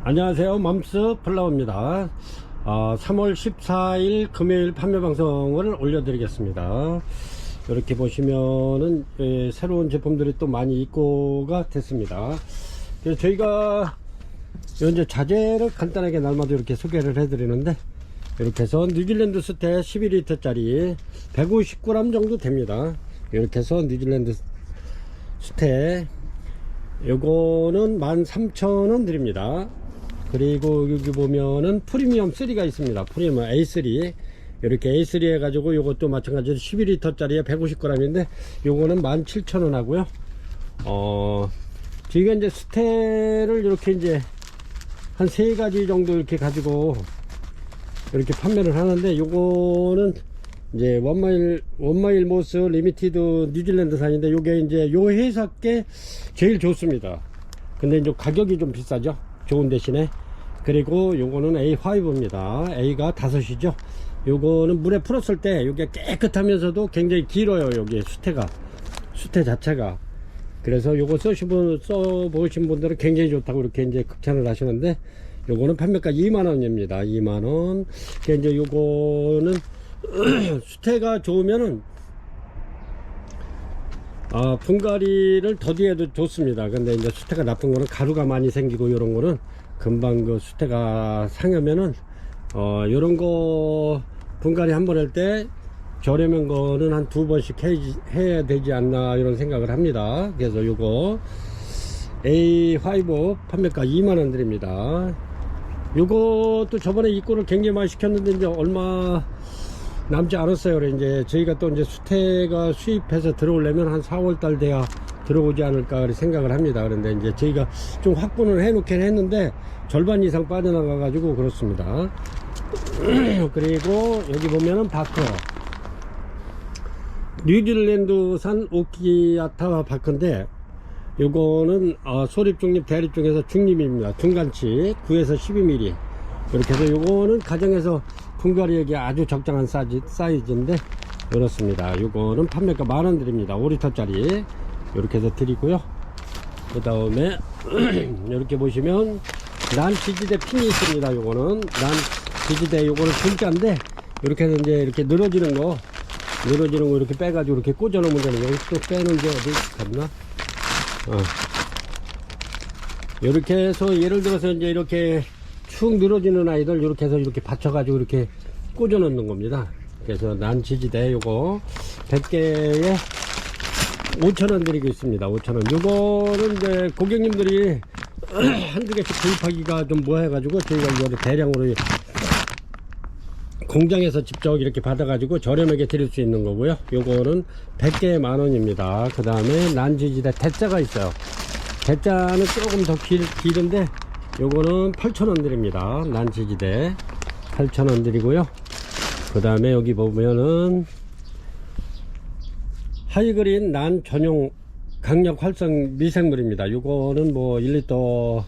안녕하세요. 맘스 플라워입니다. 3월 14일 금요일 판매 방송을 올려드리겠습니다. 이렇게 보시면은 새로운 제품들이 또 많이 입고가 됐습니다. 그래서 저희가 이제 자재를 간단하게 날마다 이렇게 소개를 해드리는데, 이렇게 해서 뉴질랜드 스테 12리터 짜리 150g 정도 됩니다. 이렇게 해서 뉴질랜드 스테 요거는 13,000원 드립니다. 그리고 여기 보면은 프리미엄 3가 있습니다. 프리미엄 A3, 이렇게 A3 해가지고 요것도 마찬가지로 12리터 짜리에 150g인데 요거는 17,000원 하고요. 저희가 이제 스테를 이렇게 이제 한 3가지 정도 이렇게 가지고 이렇게 판매를 하는데, 요거는 이제 원마일 모스 리미티드 뉴질랜드산인데, 요게 이제 요 회사께 제일 좋습니다. 근데 이제 가격이 좀 비싸죠. 좋은 대신에. 그리고 요거는 A5입니다. A가 5이죠. 요거는 물에 풀었을 때 요게 깨끗하면서도 굉장히 길어요. 여기 수태 자체가. 그래서 요거 써보신 분들은 굉장히 좋다고 이렇게 이제 극찬을 하시는데, 요거는 판매가 2만원입니다. 2만원. 이제 요거는 수태가 좋으면은 분갈이를 더디해도 좋습니다. 근데 이제 수태가 나쁜 거는 가루가 많이 생기고, 요런 거는 금방 그 수태가 상하면은 요런 거 분갈이 한 번 할 때 저렴한 거는 한 2번씩 해야 되지 않나 이런 생각을 합니다. 그래서 요거 A5 판매가 2만원 드립니다. 요것도 저번에 입고를 굉장히 많이 시켰는데 이제 얼마 남지 않았어요. 그래 이제 저희가 또 이제 수태가 수입해서 들어오려면 한 4월달 돼야 들어오지 않을까 생각을 합니다. 그런데 이제 저희가 좀 확보는 해놓긴 했는데 절반 이상 빠져나가 가지고 그렇습니다. 그리고 여기 보면은 바커, 뉴질랜드산 오키아타 바커인데, 요거는 소립 중립 대립 중에서 중립입니다. 중간치 9에서 12mm. 이렇게 해서 요거는 가정에서 분갈이에게 아주 적당한 사이즈인데 그렇습니다. 요거는 판매가 10,000원 드립니다. 5리터 짜리 이렇게 해서 드리고요. 그 다음에 이렇게 보시면 난 지지대 핀이 있습니다. 요거는 난 지지대, 요거는 중짜인데 이렇게 해서 이제 이렇게 늘어지는 거 이렇게 빼가지고 이렇게 꽂아 놓으면 되는 거. 여기 또 빼는 게 어디 갔나? 이렇게 해서 예를 들어서 이제 이렇게 축 늘어지는 아이들 이렇게 해서 이렇게 받쳐가지고 이렇게 꽂아 놓는 겁니다. 그래서 난 지지대 요거 100개에 5,000원 드리고 있습니다. 5,000원. 요거는 이제 고객님들이 한두 개씩 구입하기가 좀 뭐해가지고 저희가 이거를 대량으로 공장에서 직접 이렇게 받아가지고 저렴하게 드릴 수 있는 거고요. 요거는 100개에 10,000원입니다. 그 다음에 난지지대 대자가 있어요. 대자는 조금 더 길은데 요거는 8,000원 드립니다. 난지지대 8,000원 드리고요. 그 다음에 여기 보면은 하이그린 난 전용 강력 활성 미생물입니다. 요거는 뭐 1리터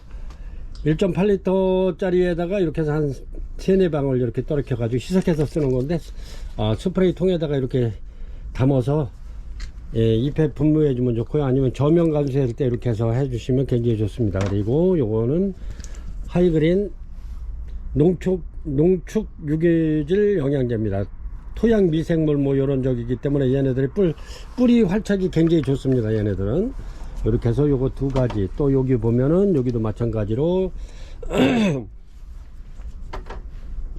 1.8리터 짜리에다가 이렇게 해서 한 3-4방울 이렇게 떨어켜 가지고 희석해서 쓰는 건데, 스프레이 통에다가 이렇게 담아서 잎에 분무해 주면 좋고요. 아니면 저명 감수할 때 이렇게 해서 해 주시면 굉장히 좋습니다. 그리고 요거는 하이그린 농축 유기질 영양제입니다. 토양 미생물 뭐 요런 적이기 때문에 얘네들이 뿌리 활착이 굉장히 좋습니다. 얘네들은 이렇게 해서 요거 2가지, 또 여기 보면은 여기도 마찬가지로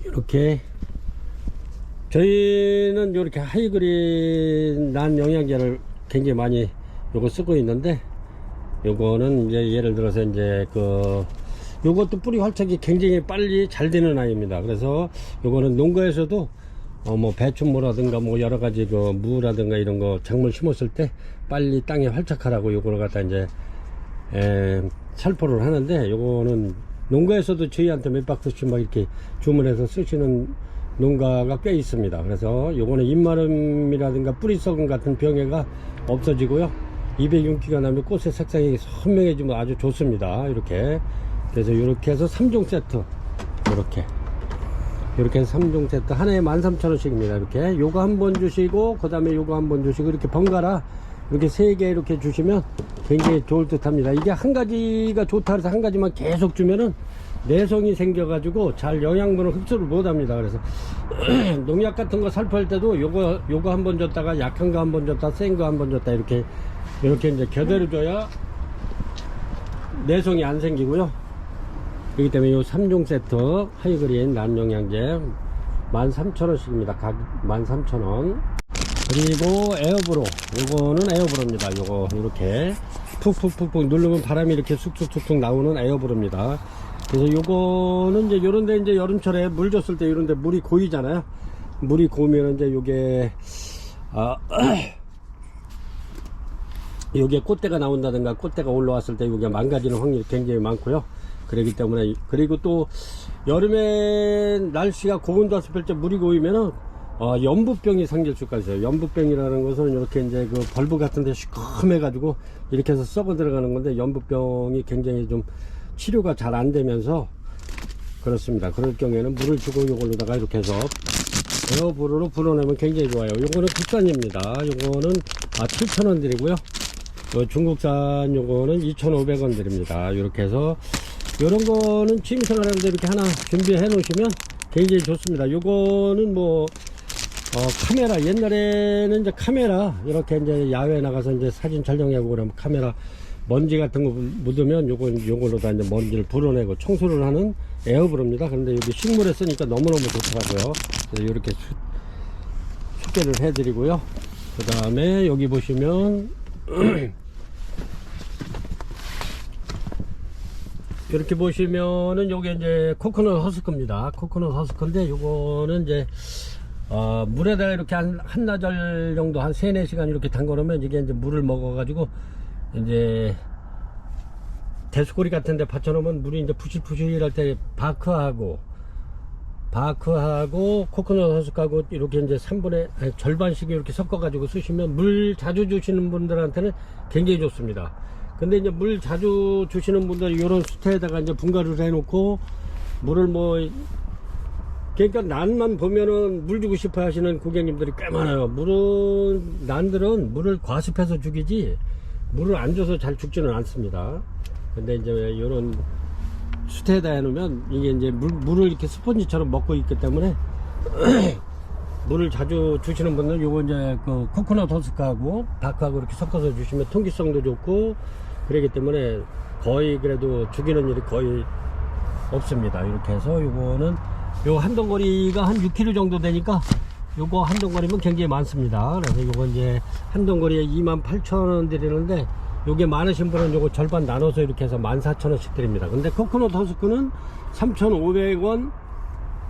이렇게 저희는 이렇게 하이그린 난 영양제를 굉장히 많이 요거 쓰고 있는데, 요거는 이제 예를 들어서 이제 요것도 뿌리 활착이 굉장히 빨리 잘 되는 아이입니다. 그래서 요거는 농가에서도 뭐 배추무라든가 뭐 여러가지 무라든가 이런 거 작물 심었을 때 빨리 땅에 활착하라고 요거를 갖다 이제 살포를 하는데, 요거는 농가에서도 저희한테 몇 박스씩 막 이렇게 주문해서 쓰시는 농가가 꽤 있습니다. 그래서 요거는 잎마름이라든가 뿌리 썩음 같은 병해가 없어지고요. 잎의 윤기가 나면 꽃의 색상이 선명해지면 아주 좋습니다. 이렇게. 그래서 이렇게 해서 3종 세트, 이렇게 해서 3종 세트 하나에 13,000원씩입니다. 이렇게 요거 한 번 주시고 그 다음에 요거 한 번 주시고 이렇게 번갈아 이렇게 3개 이렇게 주시면 굉장히 좋을 듯 합니다. 이게 한 가지가 좋다 해서 한 가지만 계속 주면은 내성이 생겨가지고 잘 영양분을 흡수를 못합니다. 그래서 농약 같은 거 살포할 때도 요거 한 번 줬다가 약한 거 한 번 줬다, 센 거 한 번 줬다 이렇게 이제 교대로 줘야 내성이 안 생기고요. 그렇기 때문에 요 3종 세트 하이그린 난영양제 13,000원씩입니다. 가격 13,000원. 그리고 에어브로, 요거는 에어브로입니다. 요거 이렇게 푹푹푹푹 누르면 바람이 이렇게 쑥쑥쑥쑥 나오는 에어브로입니다. 그래서 요거는 이제 요런데 이제 여름철에 물 줬을 때 요런데 물이 고이잖아요. 물이 고우면 이제 요게 요게 꽃대가 나온다든가 꽃대가 올라왔을 때 요게 망가지는 확률이 굉장히 많고요. 그렇기 때문에, 그리고 또 여름에 날씨가 고온 다습할 때 물이 고이면은 연부병이 생길 수가 있어요. 연부병이라는 것은 이렇게 이제 그 벌브 같은 데 시커매 가지고 이렇게 해서 썩어 들어가는 건데, 연부병이 굉장히 좀 치료가 잘 안 되면서 그렇습니다. 그럴 경우에는 물을 주고 요걸로다가 이렇게 해서 에어브로로 불어내면 굉장히 좋아요. 요거는 국산입니다. 요거는 7,000원 드리고요. 중국산 요거는 2,500원 드립니다. 이렇게 해서 요런 거는 취미생활 하는데 이렇게 하나 준비해 놓으시면 굉장히 좋습니다. 요거는 뭐 카메라, 옛날에는 이제 카메라 이렇게 이제 야외에 나가서 이제 사진 촬영하고 그러면 카메라 먼지 같은 거 묻으면 요걸로 다 이제 먼지를 불어내고 청소를 하는 에어브로입니다. 그런데 여기 식물에 쓰니까 너무너무 좋더라고요. 그래서 이렇게 소개를 해 드리고요. 그 다음에 여기 보시면 이렇게 보시면은 요게 이제 코코넛 허스크입니다. 코코넛 허스크인데 요거는 이제 물에다가 이렇게 한나절 정도 한 3-4시간 이렇게 담궈놓으면 이게 이제 물을 먹어가지고 이제 대수고리 같은 데 받쳐놓으면 물이 이제 푸실푸실할 때 바크하고 코코넛 허스크하고 이렇게 이제 절반씩 이렇게 섞어가지고 쓰시면 물 자주 주시는 분들한테는 굉장히 좋습니다. 근데 이제 물 자주 주시는 분들은 이런 수태에다가 이제 분갈이를 해놓고 물을 그러니까 난만 보면은 물 주고 싶어 하시는 고객님들이 꽤 많아요. 난들은 물을 과습해서 죽이지 물을 안 줘서 잘 죽지는 않습니다. 근데 이제 이런 수태에다 해놓으면 이게 이제 물을 이렇게 스펀지처럼 먹고 있기 때문에 물을 자주 주시는 분들은 요거 이제 그 코코넛 허스크하고 바크하고 이렇게 섞어서 주시면 통기성도 좋고 그러기 때문에 거의 그래도 죽이는 일이 거의 없습니다. 이렇게 해서 요거는 요 한 덩어리가 한 6kg 정도 되니까 요거 한 덩어리면 굉장히 많습니다. 그래서 요거 이제 한 덩어리에 28,000원 드리는데 요게 많으신 분은 요거 절반 나눠서 이렇게 해서 14,000원씩 드립니다. 근데 코코넛 허스크는 3,500원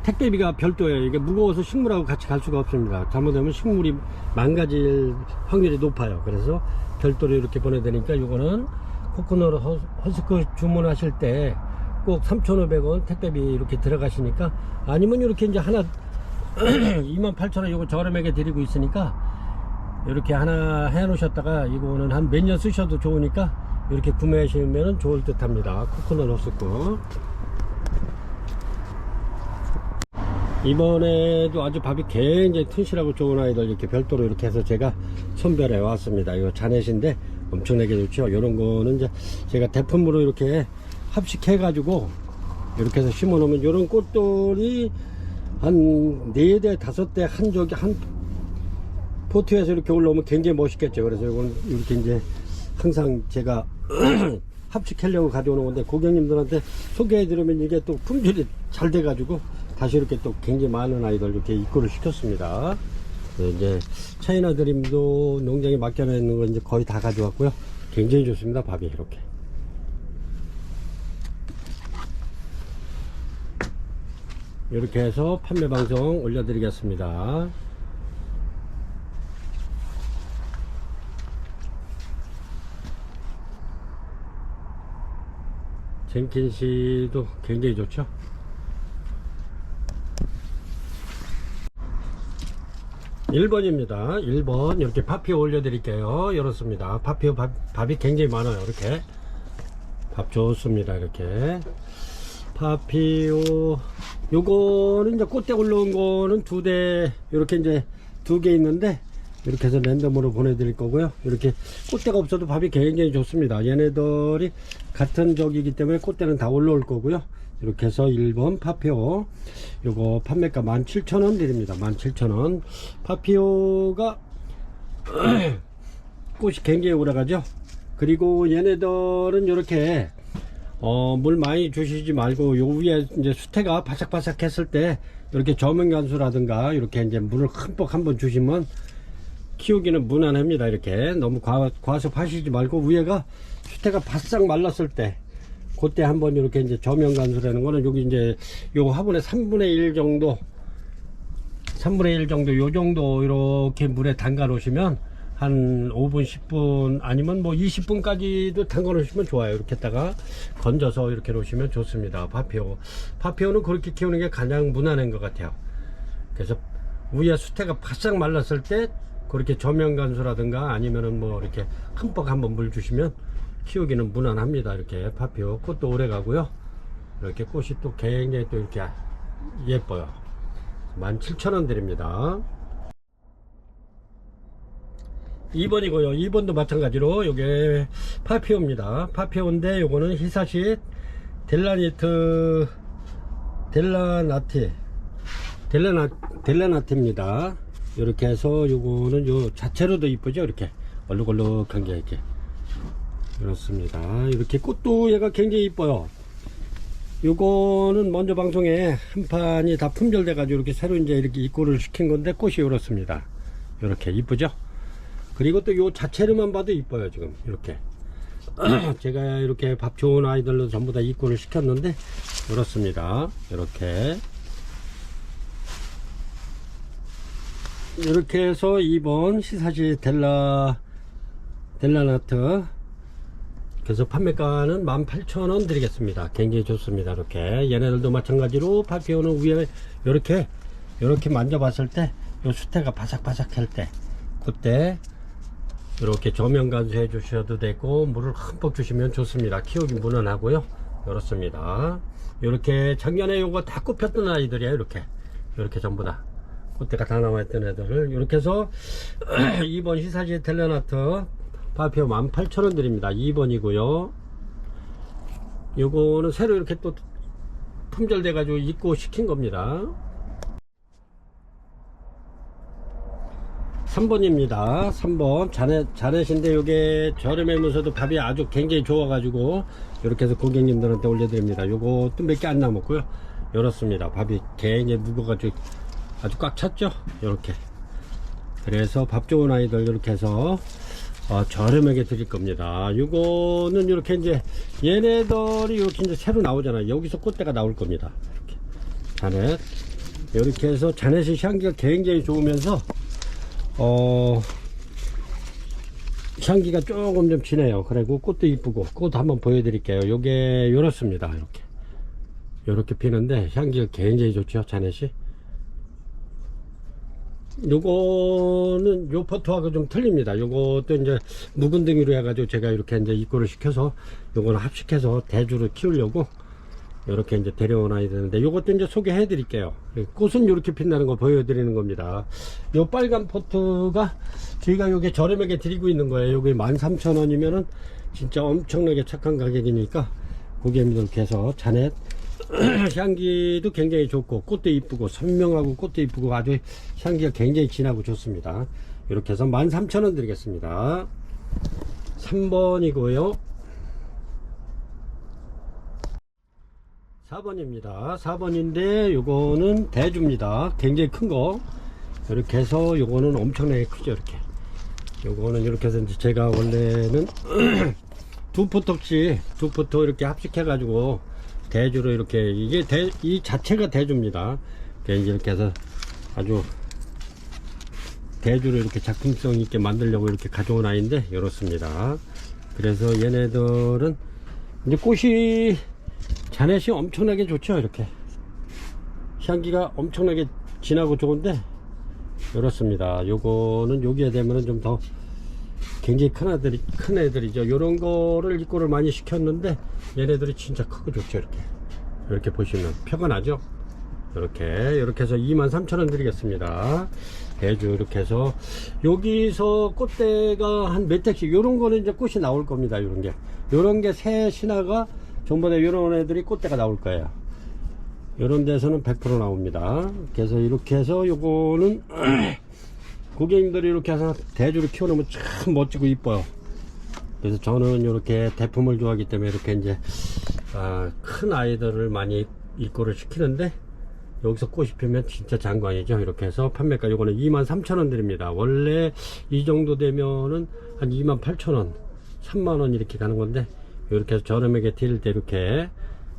택배비가 별도예요. 이게 무거워서 식물하고 같이 갈 수가 없습니다. 잘못하면 식물이 망가질 확률이 높아요. 그래서 별도로 이렇게 보내드리니까 요거는 코코넛 허스크 주문하실 때 꼭 3,500원 택배비 이렇게 들어가시니까, 아니면 이렇게 이제 하나 28,000원 요거 저렴하게 드리고 있으니까 이렇게 하나 해 놓으셨다가 이거는 한 몇 년 쓰셔도 좋으니까 이렇게 구매하시면 좋을 듯 합니다. 코코넛 허스크. 이번에도 아주 밥이 굉장히 튼실하고 좋은 아이들 이렇게 별도로 이렇게 해서 제가 선별해 왔습니다. 이거 자넷인데 엄청나게 좋죠. 이런 거는 이제 제가 대품으로 이렇게 합식해 가지고 이렇게 해서 심어 놓으면 이런 꽃들이 한 4대 5대 한 포트에서 이렇게 올라오면 굉장히 멋있겠죠. 그래서 이건 이렇게 이제 항상 제가 합식하려고 가져오는 건데, 고객님들한테 소개해 드리면 이게 또 품질이 잘 돼 가지고 다시 이렇게 또 굉장히 많은 아이들 이렇게 입고를 시켰습니다. 이제 차이나 드림도 농장에 맡겨놓는 거 이제 거의 다 가져왔고요. 굉장히 좋습니다. 밥이 이렇게. 이렇게 해서 판매 방송 올려드리겠습니다. 젠킨씨도 굉장히 좋죠. 1번입니다. 1번 이렇게 파피오 올려드릴게요. 이렇습니다. 파피오 밥이 굉장히 많아요. 이렇게 밥 좋습니다. 이렇게 파피오, 요거는 이제 꽃대 올라온 거는 2대, 이렇게 이제 2개 있는데 이렇게 해서 랜덤으로 보내드릴 거고요. 이렇게 꽃대가 없어도 밥이 굉장히 좋습니다. 얘네들이 같은 적이기 때문에 꽃대는 다 올라올 거고요. 이렇게 해서 1번 파피오, 요거 판매가 17,000원 드립니다. 17,000원. 파피오가 꽃이 굉장히 오래가죠. 그리고 얘네들은 이렇게 물 많이 주시지 말고 요 위에 이제 수태가 바삭바삭 했을 때 이렇게 저명간수라든가 이렇게 이제 물을 흠뻑 한번 주시면 키우기는 무난합니다. 이렇게 너무 과습 하시지 말고 위에가 수태가 바싹 말랐을 때 그때 한번 이렇게 이제 저명간수라는 거는 여기 이제 요 화분의 3분의 1 정도 요 정도 이렇게 물에 담가 놓으시면 한 5분 10분 아니면 뭐 20분까지도 담가 놓으시면 좋아요. 이렇게 했다가 건져서 이렇게 놓으시면 좋습니다. 파피오는 그렇게 키우는 게 가장 무난한 것 같아요. 그래서 위에 수태가 바싹 말랐을 때 그렇게 저명간수라든가 아니면은 뭐 이렇게 흠뻑 한번 물 주시면 키우기는 무난합니다. 이렇게 파피오 꽃도 오래 가고요. 이렇게 꽃이 또 굉장히 또 이렇게 예뻐요. 17,000원 드립니다. 2번이고요. 2번도 마찬가지로 요게 파피오입니다. 파피오인데 요거는 히사시 델라나티입니다. 이렇게 해서 요거는 요 자체로도 이쁘죠. 이렇게 얼룩얼룩한 게 이렇게 그렇습니다. 이렇게 꽃도 얘가 굉장히 이뻐요. 요거는 먼저 방송에 한 판이 다 품절돼 가지고 이렇게 새로 이제 이렇게 입고를 시킨 건데 꽃이 이렇습니다. 이렇게 이쁘죠. 그리고 또 요 자체로만 봐도 이뻐요. 지금 이렇게 제가 이렇게 밥 좋은 아이들로 전부 다 입고를 시켰는데 이렇습니다. 이렇게 해서 2번 시사시 델라나트 그래서 판매가는 18,000원 드리겠습니다. 굉장히 좋습니다. 이렇게 얘네들도 마찬가지로 파피오는 위에 이렇게 만져봤을 때 요 수태가 바삭바삭할 때 그때 이렇게 저명간수 해 주셔도 되고 물을 흠뻑 주시면 좋습니다. 키우기 무난하고요. 이렇습니다. 이렇게 작년에 요거 다 꽃폈던 아이들이에요. 이렇게 전부 다 꽃대가 다 나와있던 애들을 이렇게 해서 2번 히사시 텔레나트 파피오 18,000원 드립니다. 2번이고요. 요거는 새로 이렇게 또 품절돼 가지고 입고 시킨 겁니다. 3번입니다. 3번 자넷인데 요게 저렴하면서도 밥이 아주 굉장히 좋아 가지고 이렇게 해서 고객님들한테 올려드립니다. 요것도 몇 개 안 남았고요. 이렇습니다. 밥이 굉장히 무거워가지고 아주 꽉 찼죠. 이렇게 그래서 밥 좋은 아이들 이렇게 해서 저렴하게 드릴 겁니다. 요거는 이렇게 이제 얘네들이 이렇게 이제 새로 나오잖아요. 여기서 꽃대가 나올 겁니다. 이렇게 자넷 이렇게 해서 자넷의 향기가 굉장히 좋으면서 향기가 조금 좀 진해요. 그리고 꽃도 이쁘고 꽃 한번 보여드릴게요. 요게 이렇습니다. 이렇게 피는데 향기가 굉장히 좋죠. 자넷이 요거는 요 포트하고 좀 틀립니다. 요것도 이제 묵은둥이로 해가지고 제가 이렇게 이제 입고를 시켜서 요거는 합식해서 대주로 키우려고 이렇게 이제 데려와야 되는데 요것도 이제 소개해 드릴게요. 꽃은 이렇게 핀다는 거 보여드리는 겁니다. 요 빨간 포트가 저희가 요게 저렴하게 드리고 있는 거예요. 요게 13,000원이면은 진짜 엄청나게 착한 가격이니까 고객님들께서 자넷 향기도 굉장히 좋고 꽃도 이쁘고 선명하고 꽃도 이쁘고 아주 향기가 굉장히 진하고 좋습니다. 이렇게 해서 13,000원 드리겠습니다. 3번이고요 4번입니다 4번인데 요거는 대주입니다. 굉장히 큰거 이렇게 해서 요거는 엄청나게 크죠. 이렇게 요거는 이렇게 해서 이제 제가 원래는 두 포토 이렇게 합식해 가지고 대주로 이렇게 이게 이 자체가 대주입니다. 이렇게 해서 아주 대주로 이렇게 작품성 있게 만들려고 이렇게 가져온 아이인데 이렇습니다. 그래서 얘네들은 이제 꽃이 자넷이 엄청나게 좋죠. 이렇게 향기가 엄청나게 진하고 좋은데 이렇습니다. 요거는 여기에 되면은 좀 더 굉장히 큰 애들이죠. 요런 거를 입고를 많이 시켰는데 얘네들이 진짜 크고 좋죠. 이렇게 보시면 표가 나죠. 이렇게 해서 23,000원 드리겠습니다. 대주 이렇게 해서 여기서 꽃대가 한 몇 택씩 요런 거는 이제 꽃이 나올 겁니다. 요런 게 새 신화가 전부 다 요런 애들이 꽃대가 나올 거예요. 요런 데서는 100% 나옵니다. 그래서 이렇게 해서 요거는 고객님들이 이렇게 해서 대주를 키워놓으면 참 멋지고 이뻐요. 그래서 저는 이렇게 대품을 좋아하기 때문에 이렇게 이제 큰 아이들을 많이 입고를 시키는데 여기서 꽃이 피면 진짜 장관이죠. 이렇게 해서 판매가 요거는 23,000원 드립니다. 원래 이 정도 되면은 한 28,000원 3만원 이렇게 가는 건데 이렇게 해서 저렴하게 드릴 때 이렇게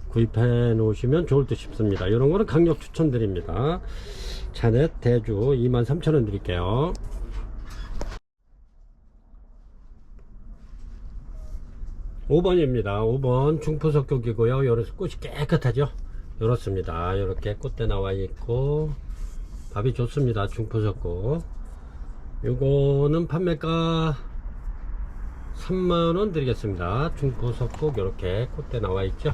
구입해 놓으시면 좋을 듯 싶습니다. 이런 거는 강력 추천드립니다. 자넷 대주 23,000원 드릴게요. 5번입니다. 5번 중푸석격이고요. 요래서 꽃이 깨끗하죠. 이렇습니다. 이렇게 꽃대 나와 있고 밥이 좋습니다. 중푸석고 요거는 판매가 3만원 드리겠습니다. 중푸석국 이렇게 꽃대 나와 있죠.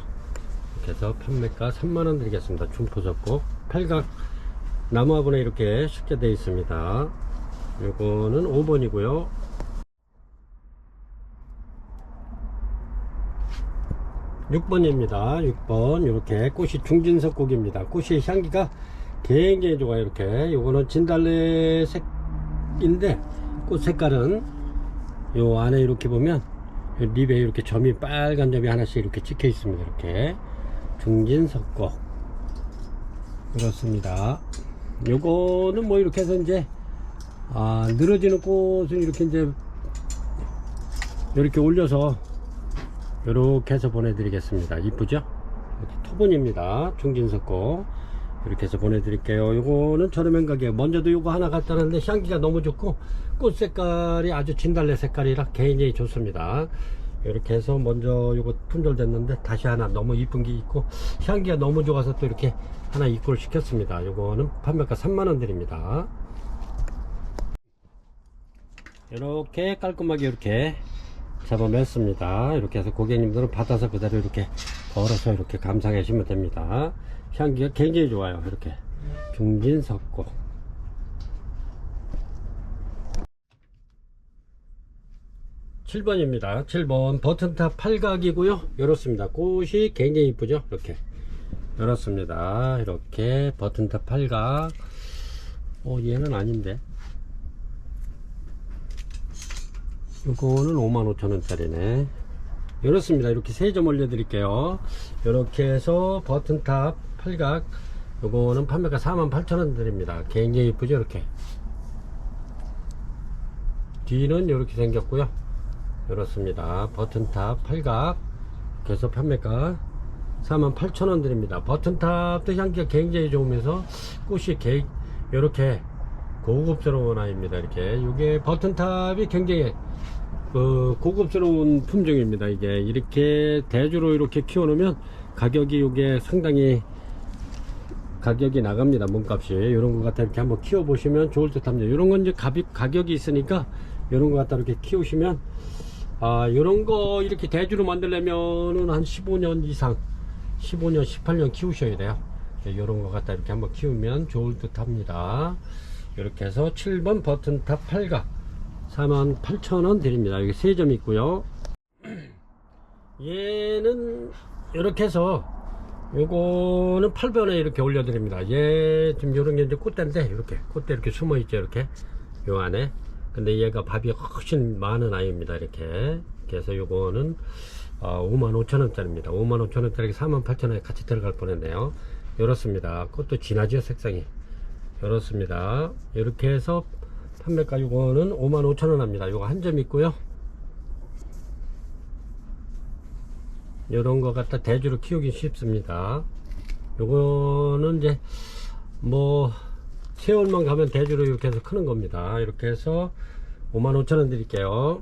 이렇게 해서 판매가 3만원 드리겠습니다. 중푸석국 팔각 나무화분에 이렇게 쉽게 되어 있습니다. 요거는 5번이고요 6번입니다. 6번 이렇게 꽃이 중진석국입니다. 꽃의 향기가 굉장히 좋아요. 이렇게 요거는 진달래 색인데 꽃 색깔은 요 안에 이렇게 보면 립에 이렇게 점이 빨간 점이 하나씩 이렇게 찍혀 있습니다. 이렇게 중진석국 그렇습니다. 요거는 뭐 이렇게 해서 이제 늘어지는 꽃은 이렇게 이제 이렇게 올려서 이렇게 해서 보내드리겠습니다. 이쁘죠? 토분입니다. 중진석고 이렇게 해서 보내드릴게요. 요거는 저렴한 가격. 먼저도 요거 하나 갖다 놨는데 향기가 너무 좋고 꽃 색깔이 아주 진달래 색깔이라 굉장히 좋습니다. 이렇게 해서 먼저 요거 품절됐는데 다시 하나 너무 이쁜 게 있고 향기가 너무 좋아서 또 이렇게 하나 입고를 시켰습니다. 요거는 판매가 3만원 드립니다. 이렇게 깔끔하게 이렇게 잡아냈습니다. 이렇게 해서 고객님들은 받아서 그대로 이렇게 걸어서 이렇게 감상하시면 됩니다. 향기가 굉장히 좋아요. 이렇게 중진석고 7번입니다. 7번 버튼탑 팔각이고요. 이렇습니다. 꽃이 굉장히 이쁘죠. 이렇게 이렇습니다. 이렇게 버튼탑 팔각. 얘는 아닌데 이거는 55,000원짜리네. 이렇습니다. 이렇게 3점 올려드릴게요. 이렇게 해서 버튼탑 팔각 요거는 판매가 48,000원 드립니다. 굉장히 이쁘죠. 이렇게 뒤는 이렇게 생겼고요. 이렇습니다. 버튼탑 팔각 그래서 판매가 48,000원 드립니다. 버튼탑도 향기가 굉장히 좋으면서 꽃이 이렇게 고급스러운 아이입니다. 이렇게 이게 버튼탑이 굉장히 고급스러운 품종입니다. 이게 이렇게 대주로 이렇게 키워놓으면 가격이 이게 상당히 가격이 나갑니다. 몸값이 이런 거 갖다 이렇게 한번 키워 보시면 좋을 듯 합니다. 이런 건 이제 가격이 있으니까 이런 거 갖다 이렇게 키우시면 이런 거 이렇게 대주로 만들려면은 한 15년 이상 15년 18년 키우셔야 돼요. 이런 거 갖다 이렇게 한번 키우면 좋을 듯 합니다. 이렇게 해서 7번 버튼탑 팔각 48,000원 드립니다. 여기 3점 있고요. 얘는 이렇게 해서 요거는 8번에 이렇게 올려드립니다. 얘 지금 요런 게 이제 꽃대인데 이렇게 꽃대 이렇게 숨어 있죠. 이렇게 요 안에. 근데 얘가 밥이 훨씬 많은 아이입니다. 이렇게. 그래서 요거는 55,000원짜리입니다. 55,000원짜리 48,000원에 같이 들어갈 뻔했네요. 이렇습니다. 꽃도 진하죠. 색상이. 이렇습니다. 이렇게 해서 판매가 요거는 55,000원 합니다. 요거 한 점 있고요. 요런 거 갖다 대주로 키우기 쉽습니다. 요거는 이제 뭐 세월만 가면 대주로 이렇게 해서 크는 겁니다. 이렇게 해서 55,000원 드릴게요.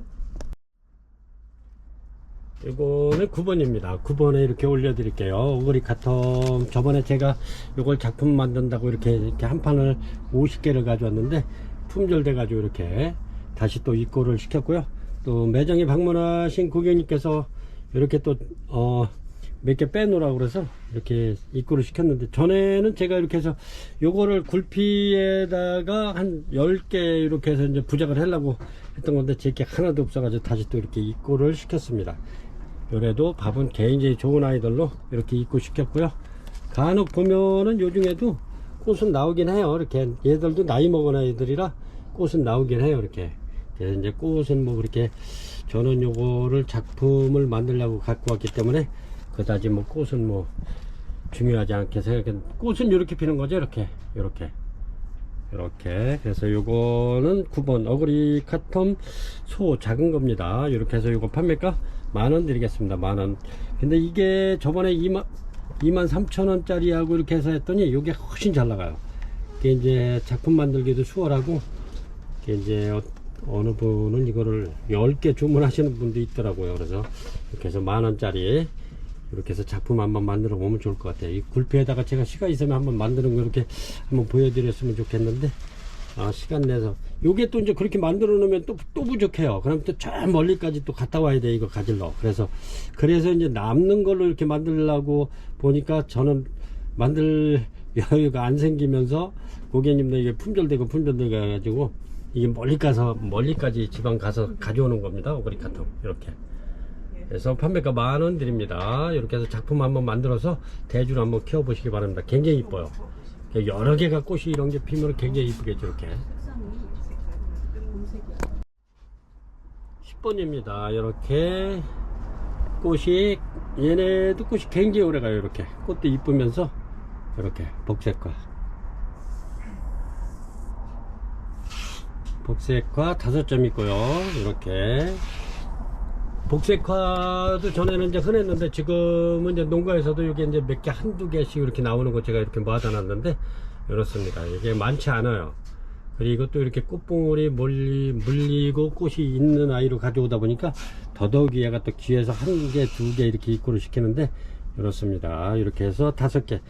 이거는 9번입니다. 9번에 이렇게 올려드릴게요. 오그리 카텀. 저번에 제가 이걸 작품 만든다고 이렇게 한 판을 50개를 가져왔는데 품절돼 가지고 이렇게 다시 또 입고를 시켰고요. 또 매장에 방문하신 고객님께서 이렇게 또 몇 개 빼놓으라고 그래서 이렇게 입구를 시켰는데, 전에는 제가 이렇게 해서 요거를 굴피에다가 한 10개 이렇게 해서 이제 부작을 하려고 했던 건데, 제게 하나도 없어가지고 다시 또 이렇게 입구를 시켰습니다. 요래도 밥은 굉장히 좋은 아이들로 이렇게 입구 시켰고요. 간혹 보면은 요 중에도 꽃은 나오긴 해요. 이렇게 얘들도 나이 먹은 아이들이라 꽃은 나오긴 해요. 이렇게. 그래서 이제 꽃은 뭐 그렇게, 저는 요거를 작품을 만들려고 갖고 왔기 때문에 그다지 뭐 꽃은 뭐 중요하지 않게 생각했는데, 꽃은 이렇게 피는 거죠. 이렇게 그래서 요거는 9번 어그리 카텀 소 작은 겁니다. 이렇게 해서 요거 판매가 10,000원 드리겠습니다. 10,000원. 근데 이게 저번에 23,000원짜리 하고 이렇게 해서 했더니 요게 훨씬 잘 나가요. 이게 이제 작품 만들기도 수월하고, 이게 이제 어느 분은 이거를 10개 주문하시는 분도 있더라고요. 그래서 이렇게 해서 10,000원짜리 이렇게 해서 작품 한번 만들어 보면 좋을 것 같아요. 이 굴피에다가 제가 시간 있으면 한번 만드는 거 이렇게 한번 보여드렸으면 좋겠는데, 시간 내서 요게 또 이제 그렇게 만들어 놓으면 또 부족해요. 그럼 또 저 멀리까지 또 갔다 와야 돼, 이거 가지러. 그래서 이제 남는 걸로 이렇게 만들려고 보니까 저는 만들 여유가 안 생기면서, 고객님들 이게 품절되고 가지고 이게 멀리까지 지방 가서 가져오는 겁니다. 오그리 카통 이렇게. 그래서 판매가 10,000원 드립니다. 이렇게 해서 작품 한번 만들어서 대주로 한번 키워 보시기 바랍니다. 굉장히 이뻐요. 여러 개가 꽃이 이런 게 피면 굉장히 이쁘겠죠. 이렇게 10번입니다. 이렇게 꽃이, 얘네도 꽃이 굉장히 오래가요. 이렇게 꽃도 이쁘면서 이렇게 복색화 5점 있고요. 이렇게 복색화도 전에는 이제 흔했는데, 지금은 이제 농가에서도 이게 이제 몇 개, 한두 개씩 이렇게 나오는 거 제가 이렇게 모아다 놨는데, 이렇습니다. 이게 많지 않아요. 그리고 또 이렇게 꽃봉오리 물리고 꽃이 있는 아이로 가져오다 보니까 더더욱이 얘가 또 귀에서 1개, 2개 이렇게 입구를 시키는데, 이렇습니다. 이렇게 해서 5개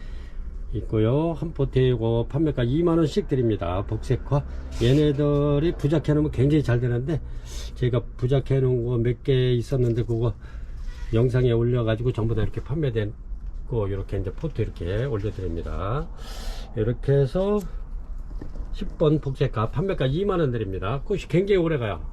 있고요. 한 포트에 이거 판매가 20,000원씩 드립니다. 복색화. 얘네들이 부작해 놓으면 굉장히 잘 되는데, 제가 부작해 놓은 거 몇 개 있었는데 그거 영상에 올려 가지고 전부 다 이렇게 판매된 거 이렇게 이제 포트 이렇게 올려 드립니다. 이렇게 해서 10번 복색화 판매가 20,000원 드립니다. 꽃이 굉장히 오래 가요.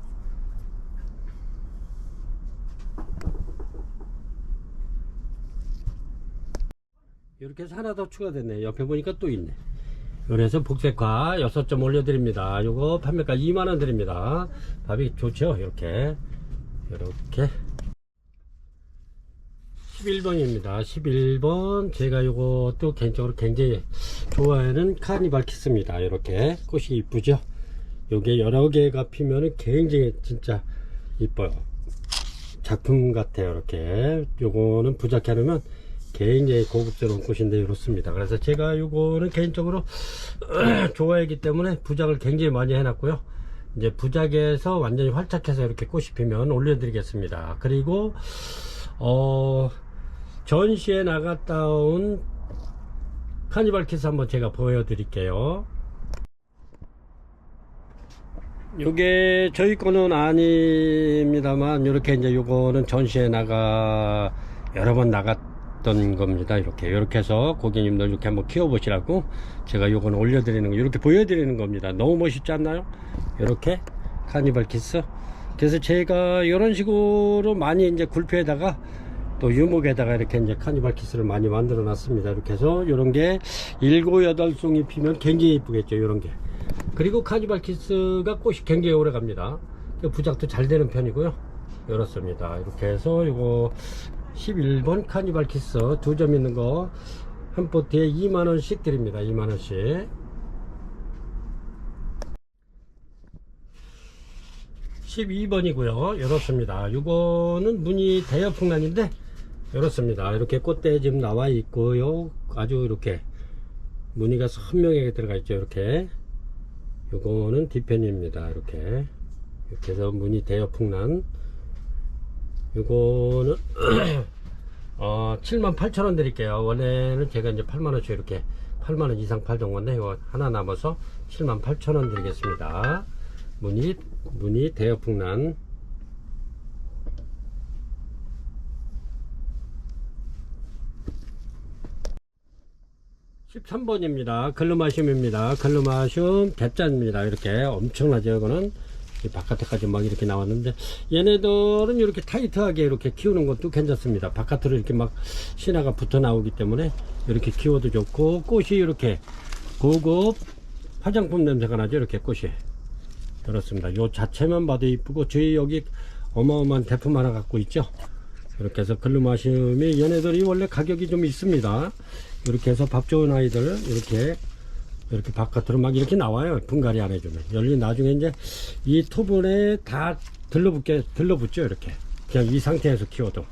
이렇게 해서 하나 더 추가됐네. 옆에 보니까 또 있네. 그래서 복색화 6점 올려드립니다. 요거 판매가 20,000원 드립니다. 밥이 좋죠. 이렇게 11번입니다 11번 제가 요것도 개인적으로 굉장히 좋아하는 카니발 키스입니다. 이렇게 꽃이 이쁘죠. 요게 여러 개가 피면은 굉장히 진짜 이뻐요. 작품 같아요. 이렇게 요거는 부작해 놓으면 굉장히 고급스러운 꽃인데 이렇습니다. 그래서 제가 요거는 개인적으로 좋아하기 때문에 부작을 굉장히 많이 해놨고요. 이제 부작에서 완전히 활착해서 이렇게 꽃이 피면 올려드리겠습니다. 그리고 전시에 나갔다 온 카니발 키스 한번 제가 보여드릴게요. 요게 저희 거는 아닙니다만, 이렇게 이제 요거는 전시에 여러 번 나갔던 겁니다. 이렇게 해서 고객님들 이렇게 한번 키워보시라고 제가 요거는 올려드리는 거, 이렇게 보여드리는 겁니다. 너무 멋있지 않나요? 이렇게 카니발 키스. 그래서 제가 이런 식으로 많이 이제 굴피에다가 또 유목에다가 이렇게 이제 카니발 키스를 많이 만들어 놨습니다. 이렇게 해서 이런 게 7, 8송이 피면 굉장히 이쁘겠죠. 이런 게. 그리고 카니발 키스가 꽃이 굉장히 오래 갑니다. 부작도 잘 되는 편이고요. 이렇습니다. 이렇게 해서 요거 11번 카니발 키스 2점 있는 거 한 포트에 20,000원씩 드립니다. 20,000원씩. 12번이고요. 이렇습니다. 이거는 무늬 대여풍란인데 이렇습니다. 이렇게 꽃대 지금 나와 있고요. 아주 이렇게 무늬가 선명하게 들어가 있죠. 이렇게. 요거는 뒤편입니다. 이렇게 해서 무늬 대여풍란. 요거는 78,000원 드릴게요. 원래는 제가 이제 8만원씩 이렇게 8만원 이상 팔던 건데, 이거 하나 남아서 78,000원 드리겠습니다. 무늬 대여풍란. 13번입니다. 글루마슘입니다. 글루마슘 대자입니다. 이렇게 엄청나죠. 이거는 바깥에까지 막 이렇게 나왔는데, 얘네들은 이렇게 타이트하게 이렇게 키우는 것도 괜찮습니다. 바깥으로 이렇게 막 신화가 붙어 나오기 때문에 이렇게 키워도 좋고, 꽃이 이렇게 고급 화장품 냄새가 나죠. 이렇게 꽃이. 그렇습니다. 요 자체만 봐도 이쁘고, 저희 여기 어마어마한 대품 하나 갖고 있죠. 이렇게 해서 글루마슘이, 얘네들이 원래 가격이 좀 있습니다. 이렇게 해서 밥 좋은 아이들 이렇게 바깥으로 막 이렇게 나와요. 분갈이 안 해주면. 열리 나중에 이제 이 토분에 다 들러붙죠. 이렇게 그냥 이 상태에서 키워도.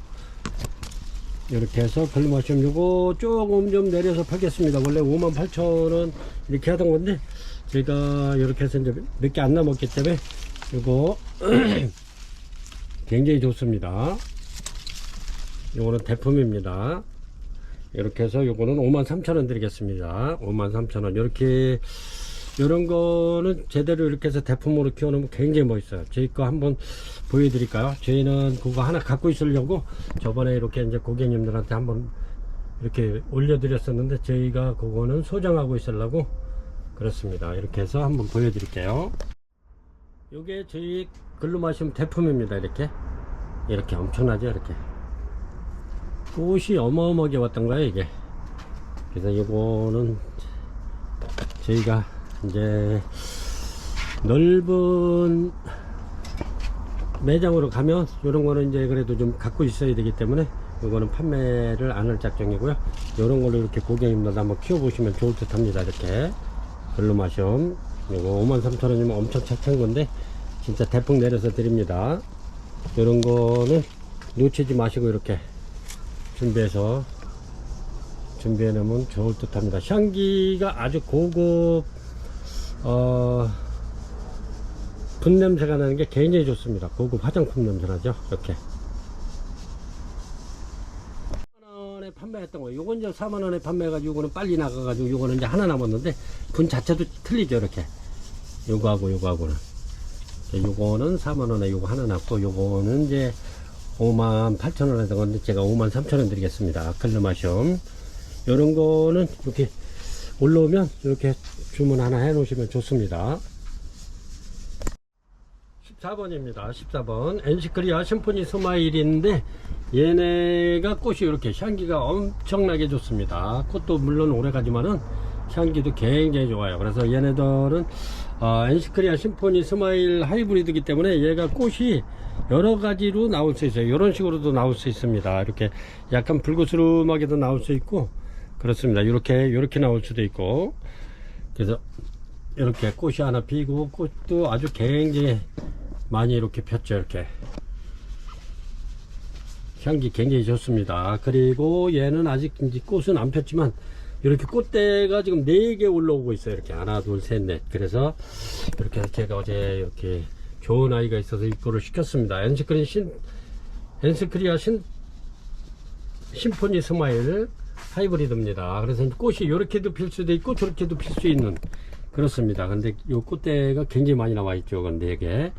이렇게 해서 글루마슘 요거 조금 좀 내려서 팔겠습니다. 원래 58,000원 이렇게 하던 건데, 제가 이렇게 해서 이제 몇 개 안 남았기 때문에 요거 굉장히 좋습니다. 요거는 대품입니다. 이렇게 해서 요거는 53,000원 드리겠습니다. 53,000원. 이렇게 요런 거는 제대로 이렇게 해서 대품으로 키워놓으면 굉장히 멋있어요. 저희 거 한번 보여드릴까요? 저희는 그거 하나 갖고 있으려고 저번에 이렇게 이제 고객님들한테 한번 이렇게 올려드렸었는데, 저희가 그거는 소장하고 있으려고 그렇습니다. 이렇게 해서 한번 보여드릴게요. 요게 저희 글루마슘 대품입니다. 이렇게 엄청나죠. 이렇게 꽃이 어마어마하게 왔던 거예요, 이게. 그래서 이거는 저희가 이제 넓은 매장으로 가면 이런 거는 이제 그래도 좀 갖고 있어야 되기 때문에 이거는 판매를 안 할 작정이고요. 이런 걸로 이렇게 고객님들 한번 키워보시면 좋을 듯 합니다. 이렇게 글루마슘 이거 53,000원이면 엄청 착한 건데 진짜 대폭 내려서 드립니다. 이런 거는 놓치지 마시고 이렇게 준비해 놓으면 좋을 듯 합니다. 향기가 아주 고급 분 냄새가 나는 게 굉장히 좋습니다. 고급 화장품 냄새 나죠. 이렇게 4만원에 판매했던 거예요. 요건 이제 4만원에 판매해가지고 요거는 빨리 나가가지고 요거는 이제 하나 남았는데, 분 자체도 틀리죠. 이렇게 요거하고는 요거는 4만원에 요거 하나 남고, 요거는 이제 58,000원 하던 건데 제가 53,000원 드리겠습니다. 글루마슘 요런 거는 이렇게 올라오면 이렇게 주문 하나 해 놓으시면 좋습니다. 14번입니다. 14번 엔시크리아 심포니 스마일인데, 얘네가 꽃이 이렇게 향기가 엄청나게 좋습니다. 꽃도 물론 오래가지만은 향기도 굉장히 좋아요. 그래서 얘네들은 엔시크리아 심포니 스마일 하이브리드이기 때문에 얘가 꽃이 여러 가지로 나올 수 있어요. 이런 식으로도 나올 수 있습니다. 이렇게 약간 불그스름하게도 나올 수 있고 그렇습니다. 이렇게 나올 수도 있고. 그래서 이렇게 꽃이 하나 피고, 꽃도 아주 굉장히 많이 이렇게 폈죠. 이렇게 향기 굉장히 좋습니다. 그리고 얘는 아직 이제 꽃은 안 폈지만 이렇게 꽃대가 지금 4개 올라오고 있어요. 이렇게 하나 둘 셋 넷. 그래서 이렇게 제가 어제 이렇게 좋은 아이가 있어서 입고를 시켰습니다. 엔시크리아 심포니 스마일 하이브리드입니다. 그래서 꽃이 이렇게도 필 수도 있고 저렇게도 필 수 있는, 그렇습니다. 근데 이 꽃대가 굉장히 많이 나와 있죠. 근데 이게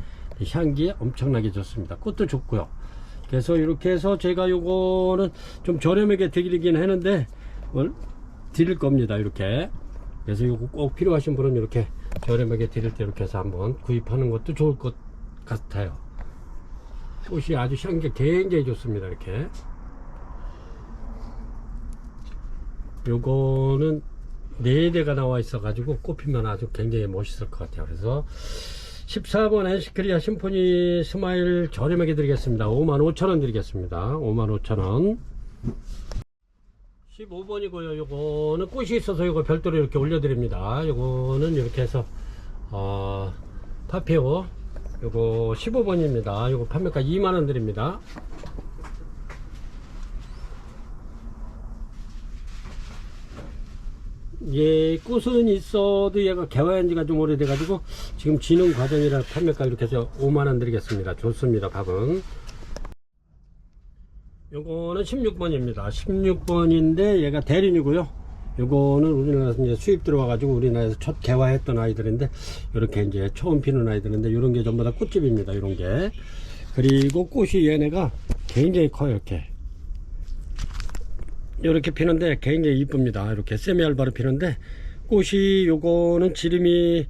향기 엄청나게 좋습니다. 꽃도 좋고요. 그래서 이렇게 해서 제가 요거는 좀 저렴하게 드리긴 했는데 드릴 겁니다. 이렇게. 그래서 이거 꼭 필요하신 분은 이렇게 저렴하게 드릴 때 이렇게 해서 한번 구입하는 것도 좋을 것 같아요. 꽃이 아주 향기가 굉장히 좋습니다. 이렇게. 요거는 4대가 나와 있어 가지고 꼽히면 아주 굉장히 멋있을 것 같아요. 그래서 14번 엔시크리아 심포니 스마일 저렴하게 드리겠습니다. 55,000원 드리겠습니다. 55,000원. 15번이고요. 요거는 꽃이 있어서 요거 별도로 이렇게 올려드립니다. 요거는 이렇게 해서 파페오 요거 15번입니다. 요거 판매가 2만원 드립니다. 예, 꽃은 있어도 얘가 개화한 지가 좀 오래돼 가지고 지금 지능 과정이라 판매가 이렇게 해서 5만원 드리겠습니다. 좋습니다. 밥은 요거는 16번입니다 16번인데 얘가 대륜이고요. 요거는 우리나라에서 이제 수입 들어와 가지고 우리나라에서 첫 개화했던 아이들인데, 이렇게 이제 처음 피는 아이들인데 요런 게 전부 다 꽃집입니다. 요런 게. 그리고 꽃이 얘네가 굉장히 커요. 이렇게 이렇게 피는데 굉장히 이쁩니다. 이렇게 세미알바로 피는데 꽃이 요거는 지름이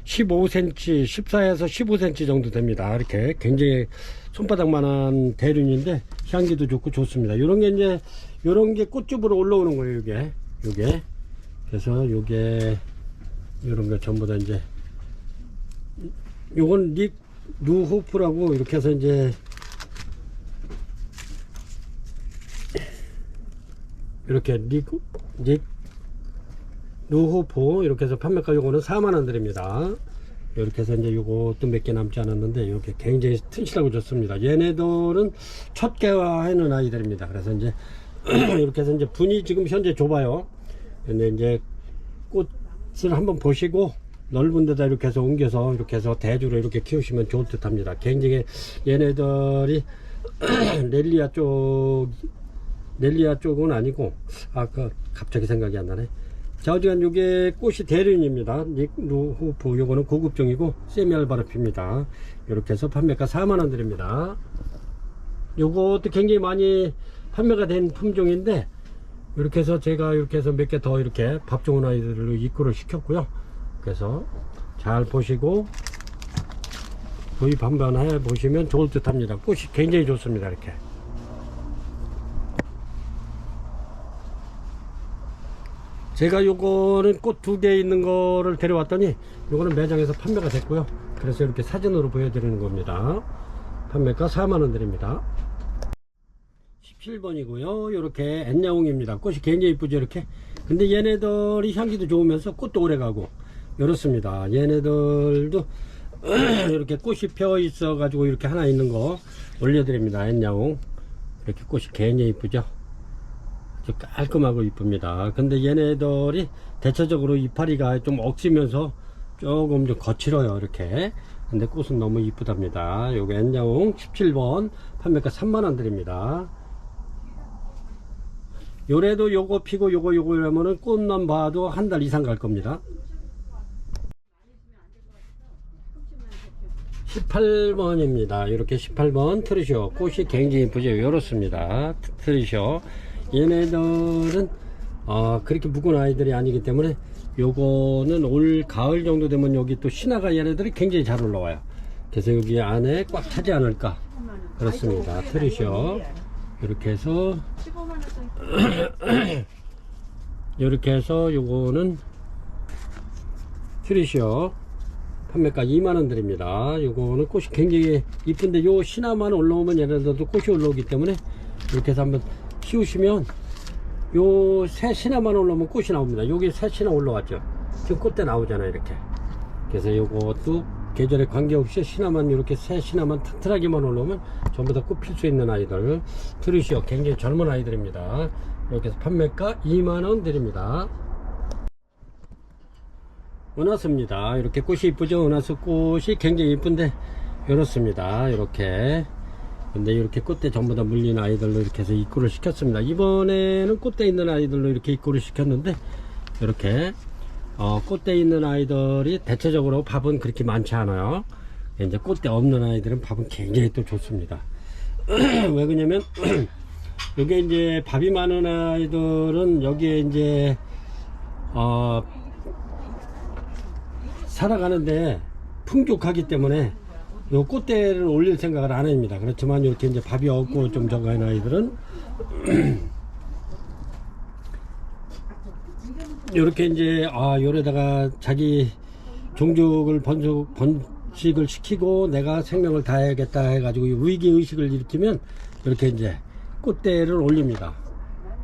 15cm 14에서 15cm 정도 됩니다. 이렇게 굉장히 손바닥만한 대륜인데 향기도 좋고 좋습니다. 요런게 이제 요런게 꽃집으로 올라오는 거예요. 요게 그래서 요게 요런게 전부 다 이제 요건 루호프라고 이렇게 해서 이제 이렇게 루호프 이렇게 해서 판매가 요거는 4만원 드립니다. 이렇게 해서 이제 요것도 몇 개 남지 않았는데 이렇게 굉장히 튼실하고 좋습니다. 얘네들은 첫 개화하는 아이들입니다. 그래서 이제 이렇게 해서 이제 분이 지금 현재 좁아요. 근데 이제 꽃을 한번 보시고 넓은 데다 이렇게 해서 옮겨서 이렇게 해서 대주로 이렇게 키우시면 좋을 듯 합니다. 굉장히 얘네들이 넬리아 쪽은 아니고 갑자기 생각이 안 나네. 자, 어지간 요게 꽃이 대륜입니다. 루호프 요거는 고급종이고 세미알바로 핍니다. 이렇게 해서 판매가 4만원 드립니다. 요것도 굉장히 많이 판매가 된 품종인데 이렇게 해서 제가 이렇게 해서 몇 개 더 이렇게 밥 좋은 아이들로 입구를 시켰고요. 그래서 잘 보시고 구입 한번 해 보시면 좋을 듯 합니다. 꽃이 굉장히 좋습니다. 이렇게 제가 요거는 꽃 2개 있는 거를 데려왔더니 요거는 매장에서 판매가 됐고요. 그래서 이렇게 사진으로 보여드리는 겁니다. 판매가 4만원 드립니다. 17번이고요 요렇게 엔야옹입니다. 꽃이 굉장히 이쁘죠. 이렇게 근데 얘네들이 향기도 좋으면서 꽃도 오래가고 이렇습니다. 얘네들도 이렇게 꽃이 펴 있어 가지고 이렇게 하나 있는 거 올려드립니다. 엔야옹 이렇게 꽃이 굉장히 이쁘죠. 깔끔하고 이쁩니다. 근데 얘네들이 대체적으로 이파리가 좀 억지면서 조금 좀 거칠어요. 이렇게 근데 꽃은 너무 이쁘답니다. 요거 엔야옹 17번 판매가 3만원 드립니다. 요래도 요거 피고 요거 이러면은 꽃만 봐도 한 달 이상 갈 겁니다. 18번입니다. 이렇게 18번 트르쇼 꽃이 굉장히 이쁘죠. 이렇습니다. 트르쇼 얘네들은 그렇게 묵은 아이들이 아니기 때문에 요거는 올 가을 정도 되면 여기 또 신화가 얘네들이 굉장히 잘 올라와요. 그래서 여기 안에 꽉 차지 않을까 그렇습니다. 트르쇼 이렇게 해서 이렇게 해서 요거는 트리쇼 판매가 2만원 드립니다. 요거는 꽃이 굉장히 이쁜데 요 신화만 올라오면 얘네들도 꽃이 올라오기 때문에 이렇게 해서 한번 키우시면 요 새 신화만 올라오면 꽃이 나옵니다. 여기 새 신화 올라왔죠. 지금 꽃대 나오잖아요. 이렇게 그래서 요것도 계절에 관계없이 신화만 이렇게 새 신화만 튼튼하게만 올라오면 전부 다 꽃 필 수 있는 아이들 트리쇼 굉장히 젊은 아이들입니다. 이렇게 해서 판매가 2만원 드립니다. 은하수입니다. 이렇게 꽃이 이쁘죠. 은하수 꽃이 굉장히 이쁜데 이렇습니다. 이렇게 근데 이렇게 꽃대 전부 다 물린 아이들로 이렇게 해서 입구를 시켰습니다. 이번에는 꽃대 있는 아이들로 이렇게 입구를 시켰는데 이렇게 꽃대 있는 아이들이 대체적으로 밥은 그렇게 많지 않아요. 이제 꽃대 없는 아이들은 밥은 굉장히 또 좋습니다. 왜 그러냐면 여기에 이제 밥이 많은 아이들은 여기에 이제 살아가는데 풍족하기 때문에 요 꽃대를 올릴 생각을 안 합니다. 그렇지만 이렇게 이제 밥이 없고 좀 적은 아이들은 이렇게 이제 요래다가 자기 종족을 번식을 시키고 내가 생명을 다해야겠다 해가지고 위기의식을 일으키면 이렇게 이제 꽃대를 올립니다.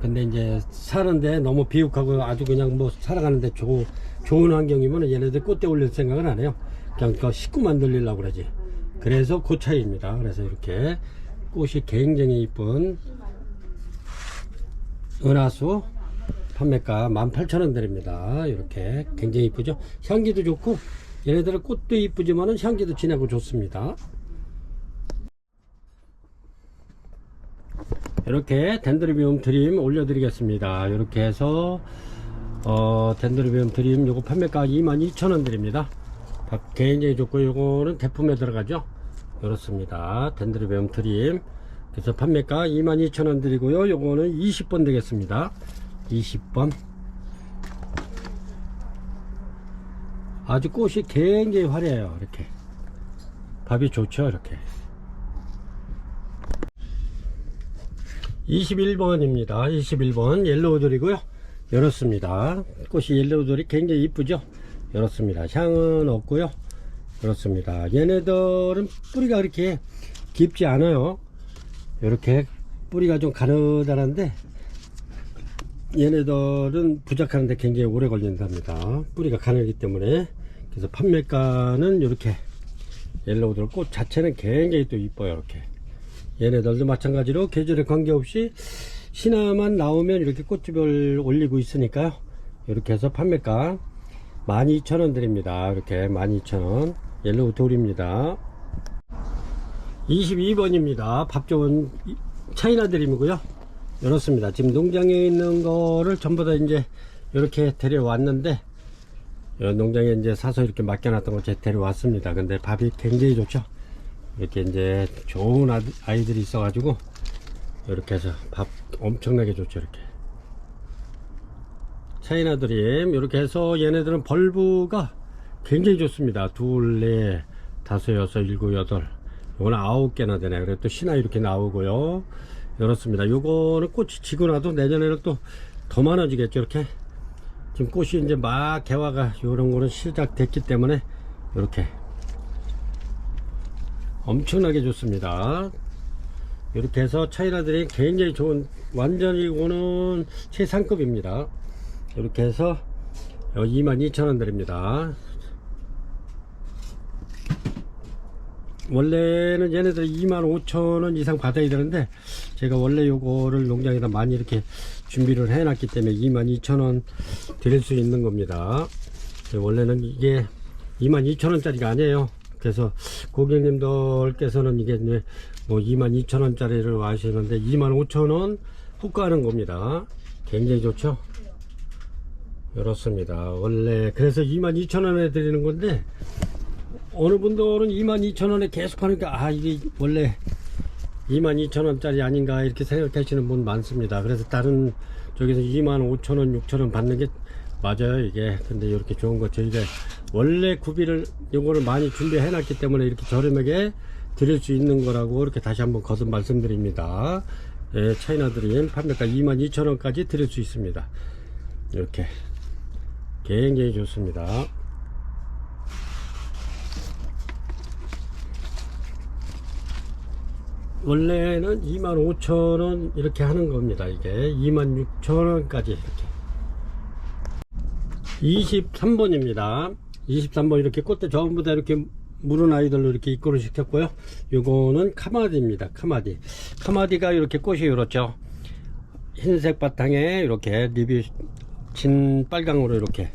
근데 이제 사는데 너무 비옥하고 아주 그냥 뭐 살아가는데 좋은 환경이면 얘네들 꽃대 올릴 생각은 안 해요. 그냥 그 식구 만들려고 그러지. 그래서 그 차이입니다. 그래서 이렇게 꽃이 굉장히 이쁜 은하수 판매가 18,000원 드립니다. 이렇게 굉장히 이쁘죠. 향기도 좋고 얘네들은 꽃도 이쁘지만은 향기도 진하고 좋습니다. 이렇게 덴드로비움 드림 올려드리겠습니다. 이렇게 해서 덴드로비움 드림 요거 판매가 22,000원 드립니다. 굉장히 좋고 요거는 대품에 들어가죠. 이렇습니다. 덴드로비움 드림 그래서 판매가 22,000원 드리고요. 요거는 20번 되겠습니다. 20번. 아주 꽃이 굉장히 화려해요. 이렇게 밥이 좋죠. 이렇게 21번입니다 21번 옐로우돌이고요. 열었습니다. 꽃이 옐로우돌이 굉장히 이쁘죠. 열었습니다. 향은 없고요. 그렇습니다. 얘네들은 뿌리가 그렇게 깊지 않아요. 이렇게 뿌리가 좀 가느다란데 얘네들은 부작하는데 굉장히 오래 걸린답니다. 뿌리가 가늘기 때문에. 그래서 판매가는 이렇게 옐로우돌 꽃 자체는 굉장히 또 이뻐요. 이렇게 얘네들도 마찬가지로 계절에 관계없이 신화만 나오면 이렇게 꽃집을 올리고 있으니까요. 이렇게 해서 판매가 12,000원 드립니다. 이렇게 12,000원 옐로우돌입니다. 22번입니다. 밥 좋은 차이나 드림이고요. 열었습니다. 지금 농장에 있는 거를 전부 다 이제 이렇게 데려왔는데 농장에 이제 사서 이렇게 맡겨놨던 거 제가 데려왔습니다. 근데 밥이 굉장히 좋죠. 이렇게 이제 좋은 아이들이 있어가지고 이렇게 해서 밥 엄청나게 좋죠. 이렇게 차이나 드림 이렇게 해서 얘네들은 벌브가 굉장히 좋습니다. 둘, 넷, 다섯, 여섯, 일곱, 여덟, 요거는 9개나 되네. 그래도 또 신화 이렇게 나오고요. 열었습니다. 요거는 꽃이 지고 나도 내년에는 또 더 많아지겠죠. 이렇게 지금 꽃이 이제 막 개화가 요런 거는 시작됐기 때문에 이렇게 엄청나게 좋습니다. 이렇게 해서 차이나들이 굉장히 좋은 완전히 이거는 최상급입니다. 이렇게 해서 22,000원 드립니다. 원래는 얘네들 25,000원 이상 받아야 되는데 제가 원래 요거를 농장에다 많이 이렇게 준비를 해 놨기 때문에 22,000원 드릴 수 있는 겁니다. 원래는 이게 22,000원짜리가 아니에요. 그래서 고객님들께서는 이게 뭐 22,000원짜리를 아시는데 25,000원 후가하는 겁니다. 굉장히 좋죠. 이렇습니다. 원래 그래서 22,000원에 드리는 건데 어느 분들은 22,000원에 계속 하니까 이게 원래 22,000원짜리 아닌가 이렇게 생각하시는 분 많습니다. 그래서 다른 저기서 25,000원 6,000원 받는 게 맞아요 이게. 근데 이렇게 좋은 거 저희가 원래 구비를 요거를 많이 준비해 놨기 때문에 이렇게 저렴하게 드릴 수 있는 거라고 이렇게 다시 한번 거듭 말씀드립니다. 예, 차이나 드림 판매가 22,000원까지 드릴 수 있습니다. 이렇게 굉장히 좋습니다. 원래는 25,000원 이렇게 하는 겁니다. 이게 26,000원까지 이렇게. 23번입니다 23번 이렇게 꽃대 전부 다 이렇게 물은 아이들로 이렇게 입고를 시켰고요. 요거는 카마디입니다. 카마디가 이렇게 꽃이 이렇죠. 흰색 바탕에 이렇게 립이 진 빨강으로 이렇게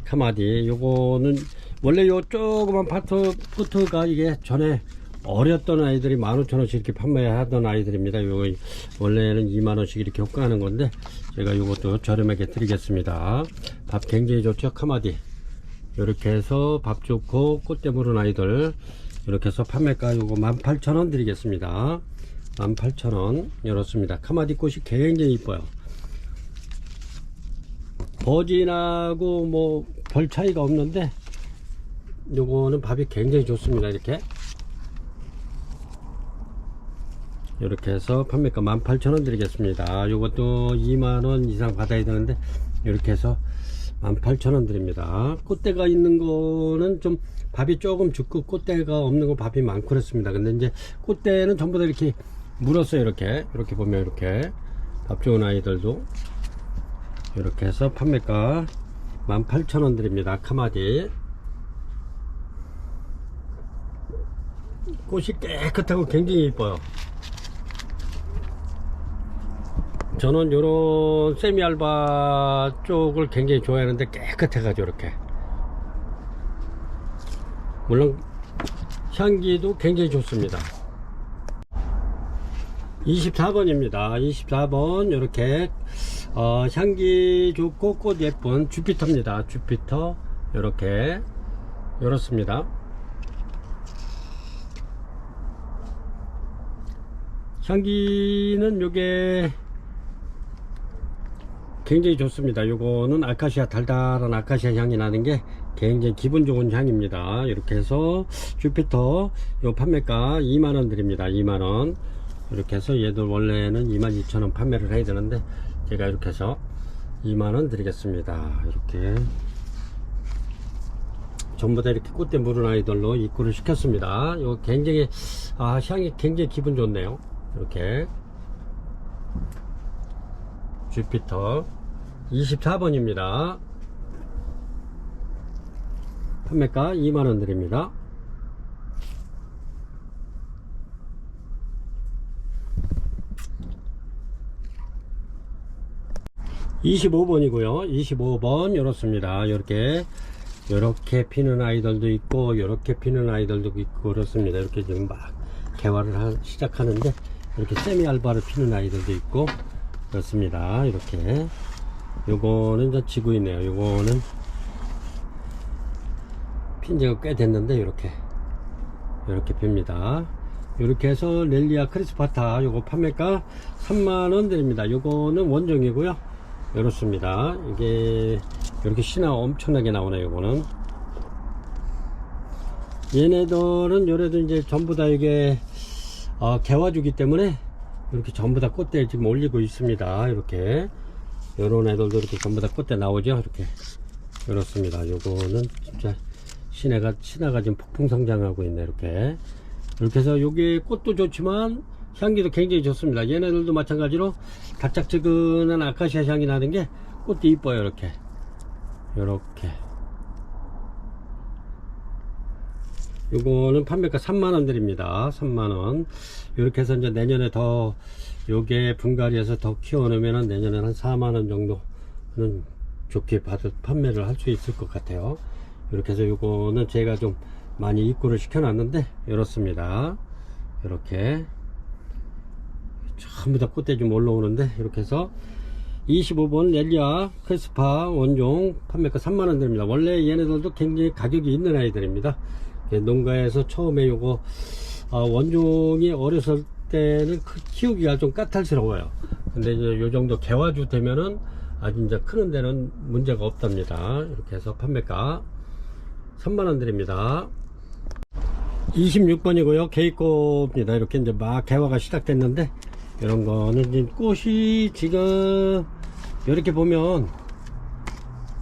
카마디. 요거는 원래 요 조그만 파트가 이게 전에 어렸던 아이들이 15,000원씩 이렇게 판매하던 아이들입니다. 요거 원래는 2만원씩 이렇게 효과하는 건데 제가 요것도 저렴하게 드리겠습니다. 밥 굉장히 좋죠. 카마디 이렇게 해서 밥 좋고 꽃대 무른 아이들 이렇게 해서 판매가 요거 18,000원 드리겠습니다. 18,000원 열었습니다. 카마디 꽃이 굉장히 이뻐요. 버진하고 뭐 별 차이가 없는데 요거는 밥이 굉장히 좋습니다. 이렇게 해서 판매가 18,000원 드리겠습니다. 요것도 2만원 이상 받아야 되는데 이렇게 해서 18,000원 드립니다. 꽃대가 있는 거는 좀 밥이 조금 죽고 꽃대가 없는 거 밥이 많고 그렇습니다. 근데 이제 꽃대는 전부 다 이렇게 물었어요. 이렇게 보면 이렇게 밥 좋은 아이들도 이렇게 해서 판매가 18,000원 드립니다. 카마디 꽃이 깨끗하고 굉장히 이뻐요. 저는 요런 세미알바 쪽을 굉장히 좋아하는데 깨끗해가지고 이렇게 물론 향기도 굉장히 좋습니다. 24번입니다 24번 이렇게 향기 좋고 꽃 예쁜 주피터입니다. 주피터 이렇게 열었습니다. 향기는 요게 굉장히 좋습니다. 요거는 아카시아, 달달한 아카시아 향이 나는 게 굉장히 기분 좋은 향입니다. 이렇게 해서 주피터 요 판매가 2만원 드립니다. 2만원. 이렇게 해서 얘도 원래는 22,000원 판매를 해야 되는데 제가 이렇게 해서 2만원 드리겠습니다. 이렇게 전부 다 이렇게 꽃대 물은 아이들로 입구를 시켰습니다. 요 굉장히 향이 굉장히 기분 좋네요. 이렇게 주피터 24번입니다. 판매가 2만원 드립니다. 25번이고요 25번 이렇습니다. 이렇게 피는 아이들도 있고 이렇게 피는 아이들도 있고 그렇습니다. 이렇게 지금 막 개화를 시작하는데 이렇게 세미 알바로 피는 아이들도 있고 그렇습니다. 이렇게 요거는 이제 지고 있네요. 요거는 핀 지가 꽤 됐는데 이렇게 핍니다. 이렇게 해서 렐리아 크리스파타 요거 판매가 3만원 드립니다. 요거는 원종이고요. 이렇습니다. 이게 이렇게 신화 엄청나게 나오네요. 요거는 얘네들은 요래도 이제 전부 다 이게 개화주기 때문에 이렇게 전부 다 꽃대 지금 올리고 있습니다. 이렇게 요런 애들도 이렇게 전부 다 꽃대 나오죠. 이렇게 이렇습니다. 요거는 진짜 신화가 지금 폭풍 성장하고 있네. 이렇게 해서 요게 꽃도 좋지만 향기도 굉장히 좋습니다. 얘네들도 마찬가지로 달짝지근한 아카시아 향이 나는 게 꽃도 이뻐요. 이렇게 요거는 판매가 3만원 드립니다. 3만원. 이렇게 해서 이제 내년에 더 요게 분갈이해서 더 키워놓으면 내년에 한 4만원 정도는 좋게 판매를 할 수 있을 것 같아요. 이렇게 해서 요거는 제가 좀 많이 입구를 시켜놨는데 이렇습니다. 이렇게 전부 다 꽃대 좀 올라오는데 이렇게 해서 25번 렐리아 크리스파 원종 판매가 3만원 드립니다. 원래 얘네들도 굉장히 가격이 있는 아이들입니다. 농가에서 처음에 요거 원종이 어렸을 때는 키우기가 좀 까탈스러워요. 근데 이제 요 정도 개화주 되면은 아주 이제 크는 데는 문제가 없답니다. 이렇게 해서 판매가 3만원 드립니다. 26번이고요 개입꽃입니다. 이렇게 이제 막 개화가 시작됐는데 이런 거는 지금 꽃이 지금 이렇게 보면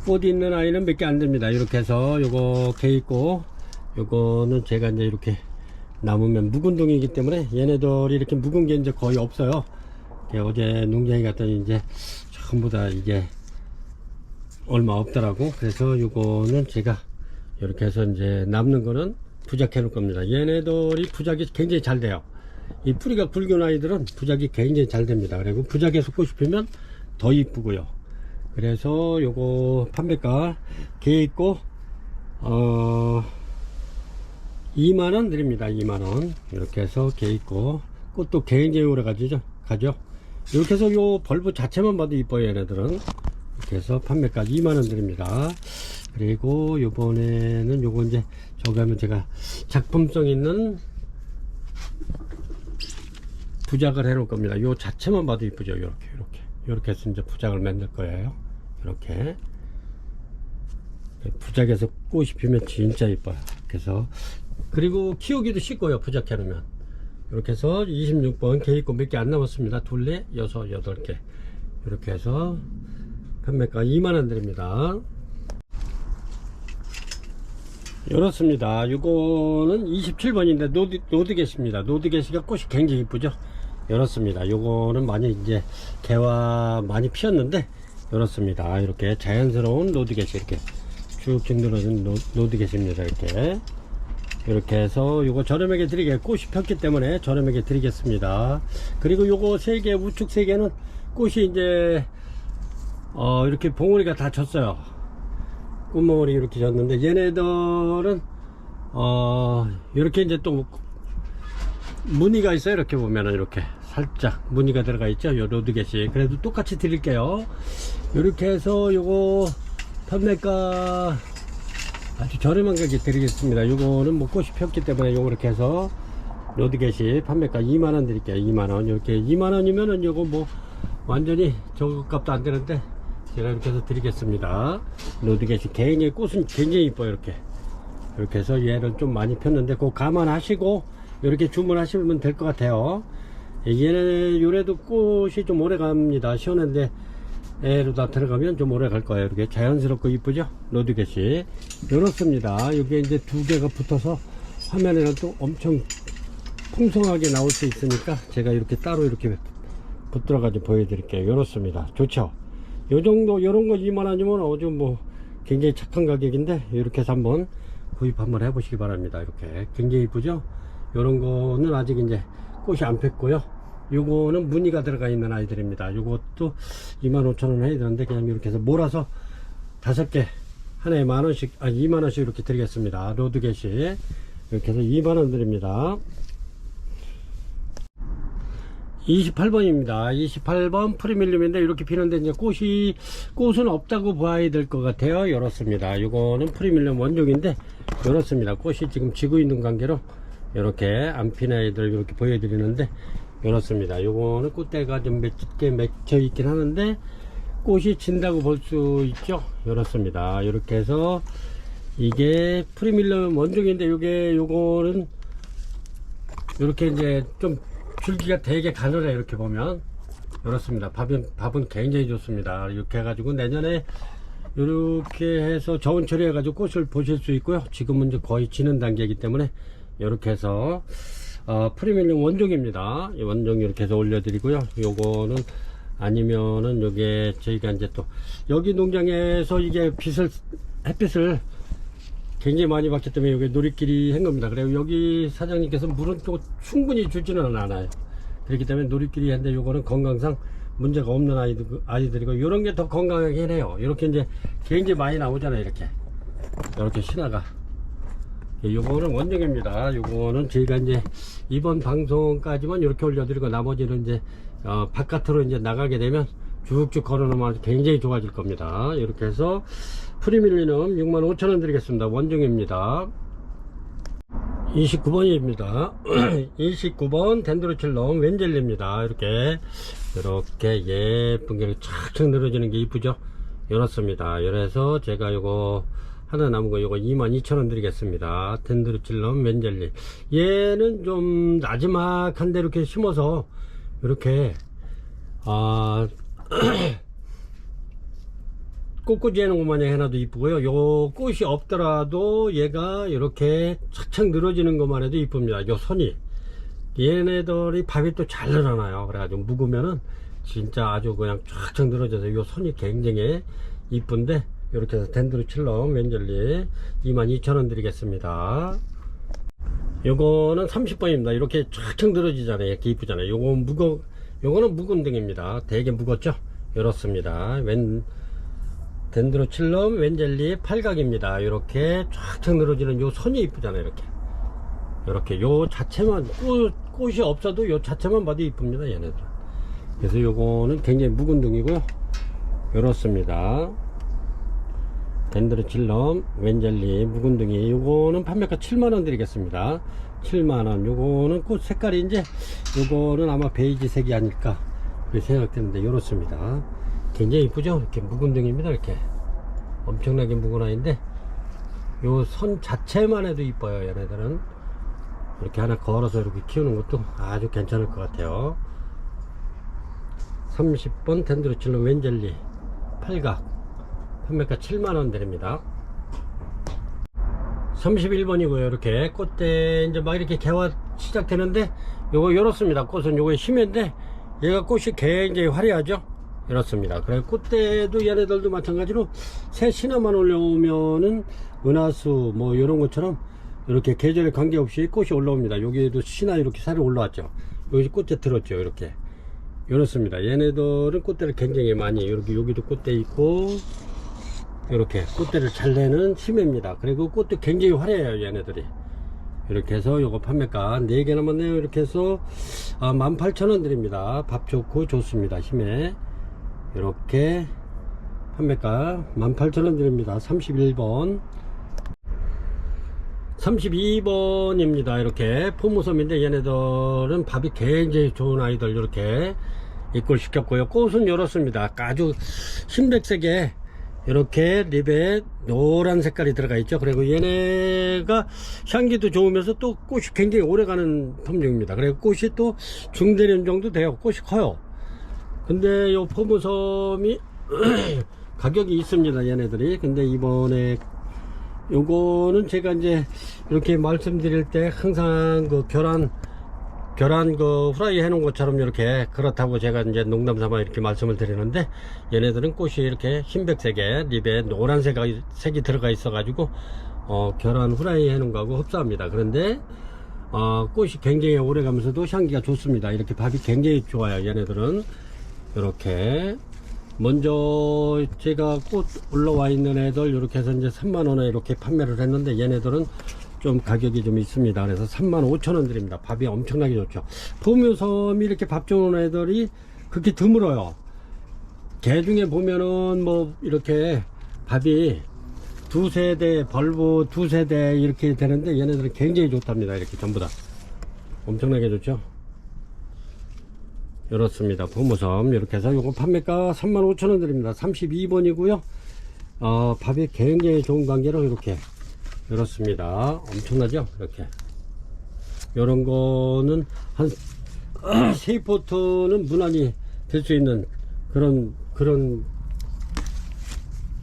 꽃이 있는 아이는 몇 개 안 됩니다. 이렇게 해서 요거 개입꽃 요거는 제가 이제 이렇게 남으면 묵은 동이기 때문에 얘네들이 이렇게 묵은 게 이제 거의 없어요. 어제 농장에 갔더니 이제 전부 다 이게 얼마 없더라고. 그래서 요거는 제가 이렇게 해서 이제 남는 거는 부작해 놓을 겁니다. 얘네들이 부작이 굉장히 잘 돼요. 이 뿌리가 굵은 아이들은 부작이 굉장히 잘 됩니다. 그리고 부작에서 꽃이 피면 더 이쁘고요. 그래서 요거 판매가 개있고 2만원 드립니다. 2만원. 이렇게 해서 개있고 꽃도 굉장히 오래 가죠. 이렇게 해서 요 벌브 자체만 봐도 이뻐요. 얘네들은 이렇게 해서 판매가 2만원 드립니다. 그리고 요번에는 요거 이제 저기 하면 제가 작품성 있는 부작을 해 놓을 겁니다. 요 자체만 봐도 이쁘죠. 요렇게 해서 이제 부작을 만들 거예요. 이렇게 부작에서 꽃이 피면 진짜 이뻐요. 그래서 그리고 키우기도 쉽고요. 부작해 놓으면 이렇게 해서 26번 개입꽃 몇 개 안 남았습니다. 둘레 6, 8개 이렇게 해서 판매가 2만원 드립니다. 이렇습니다. 이거는 27번인데 노드게시입니다. 노드게시가 꽃이 굉장히 이쁘죠. 이렇습니다. 요거는 많이 이제 개화 많이 피었는데 이렇습니다. 이렇게 자연스러운 노드게시 이렇게 쭉쭉 늘어진 노드게시입니다. 이렇게 해서 요거 저렴하게 드리게 꽃이 폈기 때문에 저렴하게 드리겠습니다. 그리고 요거 3개 우측 3개는 꽃이 이제 이렇게 봉우리가 다 졌어요. 꽃봉우리 이렇게 졌는데 얘네들은 이렇게 이제 또 무늬가 있어요. 이렇게 보면은 이렇게 살짝 무늬가 들어가 있죠. 요 로드게시 그래도 똑같이 드릴게요. 이렇게 해서 요거 판매가 아주 저렴한 가격에 드리겠습니다. 요거는 뭐 꽃이 폈기 때문에 요거 이렇게 해서 로드겟이 판매가 2만원 드릴게요. 2만원. 이렇게 2만원이면은 요거 뭐 완전히 저거 값도 안 되는데 제가 이렇게 해서 드리겠습니다. 로드겟이 굉장히 꽃은 굉장히 이뻐요. 이렇게 해서 얘를 좀 많이 폈는데 그거 감안하시고 이렇게 주문하시면 될 것 같아요. 얘는 요래도 꽃이 좀 오래 갑니다. 시원한데 애로 다 들어가면 좀 오래 갈 거예요. 이렇게 자연스럽고 이쁘죠? 로드겟이 이렇습니다. 이게 이제 두 개가 붙어서 화면에는 또 엄청 풍성하게 나올 수 있으니까 제가 이렇게 따로 이렇게 붙들어 가지고 보여드릴게요. 이렇습니다. 좋죠? 요 정도 요런 거 2만원이면 아주 뭐 굉장히 착한 가격인데 이렇게 해서 한번 구입 한번 해보시기 바랍니다. 이렇게 굉장히 이쁘죠? 요런 거는 아직 이제 꽃이 안 폈고요. 요거는 무늬가 들어가 있는 아이들입니다. 요것도 25,000원 해야 되는데 그냥 이렇게 해서 몰아서 5개 하나에 만원씩 2만원씩 이렇게 드리겠습니다. 로드겟이 이렇게 해서 2만원 드립니다. 28번입니다. 28번 프리밀륨인데 이렇게 피는데 이제 꽃은 없다고 봐야 될 것 같아요. 이렇습니다. 요거는 프리밀륨 원종인데 이렇습니다. 꽃이 지금 지고 있는 관계로 이렇게 안 피는 아이들 이렇게 보여드리는데 이렇습니다. 요거는 꽃대가 좀 몇 개 맺혀 있긴 하는데 꽃이 진다고 볼 수 있죠. 이렇습니다. 이렇게 해서 이게 프리밀륨 원종인데 요거는 이렇게 이제 좀 줄기가 되게 가늘해. 이렇게 보면 이렇습니다. 밥은 굉장히 좋습니다. 이렇게 해가지고 내년에 이렇게 해서 저온 처리해 가지고 꽃을 보실 수 있고요. 지금은 이제 거의 지는 단계이기 때문에 이렇게 해서 프리밀륨 원종입니다. 이 원종 이렇게 해서 올려드리고요. 요거는 아니면은 요게 저희가 이제 또 여기 농장에서 이게 햇빛을 굉장히 많이 받기 때문에 여기 누리끼리 한 겁니다. 그래요. 여기 사장님께서 물은 또 충분히 주지는 않아요. 그렇기 때문에 누리끼리 했는데 요거는 건강상 문제가 없는 아이들이고 요런 게 더 건강하긴 해요. 이렇게 이제 굉장히 많이 나오잖아요. 이렇게 신화가. 요거는 원종입니다. 요거는 저희가 이제 이번 방송까지만 이렇게 올려드리고 나머지는 이제 바깥으로 이제 나가게 되면 쭉쭉 걸어놓으면 굉장히 좋아질 겁니다. 이렇게 해서 프리밀륨 65,000원 드리겠습니다. 원종입니다. 29번입니다. 29번 덴드로칠럼 웬젤리입니다. 이렇게 예쁜 게 착착 늘어지는 게 이쁘죠? 이렇습니다. 이래서 제가 요거 하나 남은 거 요거 22,000원 드리겠습니다. 덴드로칠럼 웬젤리. 얘는 좀 나지막한데 이렇게 심어서 이렇게 꽃꽂이 해놓은 것만 해놔도 이쁘고요. 요 꽃이 없더라도 얘가 이렇게 착착 늘어지는 것만 해도 이쁩니다. 요 선이 얘네들이 밥이 또 잘 늘어나요. 그래가지고 묵으면은 진짜 아주 그냥 착착 늘어져서 요 선이 굉장히 이쁜데 이렇게 해서 덴드로칠럼 웬젤리 22,000원 드리겠습니다. 요거는 30번입니다. 이렇게 착착 늘어지잖아요. 이렇게 이쁘잖아요. 요거는 묵은 등입니다. 되게 묵었죠? 이렇습니다. 덴드로칠럼 웬젤리 팔각입니다. 이렇게 쫙쫙 늘어지는 요 선이 이쁘잖아요. 이렇게 요 자체만 꽃이 없어도 요 자체만 봐도 이쁩니다. 얘네들. 그래서 요거는 굉장히 묵은 등이고요. 이렇습니다. 덴드로칠럼 웬젤리 묵은 등이 요거는 판매가 7만원 드리겠습니다. 7만원. 요거는 꽃 색깔이 이제 요거는 아마 베이지색이 아닐까 그렇게 생각되는데 이렇습니다. 굉장히 이쁘죠? 이렇게 묵은 등입니다. 이렇게 엄청나게 묵은 아이인데 요 선 자체만 해도 이뻐요. 얘네들은 이렇게 하나 걸어서 이렇게 키우는 것도 아주 괜찮을 것 같아요. 30번 덴드로칠럼 웬젤리 팔각 판매가 7만원 드립니다. 31번이고요. 이렇게 꽃대 이제 막 이렇게 개화 시작되는데 요거 이렇습니다. 꽃은 요거 심해인데 얘가 꽃이 굉장히 화려하죠. 이렇습니다. 그래 꽃대도 얘네들도 마찬가지로 새 신화만 올라오면은 은하수 뭐 이런 것처럼 이렇게 계절에 관계없이 꽃이 올라옵니다. 여기에도 신화 이렇게 살이 올라왔죠. 여기 꽃대 들었죠. 이렇습니다. 얘네들은 꽃대를 굉장히 많이 이렇게 여기도 꽃대 있고 이렇게 꽃대를 잘 내는 심해입니다. 그리고 꽃도 굉장히 화려해요. 얘네들이 이렇게 해서 요거 판매가 4개 남았네요. 이렇게 해서 18,000원 드립니다. 밥 좋고 좋습니다. 심해 이렇게 판매가 18,000원 드립니다. 31번 32번입니다. 이렇게 포무섬인데 얘네들은 밥이 굉장히 좋은 아이들 이렇게 입고를 시켰고요. 꽃은 이렇습니다. 아주 흰백색에 이렇게 립에 노란 색깔이 들어가 있죠. 그리고 얘네가 향기도 좋으면서 또 꽃이 굉장히 오래가는 품종입니다. 그리고 꽃이 또 중대년 정도 돼요. 꽃이 커요. 근데 요 포무섬이 가격이 있습니다. 얘네들이. 근데 이번에 요거는 제가 이제 이렇게 말씀드릴 때 항상 그 계란 그 후라이 해놓은 것처럼 이렇게 그렇다고 제가 이제 농담 삼아 이렇게 말씀을 드리는데, 얘네들은 꽃이 이렇게 흰백색에 립에 노란색이 들어가 있어 가지고 계란 후라이 해놓은 거하고 흡사합니다. 그런데 꽃이 굉장히 오래 가면서도 향기가 좋습니다. 이렇게 밥이 굉장히 좋아요. 얘네들은 이렇게 먼저 제가 꽃 올라와 있는 애들 이렇게 해서 이제 3만원에 이렇게 판매를 했는데, 얘네들은 좀 가격이 좀 있습니다. 그래서 35,000원 드립니다. 밥이 엄청나게 좋죠. 포무섬이 이렇게 밥 좋은 애들이 그렇게 드물어요. 개 중에 보면은 뭐 이렇게 밥이 두세대, 벌브 두세대 이렇게 되는데, 얘네들은 굉장히 좋답니다. 이렇게 전부 다 엄청나게 좋죠. 이렇습니다. 포무섬 이렇게 해서 요거 판매가 35,000원 드립니다. 32번이고요 밥이 굉장히 좋은 관계로 이렇게 이렇습니다. 엄청나죠? 이렇게 요런 거는 한 3포트는 무난히 될 수 있는 그런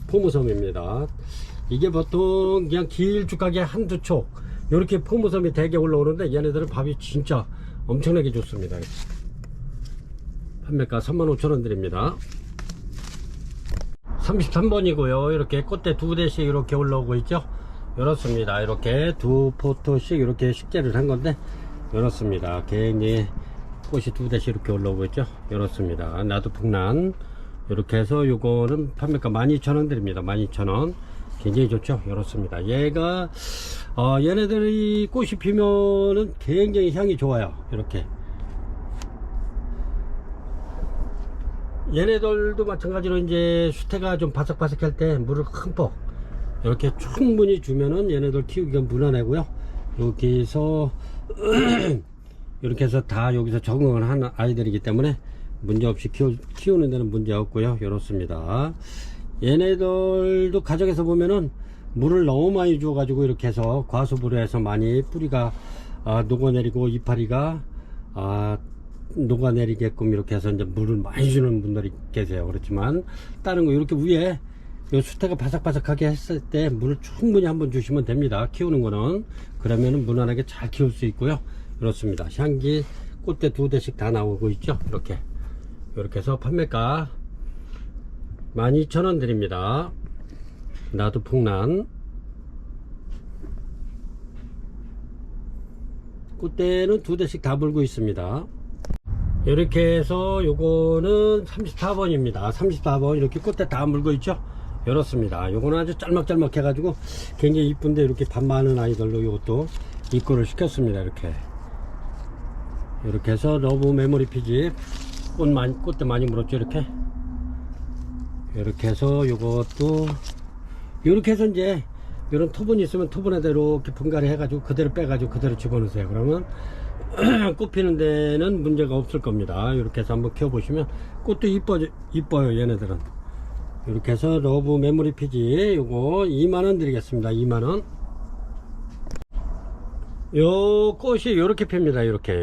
포무섬입니다. 이게 보통 그냥 길쭉하게 한두 촉 이렇게 포무섬이 대게 올라오는데, 얘네들은 밥이 진짜 엄청나게 좋습니다. 판매가 35,000원 드립니다. 33번이고요 이렇게 꽃대 2대씩 이렇게 올라오고 있죠. 이렇습니다. 이렇게 2포트씩 이렇게 식재를 한 건데, 이렇습니다. 굉장히 꽃이 2대씩 이렇게 올라오고 있죠. 이렇습니다. 나도 풍란 이렇게 해서 요거는 판매가 12,000원 드립니다. 12,000원. 굉장히 좋죠. 이렇습니다. 얘가 얘네들이 꽃이 피면은 굉장히 향이 좋아요. 이렇게 얘네들도 마찬가지로 이제 수태가 좀 바삭바삭할 때 물을 흠뻑 이렇게 충분히 주면은 얘네들 키우기가 무난하고요. 여기서 이렇게 해서 다 여기서 적응을 한 아이들이기 때문에 문제없이 키우는 데는 문제 없고요. 이렇습니다. 얘네들도 가정에서 보면은 물을 너무 많이 줘 가지고 이렇게 해서 과수불에 해서 많이 뿌리가 녹아내리고 이파리가 녹아내리게끔 이렇게 해서 이제 물을 많이 주는 분들이 계세요. 그렇지만 다른 거 이렇게 위에 요 수태가 바삭바삭하게 했을 때 물을 충분히 한번 주시면 됩니다. 키우는 거는 그러면은 무난하게 잘 키울 수 있고요. 그렇습니다. 향기 꽃대 2대씩 다 나오고 있죠. 이렇게 해서 판매가 12,000원 드립니다. 나도 풍란 꽃대는 2대씩 다 물고 있습니다. 이렇게 해서 요거는 34번입니다 34번 이렇게 꽃대 다 물고 있죠. 이렇습니다. 요거는 아주 짤막짤막 해가지고 굉장히 이쁜데, 이렇게 밥 많은 아이들로 요것도 입고를 시켰습니다. 이렇게 해서 러브 메모리 피지 꽃대 많이 물었죠. 이렇게 해서 요것도 이렇게 해서 이제 이런 토분이 있으면 토분에대로 이렇게 분갈이 해가지고 그대로 빼가지고 그대로 집어넣으세요. 그러면 꽃 피는 데는 문제가 없을 겁니다. 이렇게 해서 한번 키워보시면 꽃도 이뻐요. 얘네들은 이렇게 해서 러브 메모리 피지 요거 2만원 드리겠습니다. 2만원. 요 꽃이 요렇게 핍니다. 이렇게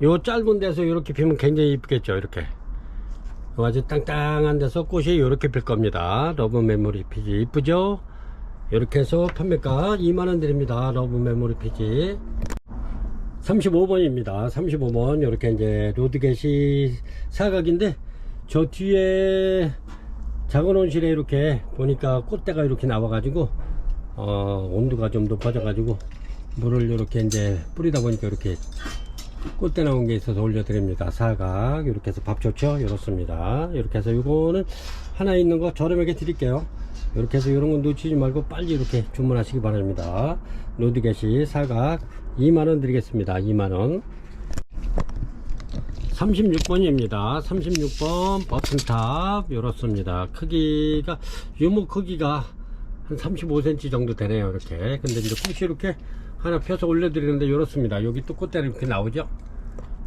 요 짧은 데서 이렇게 피면 굉장히 이쁘겠죠. 이렇게 아주 땅땅한 데서 꽃이 이렇게 필 겁니다. 러브 메모리 피지 이쁘죠. 이렇게 해서 판매가 2만원 드립니다. 러브 메모리 피지 35번입니다 35번 이렇게 이제 로드겟이 사각인데, 저 뒤에 작은 온실에 이렇게 보니까 꽃대가 이렇게 나와 가지고 온도가 좀 높아져 가지고 물을 이렇게 이제 뿌리다 보니까 이렇게 꽃대 나온 게 있어서 올려드립니다. 사각 이렇게 해서 밥 좋죠. 이렇습니다. 이렇게 해서 요거는 하나 있는 거 저렴하게 드릴게요. 이렇게 해서 이런 건 놓치지 말고 빨리 이렇게 주문하시기 바랍니다. 로드겟이 사각 2만원 드리겠습니다. 2만원. 36번입니다 36번 버튼탑 이렇습니다. 크기가 유무 크기가 한 35cm 정도 되네요. 이렇게. 근데 이제 꽃이 이렇게 하나 펴서 올려드리는데 이렇습니다. 여기 또 꽃대는 이렇게 나오죠.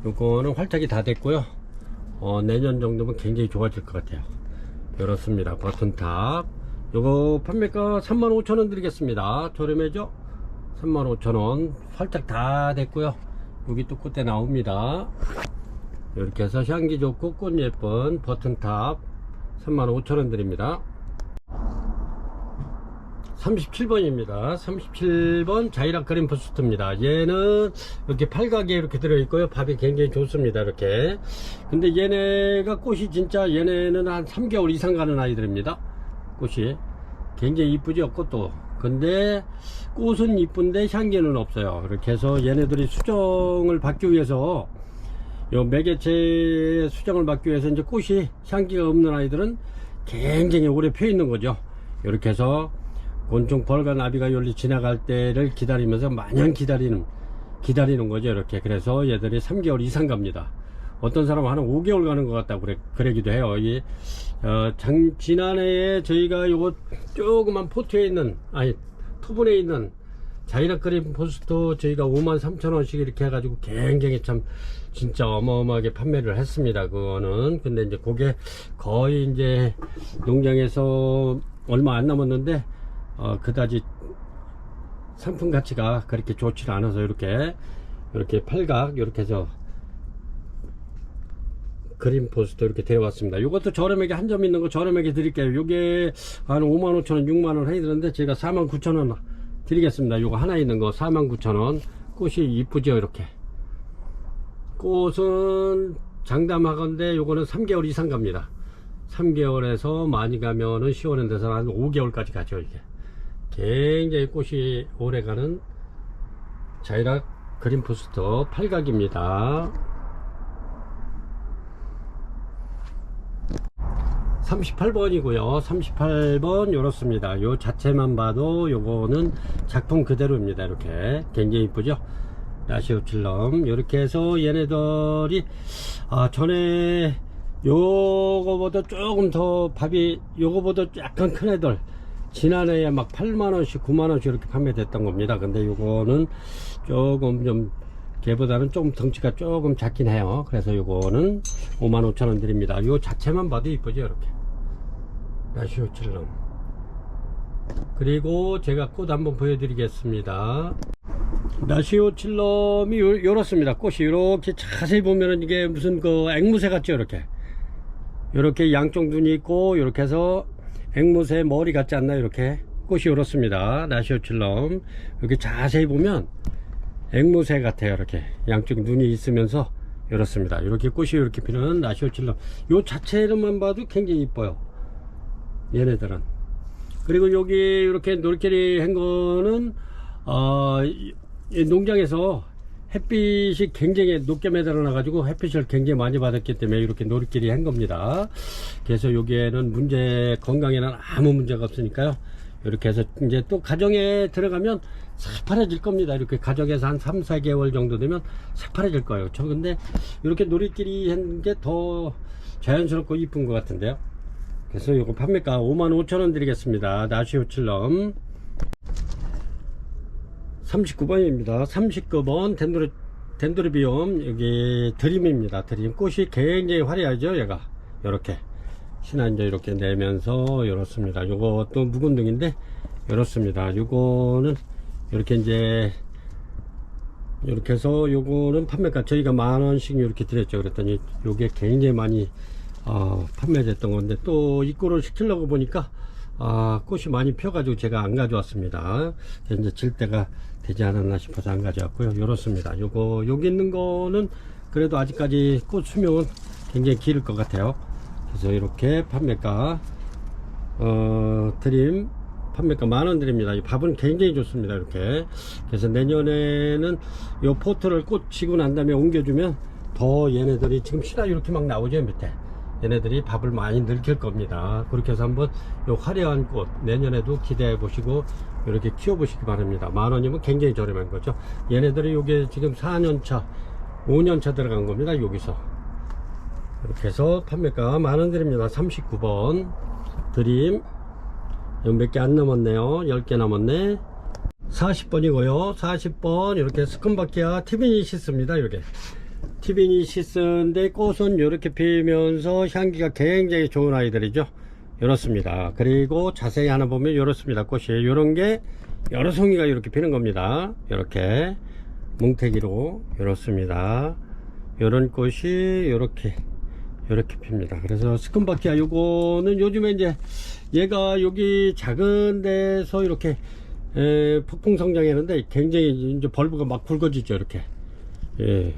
요거는 활짝이 다 됐고요. 내년 정도면 굉장히 좋아질 것 같아요. 이렇습니다. 버튼탑. 요거 판매가 35,000원 드리겠습니다. 저렴해죠? 35,000원. 활짝 다 됐고요. 여기 또 꽃대 나옵니다. 이렇게 해서 향기 좋고 꽃 예쁜 버튼탑 35,000원 드립니다. 37번입니다. 37번 자이락 그린 포스트입니다. 얘는 이렇게 팔각에 이렇게 들어있고요. 밥이 굉장히 좋습니다. 이렇게. 근데 얘네가 꽃이 진짜 얘네는 한 3개월 이상 가는 아이들입니다. 꽃이 굉장히 이쁘죠, 꽃도. 근데 꽃은 이쁜데 향기는 없어요. 이렇게 해서 얘네들이 수정을 받기 위해서 요 매개체 수정을 받기 위해서 이제 꽃이 향기가 없는 아이들은 굉장히 오래 펴 있는 거죠. 이렇게 해서 곤충 벌과 나비가 여기 지나갈 때를 기다리면서 마냥 기다리는 거죠. 이렇게. 그래서 얘들이 3개월 이상 갑니다. 어떤 사람은 한 5개월 가는 것 같다고 그러기도 해요. 지난해에 저희가 요거 조그만 포트에 있는, 토분에 있는 자이락 그린 포스터 저희가 53,000원씩 이렇게 해가지고 굉장히 참 진짜 어마어마하게 판매를 했습니다. 그거는. 근데 이제 그게 거의 이제 농장에서 얼마 안 남았는데, 그다지 상품 가치가 그렇게 좋지 않아서 이렇게 팔각 이렇게 해서 그린 포스터 이렇게 데려왔습니다. 이것도 저렴하게 한 점 있는 거 저렴하게 드릴게요. 요게 한 55,000원 6만원 해야 되는데 제가 49,000원 드리겠습니다. 요거 하나 있는 거 49,000원. 꽃이 이쁘죠. 이렇게 꽃은 장담하건대 요거는 3개월 이상 갑니다. 3개월에서 많이 가면은 시원한 데서 한 5개월까지 가죠. 이게 굉장히 꽃이 오래가는 자이락 그린 포스터 팔각입니다. 38번이고요 38번 요렇습니다. 요 자체만 봐도 요거는 작품 그대로입니다. 이렇게 굉장히 이쁘죠. 라시오칠럼. 이렇게 해서 얘네들이 전에 요거보다 조금 더 밥이 요거보다 약간 큰 애들 지난해에 막 8만원씩 9만원씩 이렇게 판매됐던 겁니다. 근데 요거는 조금 좀 걔보다는 좀 덩치가 조금 작긴 해요. 그래서 요거는 55,000원 드립니다. 요 자체만 봐도 이쁘죠. 이렇게 라시오칠럼. 그리고 제가 꽃 한번 보여드리겠습니다. 라시오칠럼이 요렇습니다. 꽃이 이렇게 자세히 보면은 이게 무슨 그 앵무새 같죠. 이렇게 양쪽 눈이 있고 이렇게 해서 앵무새 머리 같지 않나요? 이렇게 꽃이 이렇습니다. 라시오칠럼. 이렇게 자세히 보면 앵무새 같아요. 이렇게 양쪽 눈이 있으면서 이렇습니다. 이렇게 꽃이 이렇게 피는 라시오칠럼. 요 자체로만 봐도 굉장히 이뻐요. 얘네들은. 그리고 여기 이렇게 노리끼리 한 거는 농장에서 햇빛이 굉장히 높게 매달아 놔가지고 햇빛을 굉장히 많이 받았기 때문에 이렇게 노리끼리 한 겁니다. 그래서 여기에는 건강에는 아무 문제가 없으니까요. 이렇게 해서 이제 또 가정에 들어가면 새파래질 겁니다. 이렇게 가정에서 한 3, 4개월 정도 되면 새파래질 거예요. 근데 이렇게 노리끼리 한 게 더 자연스럽고 이쁜 것 같은데요. 그래서 이거 판매가 55,000원 드리겠습니다. 라시오칠럼. 39번입니다. 39번 덴드로비움. 여기 드림입니다. 드림. 꽃이 굉장히 화려하죠. 얘가 요렇게 신한저 이렇게 내면서 이렇습니다. 요것도 묵은둥인데 이렇습니다. 요거는 이렇게 이제 이렇게 해서 요거는 판매가 저희가 10,000원씩 이렇게 드렸죠. 그랬더니 요게 굉장히 많이 판매됐던 건데 또 입고를 시키려고 보니까 꽃이 많이 펴가지고 제가 안 가져왔습니다. 이제 질 때가 되지 않았나 싶어서 안 가져왔고요. 이렇습니다. 여기 있는 거는 그래도 아직까지 꽃 수명은 굉장히 길 것 같아요. 그래서 이렇게 판매가 드림 판매가 10,000원 드립니다. 이 밥은 굉장히 좋습니다. 이렇게. 그래서 내년에는 요 포트를 꽃 지고 난 다음에 옮겨주면 더 얘네들이 지금 씨가 이렇게 막 나오죠. 밑에 얘네들이 밥을 많이 늘킬 겁니다. 그렇게 해서 한번 요 화려한 꽃 내년에도 기대해 보시고 이렇게 키워 보시기 바랍니다. 10,000원이면 굉장히 저렴한 거죠. 얘네들이 요게 지금 4년차 5년차 들어간 겁니다. 여기서 이렇게 해서 판매가 10,000원 드립니다. 39번 드림. 몇 개 안 남았네요. 10개 남았네. 40번이고요 40번 이렇게 스콘바키아 티비니시스입니다. 이게 티비니시스인데 꽃은 이렇게 피면서 향기가 굉장히 좋은 아이들이죠. 이렇습니다. 그리고 자세히 하나 보면 이렇습니다. 꽃이 이런게 여러 송이가 이렇게 피는 겁니다. 이렇게 뭉태기로 이렇습니다. 이런 꽃이 이렇게 핍니다. 그래서 스콘바키아 요거는 요즘에 이제 얘가 여기 작은 데서 이렇게 폭풍 성장했는데 굉장히 이제 벌브가 막 굵어지죠. 이렇게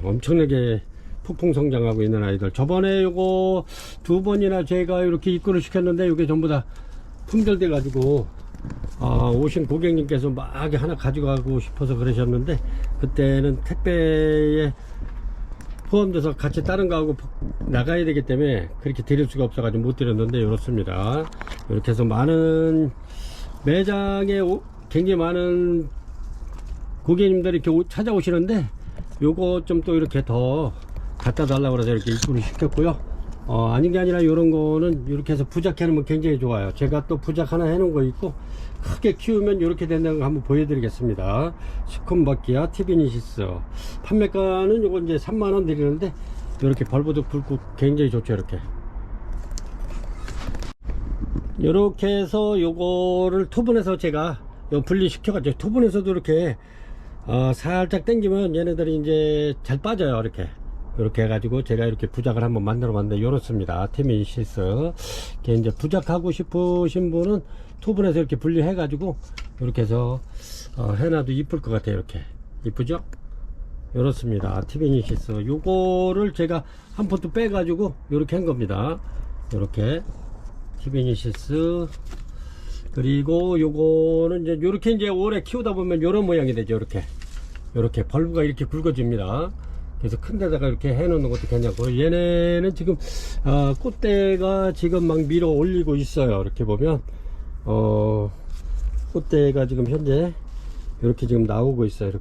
엄청나게 폭풍 성장하고 있는 아이들. 저번에 요거 2번이나 제가 이렇게 입구를 시켰는데 이게 전부 다 품절돼 가지고 오신 고객님께서 막 하나 가져가고 싶어서 그러셨는데 그때는 택배에 포함돼서 같이 다른 거하고 나가야 되기 때문에 그렇게 드릴 수가 없어 가지고 못 드렸는데 이렇습니다. 이렇게 해서 많은 매장에 굉장히 많은 고객님들이 이렇게 찾아오시는데 요거 좀 또 이렇게 더 갖다 달라고 그래서 이렇게 입구를 시켰고요. 아닌 게 아니라 요런 거는 이렇게 해서 부작 해놓으면 굉장히 좋아요. 제가 또 부작 하나 해놓은 거 있고 크게 키우면 이렇게 된다는 거 한번 보여드리겠습니다. 스콘바키아 티비니시스 판매가는 요거 이제 3만원 드리는데 이렇게 벌브도 굵고 굉장히 좋죠. 이렇게 해서 요거를 토분해서 제가 분리시켜 가지고 토분에서도 이렇게 살짝 당기면 얘네들이 이제 잘 빠져요. 이렇게 해가지고 제가 이렇게 부작을 한번 만들어 봤는데 이렇습니다. 티미시스 이제 부작하고 싶으신 분은 토분에서 이렇게 분리해 가지고 이렇게 해서 해놔도 이쁠 것 같아요. 이렇게 이쁘죠? 이렇습니다. 티미시스 요거를 제가 한 포트 빼 가지고 이렇게 한 겁니다. 이렇게 티비니시스 그리고 요거는 이제 요렇게 이제 오래 키우다 보면 요런 모양이 되죠. 이렇게 벌브가 이렇게 굵어집니다. 그래서 큰 데다가 이렇게 해 놓는 것도 괜찮고 얘네는 지금 꽃대가 지금 막 밀어 올리고 있어요. 이렇게 보면 꽃대가 지금 현재 이렇게 지금 나오고 있어요.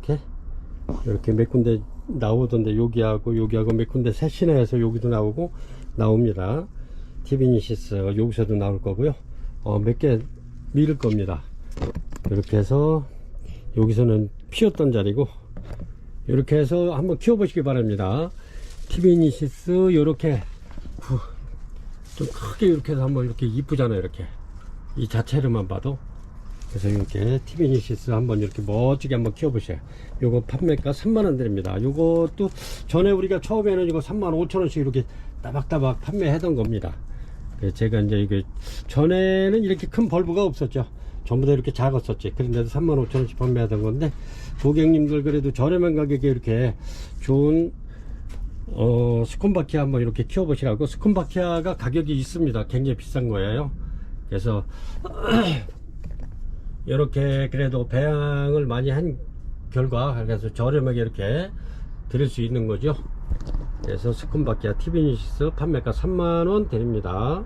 이렇게 몇 군데 나오던데 여기하고 몇 군데 셋이나 해서 여기도 나옵니다. 티비니시스 여기서도 나올 거고요. 몇 개 밀을 겁니다. 이렇게 해서 여기서는 피었던 자리고 이렇게 해서 한번 키워 보시기 바랍니다. 티비니시스 요렇게 좀 크게 이렇게 해서 한번 이렇게 이쁘잖아요. 이 자체로만 봐도. 그래서 이렇게 티비니시스 한번 이렇게 멋지게 한번 키워 보세요. 요거 판매가 3만원 드립니다. 요것도 전에 우리가 처음에는 이거 35,000원씩 이렇게 따박따박 판매하던 겁니다. 제가 이제 이게 전에는 이렇게 큰 벌브가 없었죠. 전부 다 이렇게 작았었지. 그런데도 35,000원씩 판매하던 건데 고객님들 그래도 저렴한 가격에 이렇게 좋은 스콘바키아 한번 이렇게 키워 보시라고. 스콘바키아가 가격이 있습니다. 굉장히 비싼 거예요. 그래서 이렇게 그래도 배양을 많이 한 결과 그래서 저렴하게 이렇게 드릴 수 있는 거죠. 그래서 스콘바키아 티비니시스 판매가 3만원 드립니다.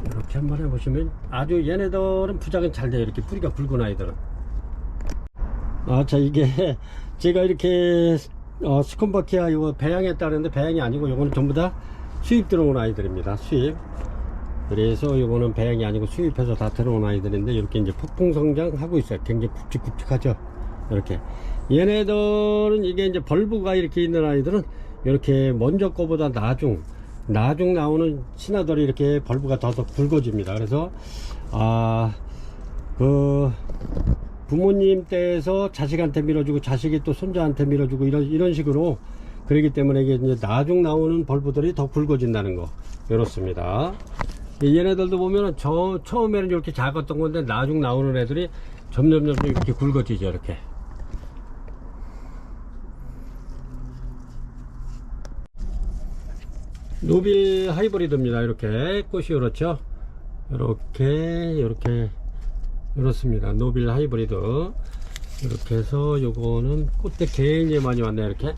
이렇게 한번 해보시면 아주 얘네들은 부작은 잘 돼요. 이렇게 뿌리가 굵은 아이들은. 자, 이게 제가 이렇게 스콘바키아 이거 배양했다는데 배양이 아니고 요거는 전부 다 수입 들어온 아이들입니다. 수입. 그래서 요거는 배양이 아니고 수입해서 다 들어온 아이들인데 이렇게 이제 폭풍 성장하고 있어요. 굉장히 굵직굵직하죠. 이렇게 얘네들은 이게 이제 벌브가 이렇게 있는 아이들은 이렇게 먼저 거보다 나중 나오는 신화들이 이렇게 벌브가 더 굵어집니다. 그래서 그 부모님 떼에서 자식한테 밀어주고 자식이 또 손자한테 밀어주고 이런 식으로 그러기 때문에 이게 이제 나중 나오는 벌브들이 더 굵어진다는 거. 이렇습니다. 얘네들도 보면은 처음에는 이렇게 작았던 건데 나중 나오는 애들이 점점 이렇게 굵어지죠. 이렇게. 노빌 하이브리드입니다. 이렇게 꽃이 그렇죠. 이렇게 이렇습니다. 노빌 하이브리드. 이렇게 해서 요거는 꽃대 굉장히 많이 왔네요. 이렇게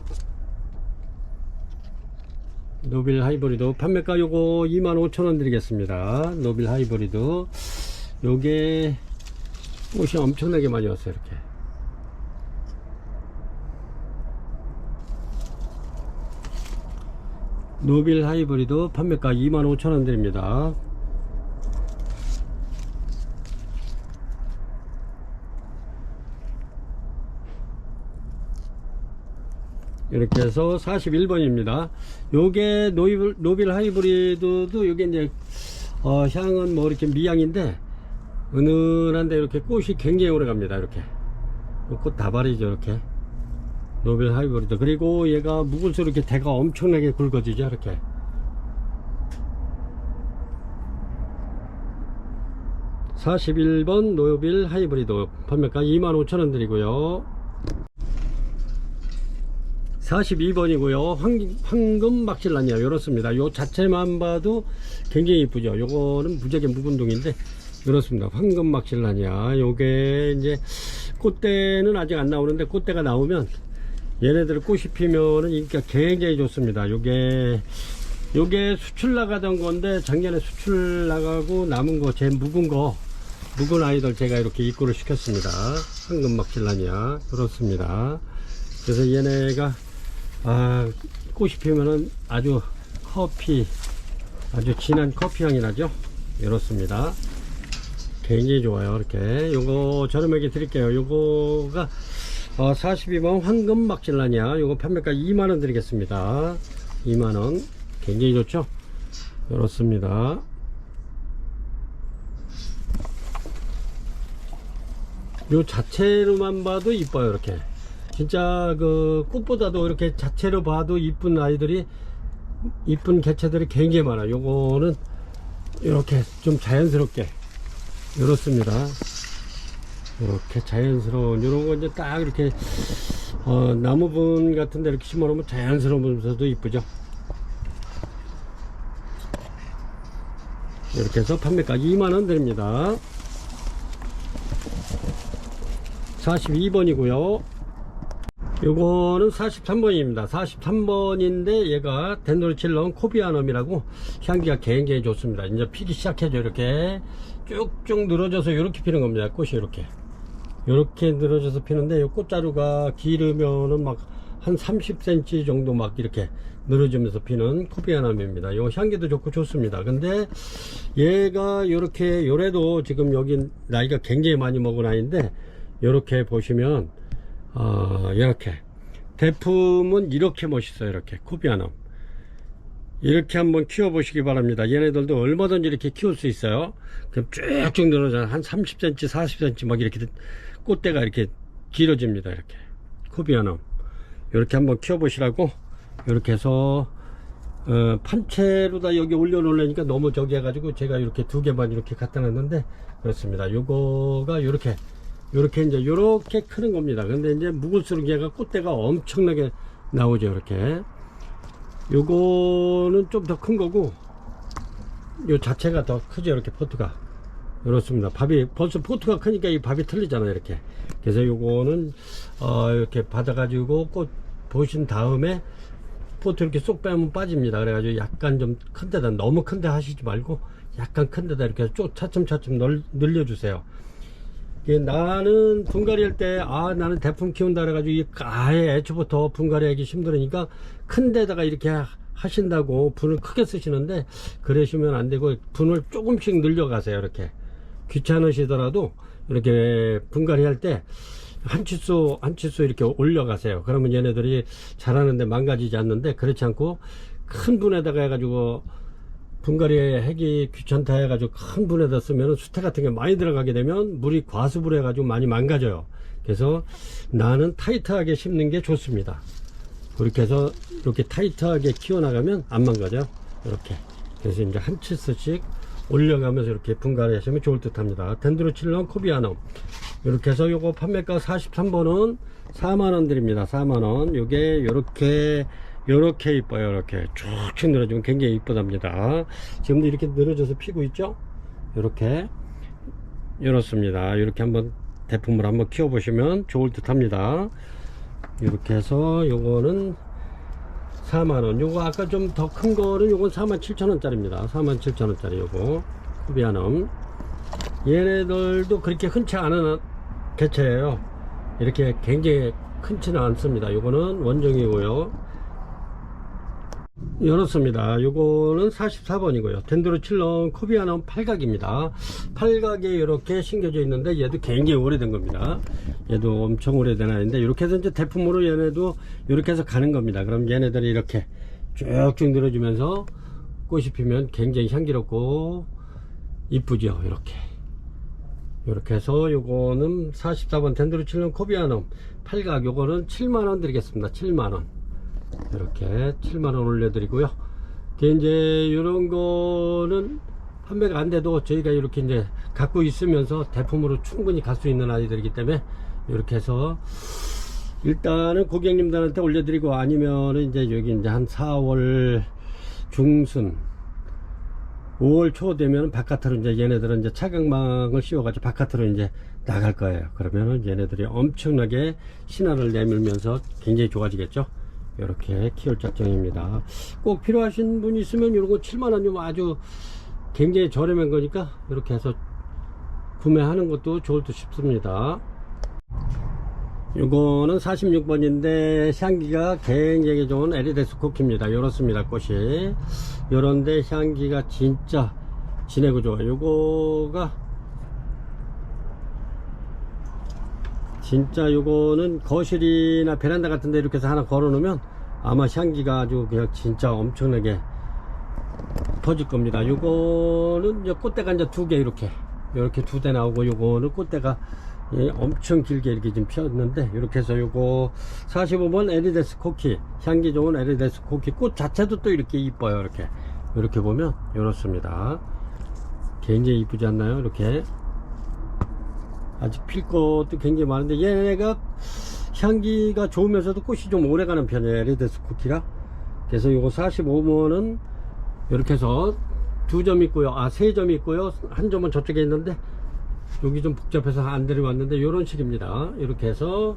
노빌 하이브리드 판매가 요거 25,000원 드리겠습니다. 노빌 하이브리드 요게 꽃이 엄청나게 많이 왔어요. 이렇게 노빌 하이브리드 판매가 25,000원 드립니다. 이렇게 해서 41번입니다. 요게 노빌 하이브리드도 요게 이제 향은 뭐 이렇게 미향인데 은은한데 이렇게 꽃이 굉장히 오래 갑니다. 이렇게 꽃 다발이죠. 이렇게 노빌 하이브리드. 그리고 얘가 묵을수록 이렇게 대가 엄청나게 굵어지죠. 이렇게. (41번) 노빌 하이브리드 판매가 25,000원 드리고요. 42번이고요 황금 막실라니아 이렇습니다. 요 자체만 봐도 굉장히 이쁘죠. 요거는 무지하게 묵은 동인데 이렇습니다. 황금 막실라니아. 요게 이제 꽃대는 아직 안 나오는데 꽃대가 나오면 얘네들 꽃이 피면은 인기가 굉장히 좋습니다. 요게 수출 나가던 건데 작년에 수출 나가고 남은 거 제 묵은 아이들 제가 이렇게 입고를 시켰습니다. 황금 막실라니아 그렇습니다. 그래서 얘네가 꽃이 피면은 아주 진한 커피 향이 나죠. 이렇습니다. 굉장히 좋아요. 이렇게 요거 저렴하게 드릴게요. 요거가 42번 황금 막실라니아 요거 판매가 2만원 드리겠습니다. 2만원 굉장히 좋죠. 이렇습니다. 요 자체로만 봐도 이뻐요. 이렇게 진짜 그 꽃보다도 이렇게 자체로 봐도 이쁜 아이들이 이쁜 개체들이 굉장히 많아요. 요거는 이렇게 좀 자연스럽게 이렇습니다. 이렇게 자연스러운 요런 거 이제 딱 이렇게 나무분 같은데 이렇게 심어놓으면 자연스러우면서도 이쁘죠. 이렇게 해서 판매가 2만원 드립니다. 42번이고요 요거는 43번입니다 43번인데 얘가 덴드로칠럼 코비아넘이라고 향기가 굉장히 좋습니다. 이제 피기 시작해죠. 이렇게 쭉쭉 늘어져서 이렇게 피는 겁니다. 꽃이 이렇게 늘어져서 피는데 이 꽃자루가 기르면은 막 한 30cm 정도 막 이렇게 늘어지면서 피는 코비아넘입니다. 요 향기도 좋고 좋습니다. 근데 얘가 이렇게 요래도 지금 여기 나이가 굉장히 많이 먹은 아이인데 이렇게 보시면 이렇게 대품은 이렇게 멋있어요. 이렇게 코비아넘 이렇게 한번 키워 보시기 바랍니다. 얘네들도 얼마든지 이렇게 키울 수 있어요. 그럼 쭉쭉 늘어져 한 30cm 40cm 막 이렇게 꽃대가 이렇게 길어집니다. 이렇게 코비아넘 이렇게 한번 키워 보시라고 이렇게 해서 판채로 다 여기 올려놓으려니까 너무 저기 해가지고 제가 이렇게 2개만 이렇게 갖다 놨는데 그렇습니다. 요거가 이렇게 이제 요렇게 크는 겁니다. 근데 이제 묵을수록 얘가 꽃대가 엄청나게 나오죠. 이렇게 요거는 좀 더 큰 거고 요 자체가 더 크죠. 이렇게 포트가 이렇습니다. 밥이 벌써 포트가 크니까 이 밥이 틀리잖아요. 이렇게 그래서 요거는 이렇게 받아 가지고 꽃 보신 다음에 포트 이렇게 쏙 빼면 빠집니다. 그래가지고 약간 좀 큰 데다 너무 큰 데 하시지 말고 약간 큰 데다 이렇게 쭉 차츰차츰 늘려주세요. 나는 분갈이 할 때 나는 대품 키운다 그래가지고 아예 애초부터 분갈이 하기 힘들으니까 큰 데다가 이렇게 하신다고 분을 크게 쓰시는데 그러시면 안 되고 분을 조금씩 늘려가세요. 이렇게 귀찮으시더라도 이렇게 분갈이 할 때 한 치수 이렇게 올려가세요. 그러면 얘네들이 자라는데 망가지지 않는데 그렇지 않고 큰 분에다가 해가지고 분갈이 하기 귀찮다 해가지고 큰 분에다 쓰면 수태 같은 게 많이 들어가게 되면 물이 과습을 해가지고 많이 망가져요. 그래서 나는 타이트하게 심는 게 좋습니다. 그렇게 해서 이렇게 타이트하게 키워나가면 안 망가져요. 이렇게 그래서 이제 한 치수씩 올려가면서 이렇게 분갈이 하시면 좋을 듯 합니다. 덴드로칠럼 코비아넘 이렇게 해서 요거 판매가 43번은 4만원 드립니다. 4만원. 요게 요렇게 이뻐요. 이렇게 쭉쭉 늘어지면 굉장히 이쁘답니다. 지금도 이렇게 늘어져서 피고 있죠. 이렇게 이렇습니다. 이렇게 한번 대품을 한번 키워 보시면 좋을 듯 합니다. 이렇게 해서 요거는 4만원. 요거 아까 좀 더 큰 거는 요건 47,000원짜리입니다 47,000원짜리 요거 코비아넘. 얘네들도 그렇게 흔치 않은 개체예요. 이렇게 굉장히 흔치는 않습니다. 요거는 원종이고요. 이렇습니다. 요거는 44번이고요. 덴드로칠럼 코비아넘 팔각입니다. 팔각에 이렇게 심겨져 있는데 얘도 굉장히 오래된 겁니다. 얘도 엄청 오래된 아이인데 이렇게 해서 이제 대품으로 얘네도 이렇게 해서 가는 겁니다. 그럼 얘네들이 이렇게 쭉쭉 늘어지면서 꽃이 피면 굉장히 향기롭고 이쁘죠. 이렇게 해서 요거는 44번 덴드로칠럼 코비아넘 팔각, 요거는 7만원 드리겠습니다. 7만원. 이렇게 7만원 올려드리고요. 이제 이런 거는 판매가 안 돼도 저희가 이렇게 이제 갖고 있으면서 대품으로 충분히 갈 수 있는 아이들이기 때문에 이렇게 해서 일단은 고객님들한테 올려드리고, 아니면은 이제 여기 이제 한 4월 중순 5월 초 되면 바깥으로 이제 얘네들은 이제 차광망을 씌워가지고 바깥으로 이제 나갈 거예요. 그러면은 얘네들이 엄청나게 신화를 내밀면서 굉장히 좋아지겠죠. 이렇게 키울 작정입니다. 꼭 필요하신 분이 있으면 이런 거 7만원이면 아주 굉장히 저렴한 거니까 이렇게 해서 구매하는 것도 좋을 듯 싶습니다. 이거는 46번인데 향기가 굉장히 좋은 에리데스 코키입니다. 이렇습니다. 꽃이 요런데 향기가 진짜 진하고 좋아요. 요거가 진짜 요거는 거실이나 베란다 같은데 이렇게 해서 하나 걸어 놓으면 아마 향기가 아주 그냥 진짜 엄청나게 퍼질 겁니다. 요거는 이제 꽃대가 이제 두 개 이렇게 두 대 나오고, 요거는 꽃대가 엄청 길게 이렇게 좀 피었는데, 이렇게 해서 요거 45번 에리데스 코키, 향기 좋은 에리데스 코키. 꽃 자체도 또 이렇게 이뻐요. 이렇게 보면 이렇습니다. 굉장히 이쁘지 않나요? 이렇게 아직 필 것도 굉장히 많은데, 얘네가 향기가 좋으면서도 꽃이 좀 오래가는 편이에요. 에리데스 코키가. 그래서 요거 45번은 이렇게 해서 두 점 있고요. 세 점 있고요. 한 점은 저쪽에 있는데 여기 좀 복잡해서 안 데려왔는데 요런 식입니다. 이렇게 해서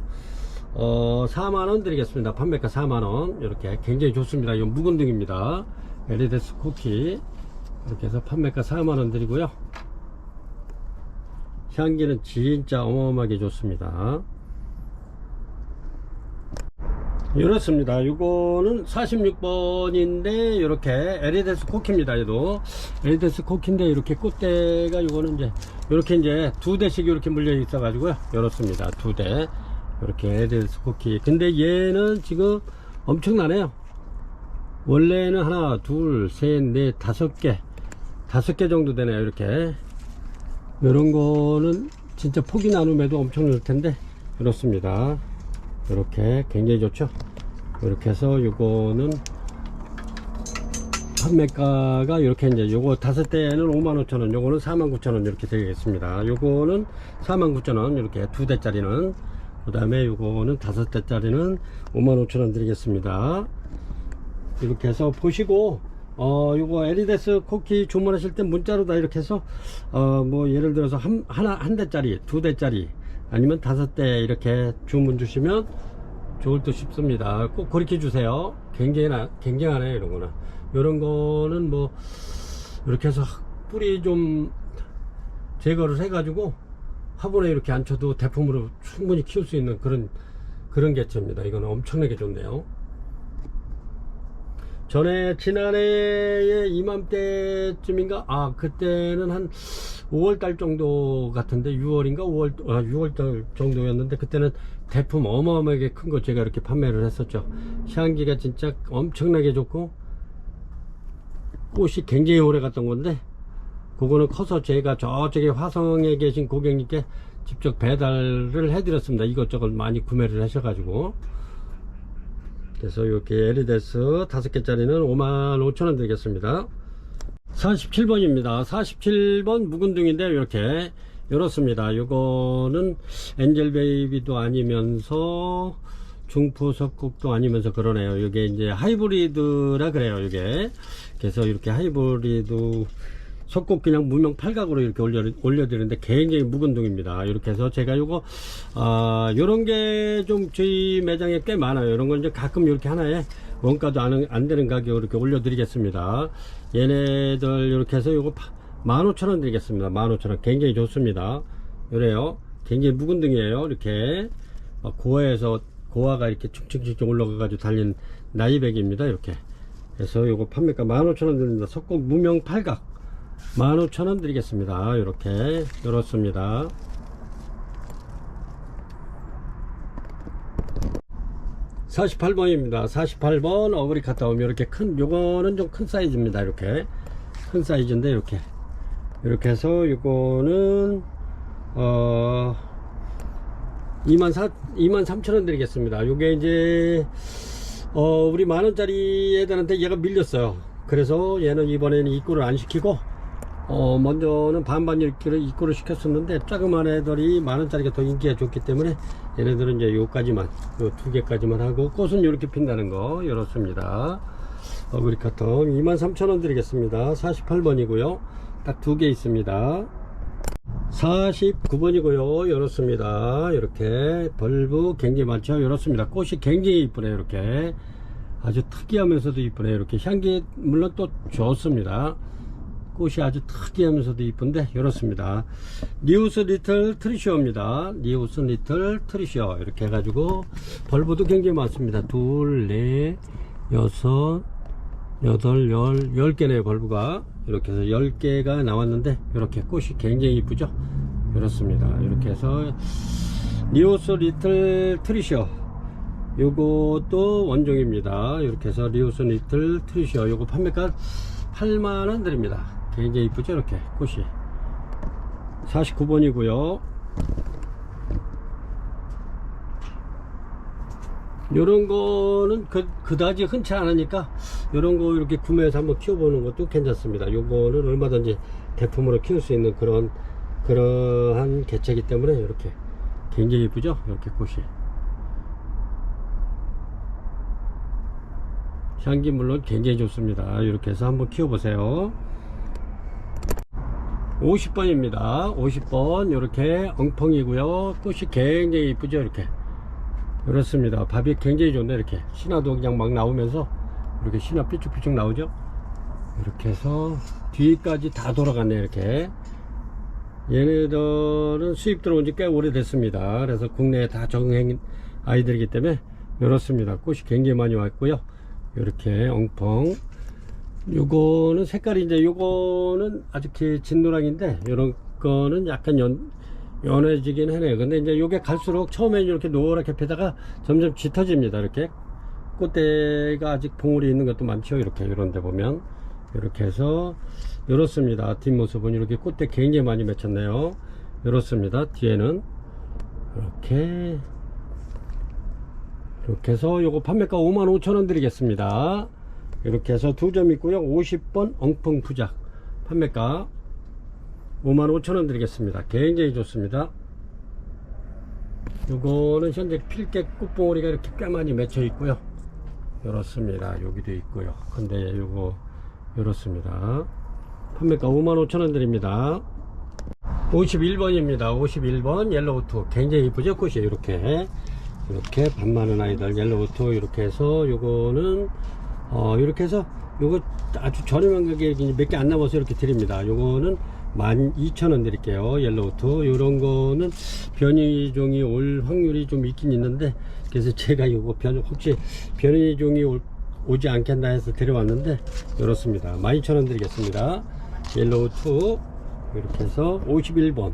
4만원 드리겠습니다. 판매가 4만원. 이렇게 굉장히 좋습니다. 이건 묵은등입니다. 에리데스 코키. 이렇게 해서 판매가 4만원 드리고요. 향기는 진짜 어마어마하게 좋습니다. 이렇습니다. 이거는 46번인데 이렇게 에리데스 코키입니다. 얘도 에리데스 코키인데 이렇게 꽃대가 요거는 이제 이렇게 이제 두 대씩 이렇게 물려 있어 가지고요. 이렇습니다. 두 대. 이렇게 에리데스 코키. 근데 얘는 지금 엄청나네요. 원래는 하나, 둘, 셋, 넷, 다섯 개 정도 되네요. 이렇게. 이런 거는 진짜 포기 나눔에도 엄청 늘 텐데 이렇습니다. 이렇게 굉장히 좋죠. 이렇게 해서 요거는 판매가가 이렇게 이제 요거 다섯 대는 55,000원, 요거는 49,000원 이렇게 되겠습니다. 요거는 49,000원, 이렇게 두 대짜리는. 그 다음에 요거는 다섯 대짜리는 55,000원 드리겠습니다. 이렇게 해서 보시고 요거 에리데스 코키 주문하실 때 문자로 다 이렇게 해서 뭐 예를 들어서 한 대짜리, 두 대짜리, 아니면 다섯 대 이렇게 주문 주시면 좋을 듯 싶습니다. 꼭 그렇게 주세요. 굉장하네요. 이런 거는. 이런 거는 뭐 이렇게 해서 뿌리 좀 제거를 해 가지고 화분에 이렇게 앉혀도 대품으로 충분히 키울 수 있는 그런 개체입니다. 이거는 엄청나게 좋네요. 지난해에 이맘때쯤인가? 그때는 한 5월달 정도 같은데, 6월인가? 6월달 정도였는데, 그때는 대품 어마어마하게 큰 거 제가 이렇게 판매를 했었죠. 향기가 진짜 엄청나게 좋고, 꽃이 굉장히 오래 갔던 건데, 그거는 커서 제가 저쪽에 화성에 계신 고객님께 직접 배달을 해드렸습니다. 이것저것 많이 구매를 하셔가지고. 그래서 이렇게 에리데스 다섯 개짜리는 55,000원 드리겠습니다. 47번입니다. 47번 묵은둥인데 이렇습니다. 이거는 엔젤 베이비도 아니면서 중푸 석국도 아니면서 그러네요. 이게 이제 하이브리드라 그래요. 이게 그래서 이렇게 하이브리드 석국 그냥 무명 팔각으로 이렇게 올려드리는데 굉장히 묵은둥입니다. 이렇게 해서 제가 요거 요런 게 좀 저희 매장에 꽤 많아요. 이런 건 이제 가끔 이렇게 하나에 원가도 안 되는 가격으로 이렇게 올려드리겠습니다. 얘네들 이렇게 해서 요거 15,000원 드리겠습니다. 15,000원. 굉장히 좋습니다. 이래요. 굉장히 묵은둥이에요. 이렇게 고아가 이렇게 축축축 올라가 가지고 달린 나이백입니다. 이렇게 그래서 요거 판매가 15,000원 드립니다. 석곡 무명 팔각 15,000원 드리겠습니다. 이렇게 열었습니다. (48번입니다) 48번 어그리 갔다 오면 이렇게 큰, 요거는 좀 큰 사이즈입니다. 이렇게 큰 사이즈인데 이렇게 해서 요거는 23,000원 드리겠습니다. 요게 이제 우리 만원짜리 애들한테 얘가 밀렸어요. 그래서 얘는 이번에는 입고를 안 시키고 먼저는 반반 입고를 시켰었는데 조그만 애들이 만원짜리가 더 인기가 좋기 때문에 얘네들은 이제 요까지만, 요 두 개까지만 하고 꽃은 이렇게 핀다는 거 열었습니다. 어그리 카톤 23,000원 드리겠습니다. 48번이고요 딱 두 개 있습니다. 49번이고요 열었습니다. 이렇게 벌브 굉장히 많죠. 열었습니다. 꽃이 굉장히 이쁘네요. 이렇게 아주 특이하면서도 이쁘네요. 이렇게 향기 물론 또 좋습니다. 꽃이 아주 특이하면서도 이쁜데 열었습니다. 리우스 리틀 트리쇼입니다. 리우스 리틀 트리쇼 이렇게 해가지고 벌브도 굉장히 많습니다. 둘, 넷, 여섯, 여덟, 10개네요. 벌브가 이렇게 해서 10개가 나왔는데 이렇게 꽃이 굉장히 이쁘죠. 이렇습니다. 이렇게 해서 리우스 리틀 트리쇼 요것도 원종입니다. 이렇게 해서 리우스 리틀 트리쇼 요거 판매가 8만원 드립니다. 굉장히 이쁘죠. 이렇게 꽃이 49번이고요 요런 거는 그다지 흔치 않으니까 요런 거 이렇게 구매해서 한번 키워보는 것도 괜찮습니다. 요거는 얼마든지 대품으로 키울 수 있는 그러한 개체이기 때문에 이렇게 굉장히 이쁘죠. 이렇게 꽃이 향기 물론 굉장히 좋습니다. 이렇게 해서 한번 키워보세요. 50번입니다 50번 이렇게 엉펑이고요 꽃이 굉장히 이쁘죠. 이렇게 그렇습니다. 밥이 굉장히 좋네. 이렇게 신화도 그냥 막 나오면서 이렇게 신화 삐쭉삐쭉 나오죠. 이렇게 해서 뒤까지 다 돌아갔네. 이렇게 얘네들은 수입 들어온 지 꽤 오래됐습니다. 그래서 국내에 다 적응한 아이들이기 때문에 이렇습니다. 꽃이 굉장히 많이 왔고요. 이렇게 엉펑 요거는 색깔이 이제 요거는 아주 진노랑인데 요런 거는 약간 연해지긴 하네요. 근데 이제 요게 갈수록 처음에 이렇게 노랗게 펴다가 점점 짙어집니다. 이렇게 꽃대가 아직 봉우리 있는 것도 많죠. 이렇게 이런 데 보면 이렇게 해서 이렇습니다. 뒷모습은 이렇게 꽃대 굉장히 많이 맺혔네요. 이렇습니다. 뒤에는 이렇게 해서 요거 판매가 55,000원 드리겠습니다. 이렇게 해서 두 점 있고요. 50번 엉펑 부작 판매가 55,000원 드리겠습니다. 굉장히 좋습니다. 요거는 현재 필개 꽃봉오리가 이렇게 꽤 많이 맺혀 있고요. 이렇습니다. 여기도 있고요. 근데 요거 이렇습니다. 판매가 55,000원 드립니다. 51번입니다 51번 옐로우투 굉장히 이쁘죠. 꽃이 이렇게 밥 많은 아이들 옐로우투 이렇게 해서 요거는 이렇게 해서 요거 아주 저렴한 가격에 몇 개 안 남아서 이렇게 드립니다. 요거는 12,000원 드릴게요. 옐로우투 요런 거는 변이종이 올 확률이 좀 있긴 있는데 그래서 제가 요거 혹시 변이종이 오지 않겠나 해서 데려왔는데 이렇습니다. 12,000원 드리겠습니다. 옐로우투 이렇게 해서 51번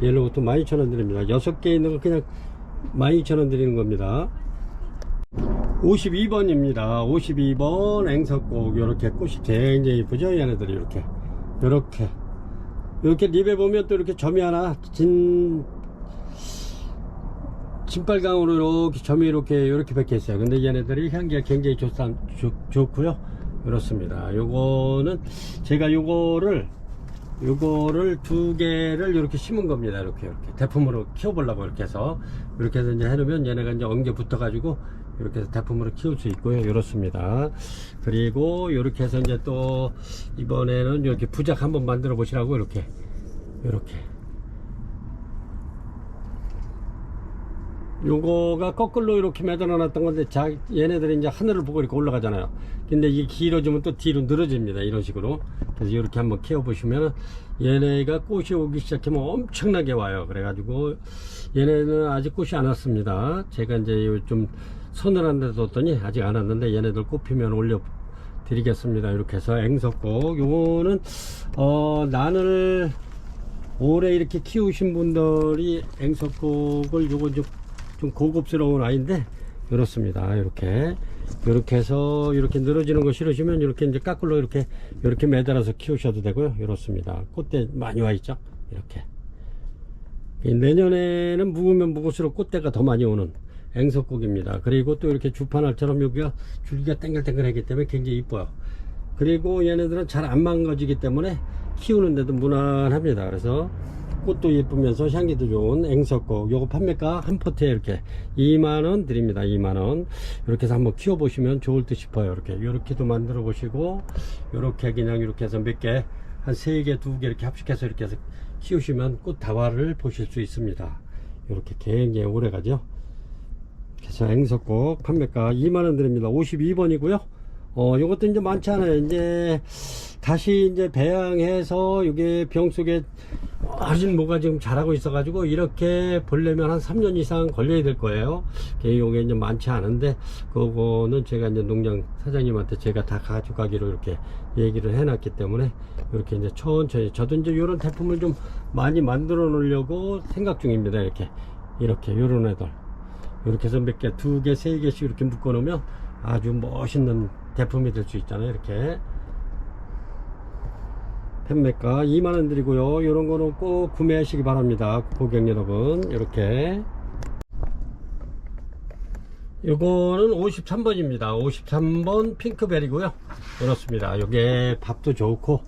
옐로우투 12,000원 드립니다. 6개 있는 거 그냥 12,000원 드리는 겁니다. 52번입니다 52번 앵석곡 이렇게 꽃이 굉장히 이쁘죠. 얘네들이 이렇게 립에 보면 또 이렇게 점이 하나 진빨강으로 이렇게 점이 이렇게 박혀 있어요. 근데 얘네들이 향기가 굉장히 좋고요. 이렇습니다. 요거는 제가 요거를 두 개를 이렇게 심은 겁니다. 이렇게 대품으로 키워보려고 이렇게 해서 이제 해놓으면 얘네가 이제 엉겨 붙어 가지고 이렇게 해서 대품으로 키울 수 있고요. 이렇습니다. 그리고 이렇게 해서 이제 또 이번에는 이렇게 부작 한번 만들어 보시라고 이렇게 요거가 거꾸로 이렇게 매달아 놨던 건데 얘네들이 이제 하늘을 보고 이렇게 올라가잖아요. 근데 이게 길어지면 또 뒤로 늘어집니다. 이런 식으로. 그래서 이렇게 한번 키워 보시면은 얘네가 꽃이 오기 시작하면 엄청나게 와요. 그래가지고 얘네는 아직 꽃이 안 왔습니다. 제가 이제 좀 서늘한 데 뒀더니 아직 안 왔는데 얘네들 꽃 피면 드리겠습니다. 이렇게 해서 앵석곡. 요거는 난을 오래 이렇게 키우신 분들이 앵석곡을 요거 좀 고급스러운 아이인데 이렇습니다. 이렇게 해서 이렇게 늘어지는 거 싫으시면 이렇게 이제 까꿀로 이렇게 매달아서 키우셔도 되고요. 이렇습니다. 꽃대 많이 와 있죠. 이렇게 내년에는 묵으면 묵을수록 꽃대가 더 많이 오는 앵석곡입니다. 그리고 또 이렇게 주파날처럼 여기가 줄기가 땡글땡글하기 때문에 굉장히 이뻐요. 그리고 얘네들은 잘 안 망가지기 때문에 키우는데도 무난합니다. 그래서 꽃도 예쁘면서 향기도 좋은 앵석곡. 요거 판매가 한 포트에 이렇게 2만원 드립니다. 2만원. 이렇게 해서 한번 키워보시면 좋을 듯 싶어요. 이렇게도 만들어 보시고, 이렇게 그냥 이렇게 해서 몇 개, 한 3개, 2개 이렇게 합식해서 이렇게 해서 키우시면 꽃 다화를 보실 수 있습니다. 이렇게 굉장히 오래 가죠. 그래서 앵석곡 판매가 2만원 드립니다. 52번이고요. 요것도 이제 많지 않아요. 이제 다시 이제 배양해서 이게 병 속에 아직 뭐가 지금 자라고 있어 가지고 이렇게 보려면 한 3년 이상 걸려야 될 거예요. 요게 이제 많지 않은데 그거는 제가 이제 농장 사장님한테 제가 다 가져가기로 이렇게 얘기를 해놨기 때문에 이렇게 이제 천천히 저도 이제 이런 제품을 좀 많이 만들어 놓으려고 생각 중입니다. 이렇게 요런 애들 이렇게 해서 몇 개, 2개, 3개씩 이렇게 묶어 놓으면 아주 멋있는 제품이 될 수 있잖아요. 이렇게 판매가 2만원 드리고요. 이런 거는 꼭 구매하시기 바랍니다. 고객 여러분. 이렇게 요거는 53번입니다 53번 핑크벨이고요. 이렇습니다. 요게 밥도 좋고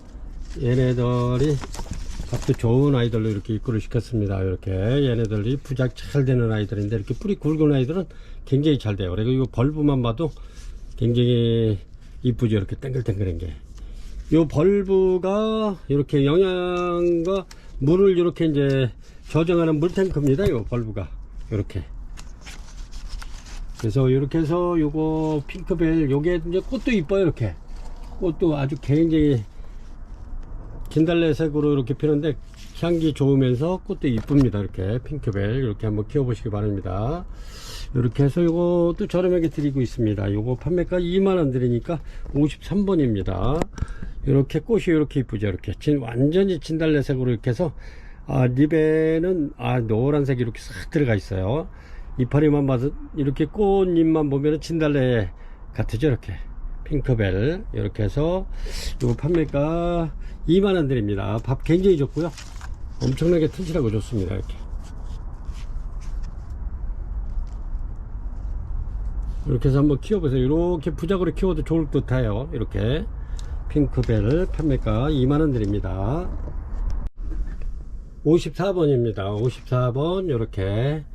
얘네들이 밥도 좋은 아이들로 이렇게 입구를 시켰습니다. 이렇게 얘네들이 부작 잘 되는 아이들인데 이렇게 뿌리 굵은 아이들은 굉장히 잘 돼요. 그리고 이거 벌브만 봐도 굉장히 이쁘죠. 이렇게 땡글땡글한 게. 요 벌브가 이렇게 영양과 물을 이렇게 이제 저장하는 물탱크입니다. 요 벌브가 이렇게. 그래서 이렇게 해서 요거 핑크벨 요게 이제 꽃도 이뻐요. 이렇게 꽃도 아주 굉장히 진달래색으로 이렇게 피는데 향기 좋으면서 꽃도 이쁩니다. 이렇게 핑크벨 이렇게 한번 키워보시기 바랍니다. 이렇게 해서 요것도 저렴하게 드리고 있습니다. 요거 판매가 2만원 드리니까 53번입니다 이렇게 꽃이 이렇게 이쁘죠. 이렇게 완전히 진달래색으로 이렇게 해서 잎에는 노란색이 이렇게 싹 들어가 있어요. 이파리만 봐도 이렇게 꽃잎만 보면 진달래 같으죠. 이렇게 핑크벨 이렇게 해서 요거 판매가 2만원 드립니다. 밥 굉장히 좋고요. 엄청나게 튼실하고 좋습니다. 이렇게 해서 한번 키워보세요. 이렇게 부작으로 키워도 좋을 듯 해요. 이렇게 핑크벨 판매가 2만원 드립니다. 54번입니다 54번 이렇게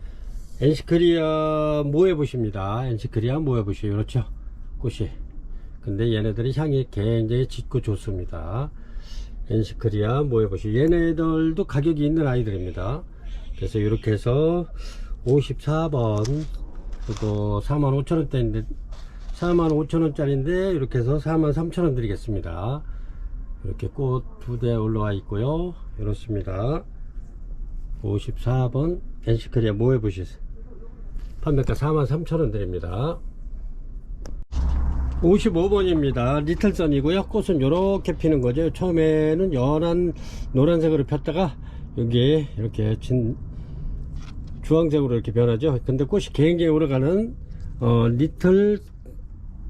엔시크리아 모에붓입니다. 엔시크리아 모에붓이 그렇죠. 꽃이 근데 얘네들이 향이 굉장히 짙고 좋습니다. 엔시크리아 모에붓이 얘네들도 가격이 있는 아이들입니다. 그래서 이렇게 해서 54번 그거 45,000원대인데 45,000원짜리인데 이렇게 해서 43,000원 드리겠습니다. 이렇게 꽃 2대 올라와 있고요. 이렇습니다. 54번 엔시크리아 모에붓이 판매가 43,000원 드립니다. 55번입니다 리틀선이고요. 꽃은 이렇게 피는 거죠. 처음에는 연한 노란색으로 폈다가 여기에 이렇게 주황색으로 이렇게 변하죠. 근데 꽃이 굉장히 오래가는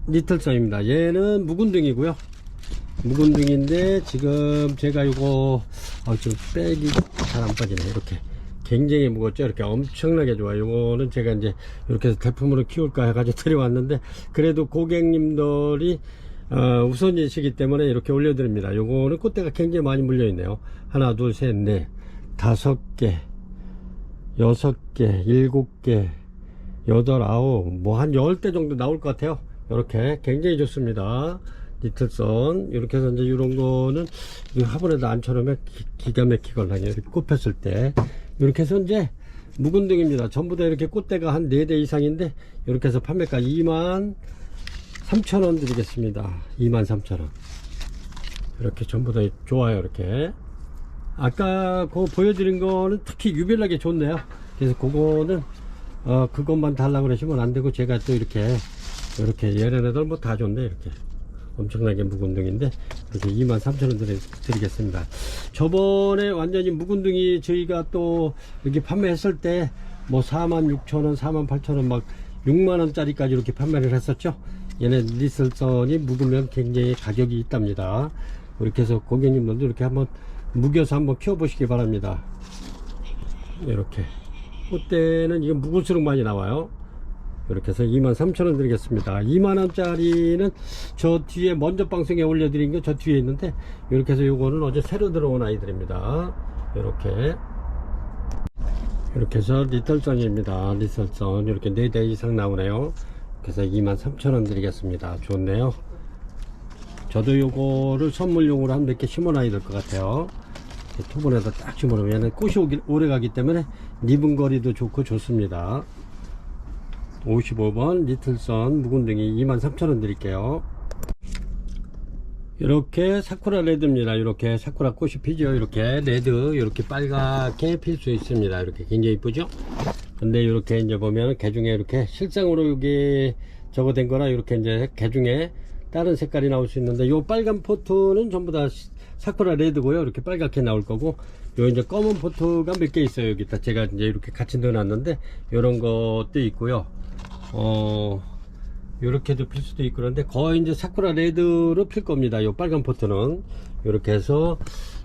리틀선입니다. 얘는 묵은등이고요. 묵은등인데 지금 제가 이거 좀 백이 잘 안 빠지네. 이렇게 굉장히 무겁죠. 이렇게 엄청나게 좋아요. 요거는 제가 이제 이렇게 해서 대품으로 키울까 해가지고 데려왔는데 그래도 고객님들이 우선이시기 때문에 이렇게 올려드립니다. 요거는 꽃대가 굉장히 많이 물려있네요. 하나 둘 셋 넷 5개 6개 7개 8 9 뭐 한 10대 정도 나올 것 같아요. 이렇게 굉장히 좋습니다. 리틀선 이렇게 해서 이제 이런 거는 화분에다 앉혀놓으면 기가 막히거든요. 이렇게 꽃 폈을 때 이렇게 해서 이제 묵은등입니다. 전부 다 이렇게 꽃대가 한 4대 이상인데 이렇게 해서 판매가 23,000원 드리겠습니다. 23,000원 이렇게 전부 다 좋아요. 이렇게 아까 그거 보여드린 거는 특히 유별나게 좋네요. 그래서 그거는 그것만 달라고 그러시면 안 되고 제가 또 이렇게 얘네들 뭐 다 좋네. 이렇게 엄청나게 묵은둥인데 이렇게 23,000원 드리겠습니다. 저번에 완전히 묵은둥이 저희가 또 이렇게 판매했을 때 뭐 46,000원 48,000원 막 6만원짜리까지 이렇게 판매를 했었죠. 얘네 리슬선이 묵으면 굉장히 가격이 있답니다. 이렇게 해서 고객님들도 이렇게 한번 묵여서 한번 키워보시기 바랍니다. 이렇게 꽃대는 이거 묵을수록 많이 나와요. 이렇게 해서 23,000원 드리겠습니다. 2만원짜리는 저 뒤에 먼저 방송에 올려드린 게 저 뒤에 있는데 이렇게 해서 요거는 어제 새로 들어온 아이들입니다. 이렇게 해서 리틀선입니다. 리틀선 이렇게 4대 이상 나오네요. 그래서 23,000원 드리겠습니다. 좋네요. 저도 요거를 선물용으로 한 몇 개 심어놔야 될 것 같아요. 토분에다 딱 심어놓으면 얘는 꽃이 오래 가기 때문에 리분거리도 좋고 좋습니다. 55번 리틀선 묵은둥이 23,000원 드릴게요. 이렇게 사쿠라 레드입니다. 이렇게 사쿠라 꽃이 피죠. 이렇게 레드 이렇게 빨갛게 필 수 있습니다. 이렇게 굉장히 이쁘죠. 근데 이렇게 이제 보면 개중에 이렇게 실생으로 여기 저거 된 거나 이렇게 이제 개중에 다른 색깔이 나올 수 있는데 요 빨간 포트는 전부 다 사쿠라 레드고요. 이렇게 빨갛게 나올 거고 요 이제 검은 포트가 몇 개 있어요. 여기다 제가 이제 이렇게 같이 넣어놨는데 요런 것도 있고요. 요렇게도 필 수도 있고 그런데 거의 이제 사쿠라 레드로 필 겁니다. 요 빨간 포트는 이렇게 해서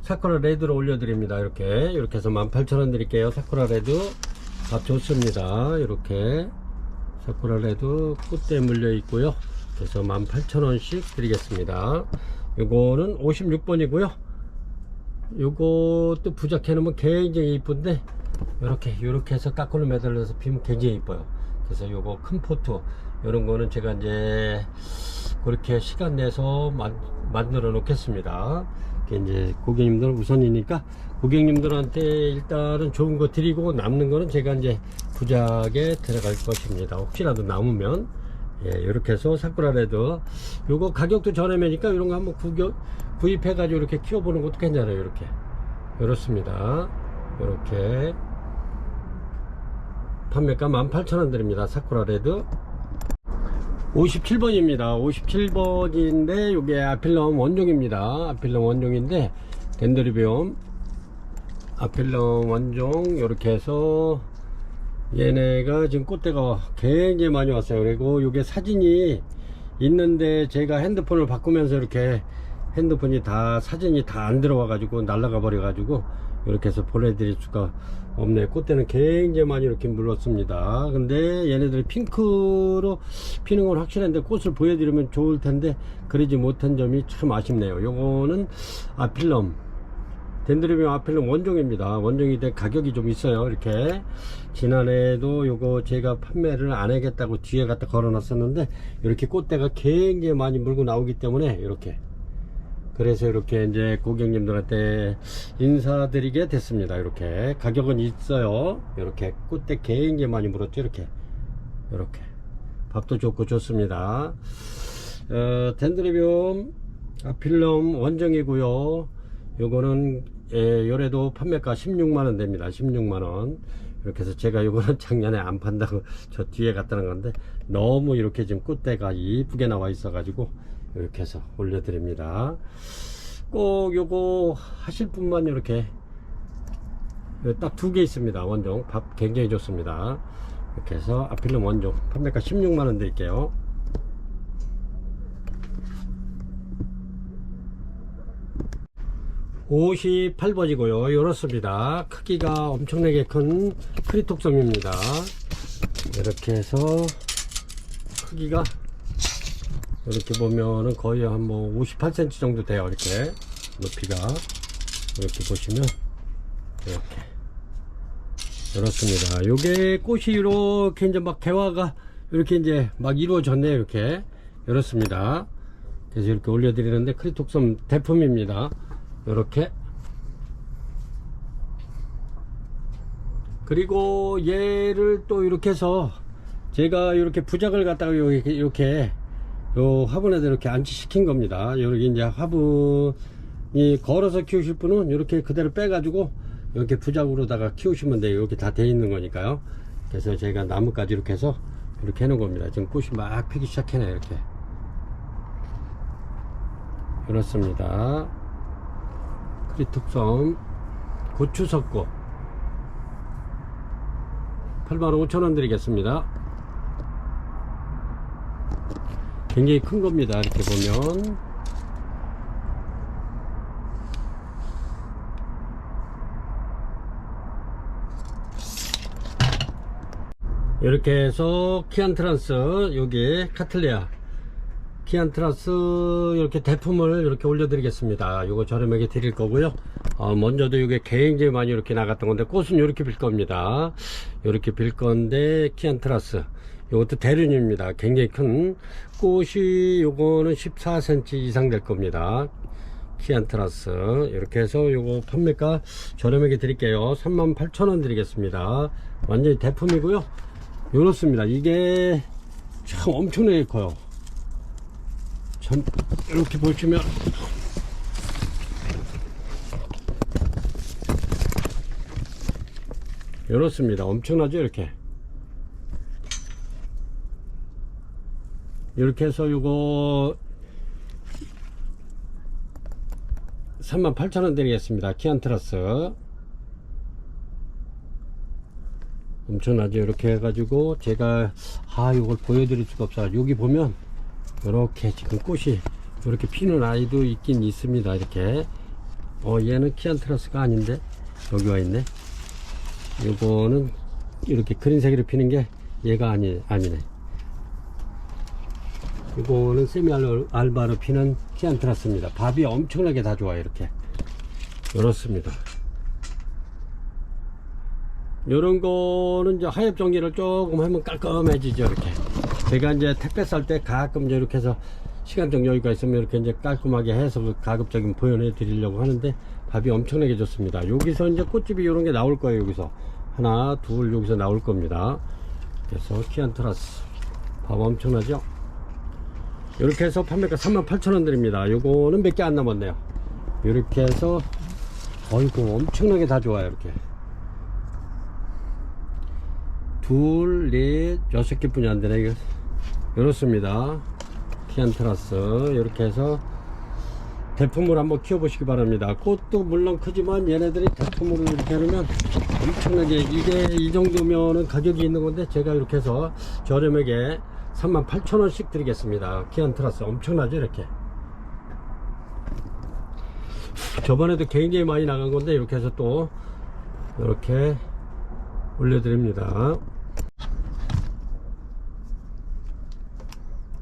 사쿠라 레드로 올려드립니다. 이렇게 해서 18,000원 드릴게요. 사쿠라 레드 값 좋습니다. 이렇게 사쿠라 레드 꽃대 물려 있고요. 그래서 18,000원씩 드리겠습니다. 요거는 56번이고요. 요것도 부작해 놓으면 굉장히 이쁜데 요렇게 해서 까꿀로 매달려서 피면 굉장히 이뻐요. 그래서 요거 큰 포트 이런 거는 제가 이제 그렇게 시간 내서 만들어 놓겠습니다. 이제 고객님들 우선이니까 고객님들한테 일단은 좋은 거 드리고 남는 거는 제가 이제 부작에 들어갈 것입니다. 혹시라도 남으면 이렇게 해서 사쿠라 레드 요거 가격도 저렴하니까 이런 거 한번 구입해 가지고 이렇게 키워보는 것도 괜찮아요. 이렇게 이렇습니다. 이렇게 판매가 18,000원 드립니다. 사쿠라 레드 57번입니다. 57번인데 요게 아필럼 원종입니다. 아필럼 원종인데 덴드리비움 아필럼 원종 이렇게 해서 얘네가 지금 꽃대가 굉장히 많이 왔어요. 그리고 요게 사진이 있는데 제가 핸드폰을 바꾸면서 이렇게 핸드폰이 다 사진이 다 안 들어와 가지고 날라가 버려 가지고 이렇게 해서 보내드릴 수가 없네요. 꽃대는 굉장히 많이 이렇게 물렀습니다. 근데 얘네들이 핑크로 피는 건 확실한데 꽃을 보여드리면 좋을 텐데 그러지 못한 점이 참 아쉽네요. 요거는 아필럼 덴드리비움 아필럼 원종입니다. 원종인데 가격이 좀 있어요. 이렇게 지난해에도 요거 제가 판매를 안 하겠다고 뒤에 갖다 걸어 놨었는데 이렇게 꽃대가 굉장히 많이 물고 나오기 때문에 이렇게 그래서 이렇게 이제 고객님들한테 인사드리게 됐습니다. 이렇게 가격은 있어요. 이렇게 꽃대 굉장히 많이 물었죠. 이렇게 밥도 좋고 좋습니다. 덴드리비움 아필럼 원종이고요. 요거는 요래도 판매가 16만원 됩니다. 16만원. 이렇게 해서 제가 요거는 작년에 안 판다고 저 뒤에 갖다 놓은 건데 너무 이렇게 지금 꽃대가 이쁘게 나와 있어 가지고 이렇게 해서 올려드립니다. 꼭 요거 하실 분만 이렇게 딱 2개 있습니다. 원종 밥 굉장히 좋습니다. 이렇게 해서 아필럼 원종 판매가 16만원 드릴게요. 58번이고요. 이렇습니다. 크기가 엄청나게 큰 크리톡섬입니다. 이렇게 해서 크기가 이렇게 보면은 거의 한 뭐 58cm 정도 돼요. 이렇게 높이가 이렇게 보시면 이렇게 이렇습니다. 요게 꽃이 이렇게 이제 막 개화가 이렇게 이제 막 이루어졌네요. 이렇게 이렇습니다. 그래서 이렇게 올려드리는데 크리톡섬 대품입니다. 이렇게 그리고 얘를 또 이렇게 해서 제가 이렇게 부작을 갖다가 이렇게 요 화분에다 이렇게 안치시킨 겁니다. 여기 이제 화분이 걸어서 키우실 분은 이렇게 그대로 빼가지고 이렇게 부작으로다가 키우시면 돼요. 이렇게 다 돼 있는 거니까요. 그래서 제가 나무까지 이렇게 해서 이렇게 해놓은 겁니다. 지금 꽃이 막 피기 시작해요. 이렇게 그렇습니다. 크리특성 고추 섞고 85,000원 드리겠습니다. 굉장히 큰 겁니다. 이렇게 보면 이렇게 해서 키안트란스, 여기 카틀리아 키안트란스 이렇게 대품을 이렇게 올려드리겠습니다. 요거 저렴하게 드릴 거고요. 먼저도 이게 굉장히 많이 이렇게 나갔던 건데, 꽃은 이렇게 빌 겁니다. 이렇게 빌 건데, 키안트란스 요것도 대륜입니다. 굉장히 큰 꽃이, 요거는 14cm 이상 될 겁니다. 키안트란스 이렇게 해서 요거 판매가 저렴하게 드릴게요. 38,000원 드리겠습니다. 완전히 대품이고요. 요렇습니다. 이게 참 엄청나게 커요. 참 이렇게 보시면 요렇습니다. 엄청나죠. 이렇게 해서 요거 38,000원 드리겠습니다. 키안트라스 엄청나죠. 이렇게 해가지고 제가 이걸 보여드릴 수가 없어요. 여기 보면 이렇게 지금 꽃이 이렇게 피는 아이도 있긴 있습니다. 이렇게 얘는 키안트라스가 아닌데 여기 와 있네. 이거는 이렇게 그린색으로 피는 게 얘가 아니네. 이거는 세미 알바로 피는 키안트라스입니다. 밥이 엄청나게 다 좋아요. 이렇습니다. 요런 거는 이제 하엽 정리를 조금 하면 깔끔해지죠. 이렇게 제가 이제 택배 쌀 때 가끔 이제 이렇게 해서 시간적 여유가 있으면 이렇게 이제 깔끔하게 해서 가급적인 보연해 드리려고 하는데, 밥이 엄청나게 좋습니다. 여기서 이제 꽃집이 요런 게 나올 거예요. 여기서 하나 둘 여기서 나올 겁니다. 그래서 키안트라스 밥 엄청나죠. 이렇게 해서 판매가 38,000원 드립니다. 요거는 몇 개 안 남았네요. 이렇게 해서 어이구 엄청나게 다 좋아요. 이렇게 둘, 넷, 6개 뿐이 안 되네. 이거 이렇습니다. 키안트라스 이렇게 해서 대품을 한번 키워보시기 바랍니다. 꽃도 물론 크지만 얘네들이 대품으로 이렇게 하면 엄청나게, 이게 이 정도면은 가격이 있는 건데 제가 이렇게 해서 저렴하게 38,000원씩 드리겠습니다. 키안트라스 엄청나죠. 이렇게 저번에도 굉장히 많이 나간 건데 이렇게 해서 또 이렇게 올려드립니다.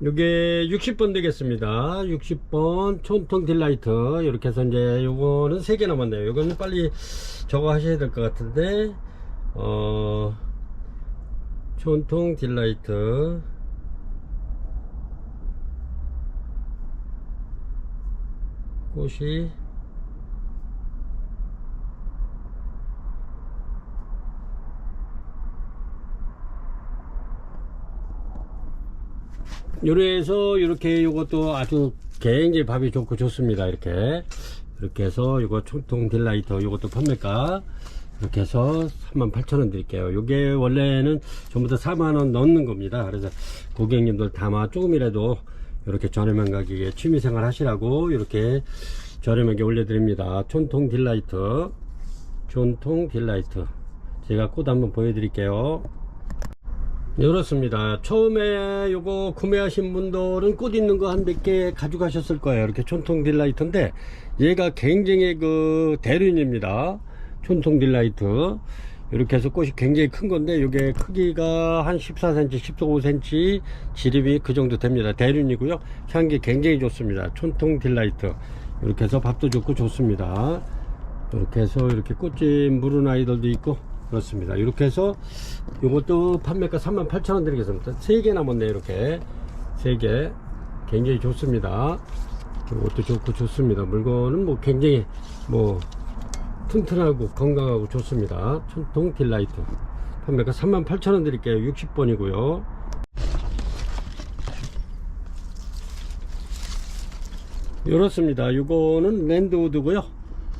요게 60번 되겠습니다. 60번 촌통 딜라이트 이렇게 해서 이제 요거는 3개 남았네요. 요거는 빨리 저거 하셔야 될 것 같은데, 촌통 딜라이트 꽃이 요래서 이렇게 요것도 아주 굉장히 밥이 좋고 좋습니다. 이렇게 해서 요거 촌통 딜라이트 요것도 판매가 이렇게 해서 38,000원 드릴게요. 요게 원래는 전부 다 4만원 넣는 겁니다. 그래서 고객님들 다마 조금이라도 이렇게 저렴한 가격에 취미생활 하시라고 이렇게 저렴하게 올려드립니다. 촌통 딜라이트 제가 꽃 한번 보여드릴게요. 이렇습니다. 처음에 요거 구매하신 분들은 꽃 있는 거 한 몇 개 가져가셨을 거예요. 이렇게 촌통 딜라이트인데 얘가 굉장히 그 대륜입니다. 촌통 딜라이트 이렇게 해서 꽃이 굉장히 큰 건데, 요게 크기가 한 14cm 15cm 지름이 그 정도 됩니다. 대륜이고요. 향기 굉장히 좋습니다. 촌통 딜라이트 이렇게 해서 밥도 좋고 좋습니다. 이렇게 해서 이렇게 꽃집 물은 아이들도 있고 그렇습니다. 이렇게 해서 요것도 판매가 38,000원 드리겠습니다. 3개 남았네요. 이렇게 3개 굉장히 좋습니다. 이것도 좋고 좋습니다. 물건은 뭐 굉장히 뭐 튼튼하고 건강하고 좋습니다. 촌통 딜라이트 판매가 38,000원 드릴게요. 60번이고요 이렇습니다. 요거는 랜드우드고요.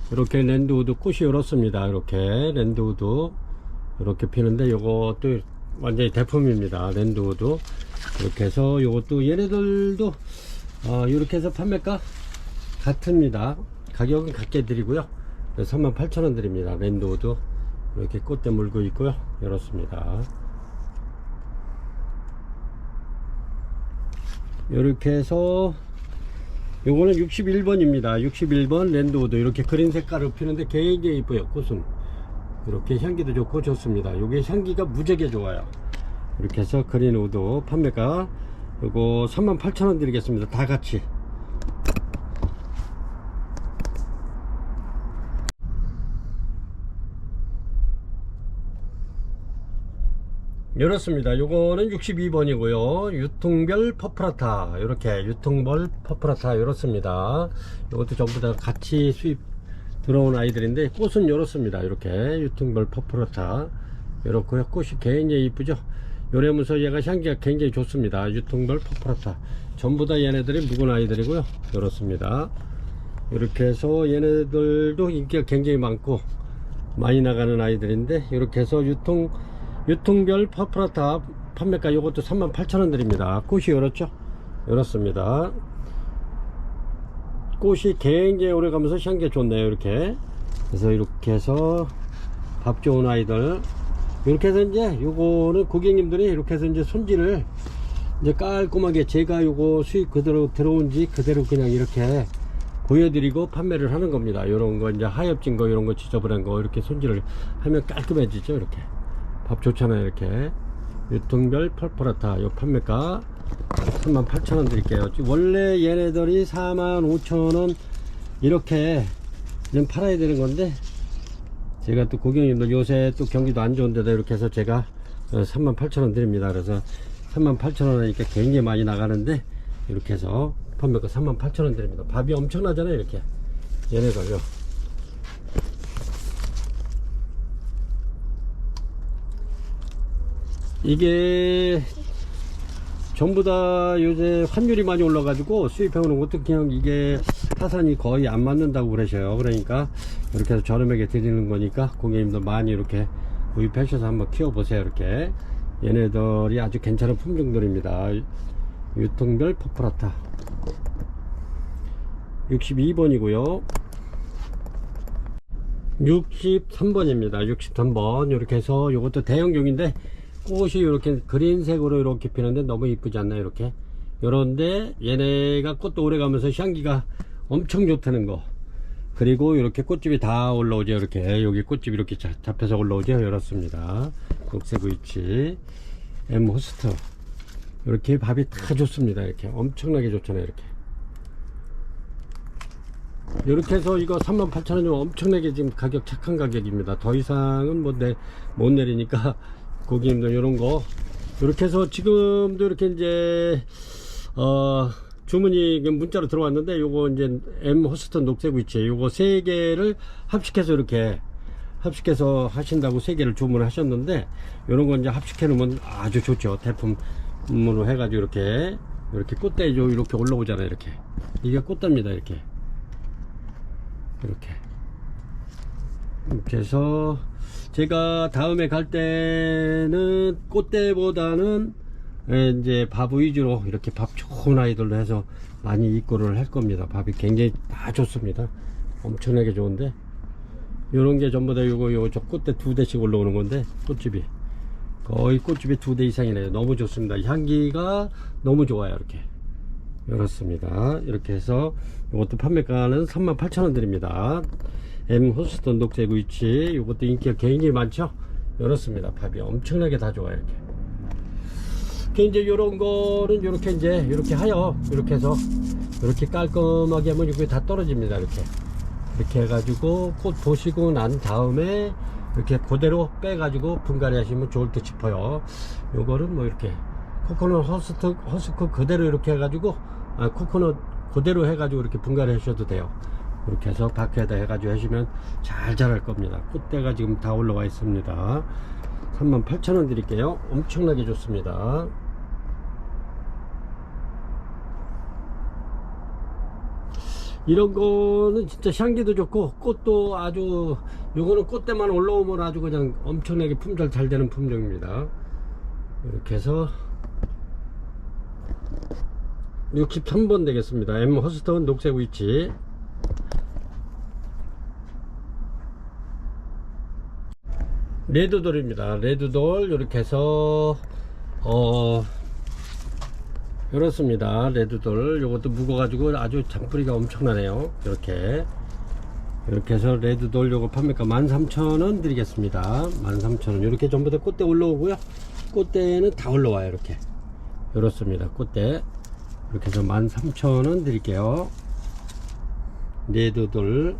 이렇게 랜드우드 꽃이 이렇습니다. 이렇게 랜드우드 이렇게 피는데 요것도 완전히 대품입니다. 랜드우드 이렇게 해서 요것도 얘네들도 이렇게 해서 판매가 같습니다. 가격은 같게 드리고요. 38,000원 드립니다. 랜드우드 이렇게 꽃대 물고 있고요. 이렇습니다. 이렇게 해서 요거는 61번입니다 61번 랜드우드 이렇게 그린 색깔을 피는데 굉장히 이뻐요. 꽃은 이렇게 향기도 좋고 좋습니다. 요게 향기가 무지하게 좋아요. 이렇게 해서 그린우드 판매가 요거 38,000원 드리겠습니다. 다 같이. 이렇습니다. 요거는 62번이고요 유통별 퍼프라타 이렇게 유통별 퍼프라타 이렇습니다. 요것도 전부 다 같이 수입 들어온 아이들인데 꽃은 이렇습니다. 이렇게 유통별 퍼프라타 이렇고요. 꽃이 굉장히 이쁘죠. 요래면서 얘가 향기가 굉장히 좋습니다. 유통별 퍼프라타 전부 다 얘네들이 묵은 아이들이고요. 이렇습니다. 이렇게 해서 얘네들도 인기가 굉장히 많고 많이 나가는 아이들인데 이렇게 해서 유통별 퍼프라타 판매가 요것도 38,000원 드립니다. 꽃이 이렇죠. 이렇습니다. 꽃이 굉장히 오래가면서 향기가 좋네요. 이렇게 그래서 이렇게 해서 밥 좋은 아이들 이렇게 해서 이제 요거는 고객님들이 이렇게 해서 이제 손질을 이제 깔끔하게 제가 요거 수입 그대로 들어온지 그대로 그냥 이렇게 보여드리고 판매를 하는 겁니다. 요런 거 이제 하엽진 거 이런 거 지저분한 거 이렇게 손질을 하면 깔끔해지죠. 이렇게 밥 좋잖아요. 이렇게 유통별 퍼프라타 요 판매가 38,000원 드릴게요. 원래 얘네들이 45,000원 이렇게 좀 팔아야 되는 건데 제가 또 고객님들 요새 또 경기도 안 좋은데도 이렇게 해서 제가 38,000원 드립니다. 그래서 38,000원 하니까 굉장히 많이 나가는데 이렇게 해서 판매가 38,000원 드립니다. 밥이 엄청나잖아요. 이렇게 얘네들요. 이게 전부 다 요새 환율이 많이 올라가지고 수입해오는 것도 그냥 이게 타산이 거의 안 맞는다고 그러셔요. 그러니까 이렇게 해서 저렴하게 드리는 거니까 고객님도 많이 이렇게 구입하셔서 한번 키워보세요. 이렇게 얘네들이 아주 괜찮은 품종들입니다. 유통별 퍼프라타 62번이고요 63번입니다 63번 이렇게 해서 이것도 대형종인데 꽃이 이렇게 그린색으로 이렇게 피는데 너무 이쁘지 않나요? 이렇게 요런데 얘네가 꽃도 오래가면서 향기가 엄청 좋다는 거 그리고 이렇게 꽃집이 다 올라오죠. 이렇게 여기 꽃집이 이렇게 잡혀서 올라오죠. 이렇습니다. 녹색 위치 M 호스트 이렇게 밥이 다 좋습니다. 이렇게 엄청나게 좋잖아요. 이렇게 해서 이거 38,000원이면 엄청나게 지금 가격 착한 가격입니다. 더 이상은 못 내리니까 고객님들 요런거 이렇게 해서 지금도 이렇게 이제 주문이 문자로 들어왔는데 요거 이제 M 호스턴 녹색 위치 요거 3개를 합식해서 이렇게 합식해서 하신다고 3개를 주문하셨는데 요런 거 이제 합식해 놓으면 아주 좋죠. 대품으로 해가지고 이렇게 꽃대 이렇게 올라오잖아요. 이게 꽃대입니다. 이렇게 해서 제가 다음에 갈 때는 꽃대보다는 이제 밥 위주로 이렇게 밥 좋은 아이들로 해서 많이 입고를 할 겁니다. 밥이 굉장히 다 좋습니다. 엄청나게 좋은데 요런 게 전부 다 요거 저 꽃대 2대씩 올라오는 건데 꽃집이 거의 꽃집이 2대 이상이네요. 너무 좋습니다. 향기가 너무 좋아요. 이렇습니다. 이렇게 해서 이것도 판매가는 38,000원 드립니다. M 호스턴 녹색 위치 이것도 인기가 굉장히 많죠. 이렇습니다. 밥이 엄청나게 다 좋아요. 이제 요런 거는 요렇게 이제 이렇게 하여 이렇게 해서 이렇게 깔끔하게 하면 이게 다 떨어집니다. 이렇게 해가지고 꽃 보시고 난 다음에 이렇게 그대로 빼가지고 분갈이 하시면 좋을 듯 싶어요. 요거는 뭐 이렇게 코코넛 허스크 그대로 이렇게 해가지고 코코넛 그대로 해가지고 이렇게 분갈이 하셔도 돼요. 이렇게 해서 밖에다 해가지고 하시면 잘 자랄 겁니다. 꽃대가 지금 다 올라와 있습니다. 38,000원 드릴게요. 엄청나게 좋습니다. 이런 거는 진짜 향기도 좋고 꽃도 아주 요거는 꽃대만 올라오면 아주 그냥 엄청나게 품절 잘 되는 품종입니다. 이렇게 해서 63번 되겠습니다. M 호스턴 녹색 위치 레드돌입니다. 레드돌 이렇게 해서 이렇습니다. 레드돌 요것도 묵어가지고 아주 잔뿌리가 엄청나네요. 이렇게 해서 레드돌 요거 판매가 13,000원 드리겠습니다. 13,000원. 이렇게 전부 다 꽃대 올라오고요. 꽃대는 다 올라와요. 이렇게 이렇습니다. 꽃대 이렇게 해서 13,000원 드릴게요. 레드돌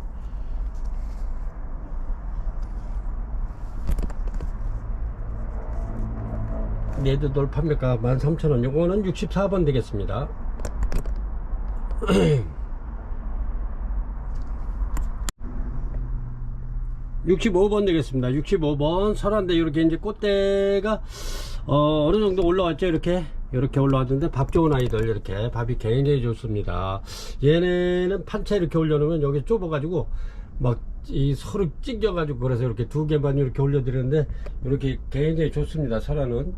레드돌 판매가 13,000원. 요거는 64번 되겠습니다. 65번 되겠습니다. 65번 설한데 이렇게 이제 꽃대가 어느 정도 올라왔죠. 이렇게 올라왔는데 밥 좋은 아이들, 이렇게 밥이 굉장히 좋습니다. 얘네는 판채 이렇게 올려놓으면 여기 좁아가지고 막 이 서로 찡겨가지고, 그래서 이렇게 두 개만 이렇게 올려드리는데 이렇게 굉장히 좋습니다. 설화는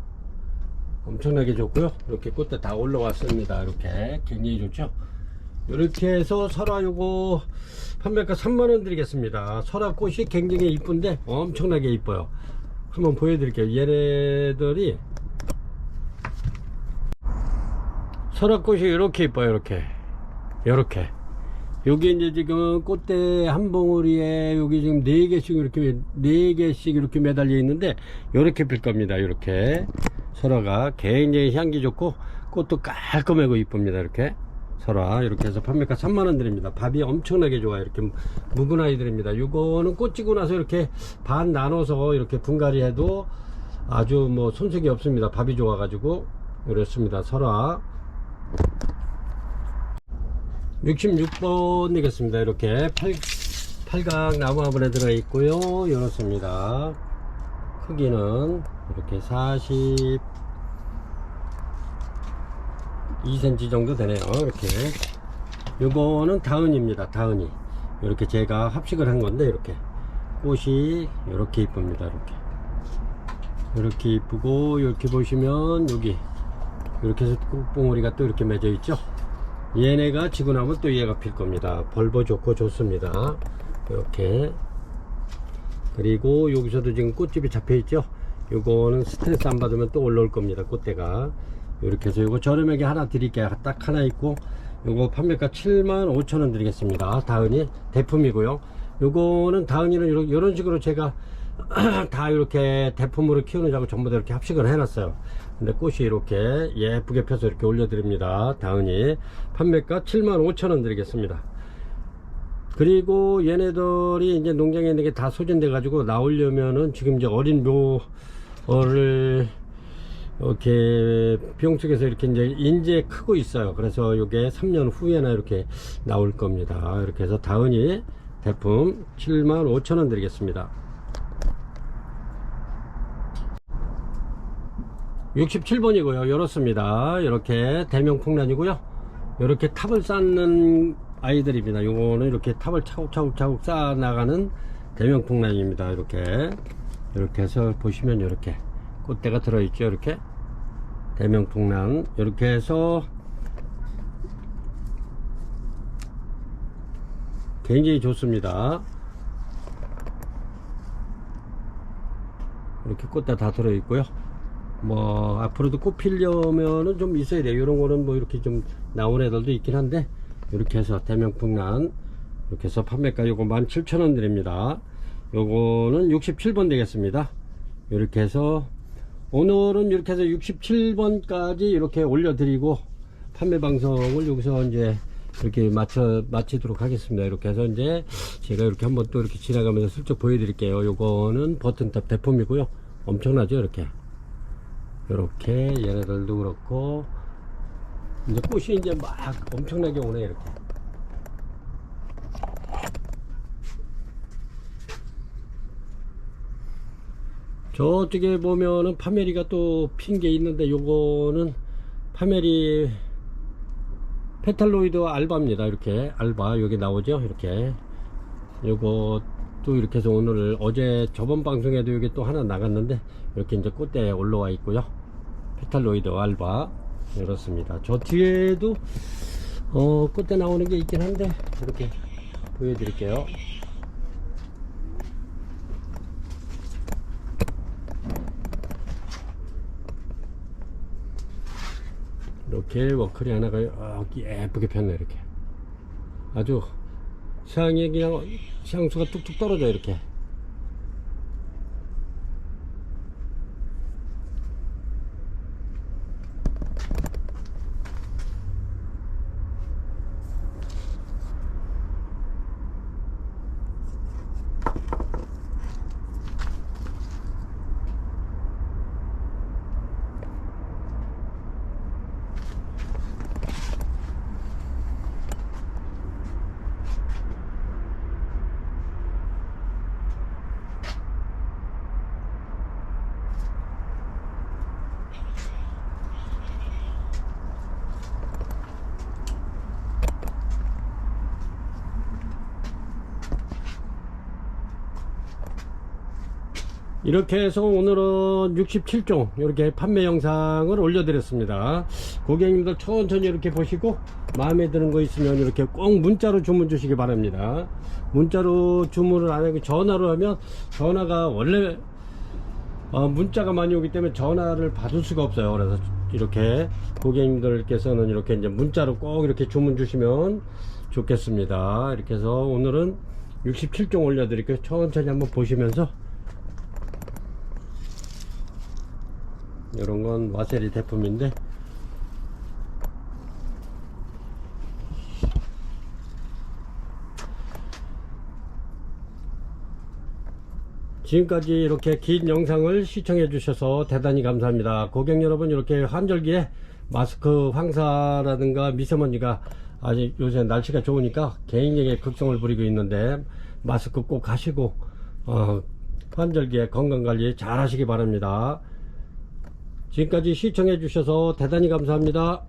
엄청나게 좋고요. 이렇게 꽃대 다 올라왔습니다. 이렇게 굉장히 좋죠. 이렇게 해서 설화 요거 판매가 3만원 드리겠습니다. 설화 꽃이 굉장히 이쁜데 엄청나게 이뻐요. 한번 보여드릴게요. 얘네들이 설화 꽃이 이렇게 이뻐요. 이렇게 여기 이제 지금 꽃대 한 봉우리에 여기 지금 4개씩 이렇게 매달려 있는데 이렇게 필 겁니다. 이렇게 설화가 굉장히 향기 좋고 꽃도 깔끔하고 이쁩니다. 이렇게 설화 이렇게 해서 판매가 3만원 드립니다. 밥이 엄청나게 좋아요. 이렇게 묵은 아이들입니다. 이거는 꽃 지고 나서 이렇게 반 나눠서 이렇게 분갈이 해도 아주 뭐 손색이 없습니다. 밥이 좋아가지고 이렇습니다. 설화 66번 되겠습니다. 이렇게 팔각 나무 화분에 들어 있고요. 이렇습니다. 크기는 이렇게 42cm 정도 되네요. 이렇게 요거는 다은입니다. 다은이 이렇게 제가 합식을 한 건데 이렇게 꽃이 이렇게 이쁩니다. 이렇게 이쁘고, 이렇게 보시면 여기 이렇게 해서 꽃봉오리가 또 이렇게 맺어 있죠. 얘네가 지고 나면 또 얘가 필 겁니다. 벌보 좋고 좋습니다. 이렇게. 그리고 여기서도 지금 꽃집이 잡혀 있죠. 요거는 스트레스 안 받으면 또 올라올 겁니다. 꽃대가 이렇게 해서 요거 저렴하게 하나 드릴게요. 딱 하나 있고, 요거 판매가 75,000원 드리겠습니다. 다은이 대품이고요. 요거는 다은이는 이런 식으로 제가 다 이렇게 대품으로 키우는 자고 전부 다 이렇게 합식을 해놨어요. 근데 꽃이 이렇게 예쁘게 펴서 이렇게 올려드립니다. 다은이 판매가 75,000원 드리겠습니다. 그리고 얘네들이 이제 농장에 있는 게 다 소진돼 가지고 나오려면은 지금 이제 어린 묘를 이렇게 비용 속에서 이렇게 이제 크고 있어요. 그래서 요게 3년 후에나 이렇게 나올 겁니다. 이렇게 해서 다은이 대품 75,000원 드리겠습니다. 67번이고요. 이렇습니다. 이렇게 대명풍란이고요. 이렇게 탑을 쌓는 아이들입니다. 요거는 이렇게 탑을 차곡차곡 쌓아 나가는 대명풍란입니다. 이렇게 해서 보시면 이렇게 꽃대가 들어있죠. 이렇게 대명풍란 이렇게 해서 굉장히 좋습니다. 이렇게 꽃대 다 들어있고요. 뭐 앞으로도 꽃 피려면은 좀 있어야 돼요. 이런 거는 뭐 이렇게 좀 나온 애들도 있긴 한데, 이렇게 해서 대명풍란 이렇게 해서 판매가 요거 17,000원 드립니다. 요거는 67번 되겠습니다. 이렇게 해서 오늘은 이렇게 해서 67번까지 이렇게 올려드리고 판매 방송을 여기서 이제 이렇게 마치도록 하겠습니다. 이렇게 해서 이제 제가 이렇게 한번 또 이렇게 지나가면서 슬쩍 보여드릴게요. 요거는 버튼탑 대품이고요. 엄청나죠. 이렇게 얘네들도 그렇고, 이제 꽃이 이제 막 엄청나게 오네. 이렇게 저쪽에 보면은 파메리가 또 핀 게 있는데, 요거는 파메리 페탈로이드 알바입니다. 이렇게 알바 여기 나오죠. 이렇게 요것도 이렇게 해서 오늘 어제 저번 방송에도 여기 또 하나 나갔는데, 이렇게 이제 꽃대에 올라와 있고요. 페탈로이드 알바 이렇습니다. 저 뒤에도 꽃대 나오는 게 있긴 한데 이렇게 보여드릴게요. 이렇게 워클이 하나가 예쁘게 폈네. 이렇게 아주 세상에 그냥 향수가 뚝뚝 떨어져 이렇게. 이렇게 해서 오늘은 67종 이렇게 판매 영상을 올려드렸습니다. 고객님들 천천히 이렇게 보시고 마음에 드는 거 있으면 이렇게 꼭 문자로 주문 주시기 바랍니다. 문자로 주문을 안 하고 전화로 하면 전화가 원래 문자가 많이 오기 때문에 전화를 받을 수가 없어요. 그래서 이렇게 고객님들께서는 이렇게 이제 문자로 꼭 이렇게 주문 주시면 좋겠습니다. 이렇게 해서 오늘은 67종 올려드릴게요. 천천히 한번 보시면서. 이런 건 와세리 제품인데 지금까지 이렇게 긴 영상을 시청해 주셔서 대단히 감사합니다. 고객 여러분, 이렇게 환절기에 마스크 황사라든가 미세먼지가 아직 요새 날씨가 좋으니까 굉장히 극성을 부리고 있는데 마스크 꼭 하시고 환절기에 건강관리 잘 하시기 바랍니다. 지금까지 시청해 주셔서 대단히 감사합니다.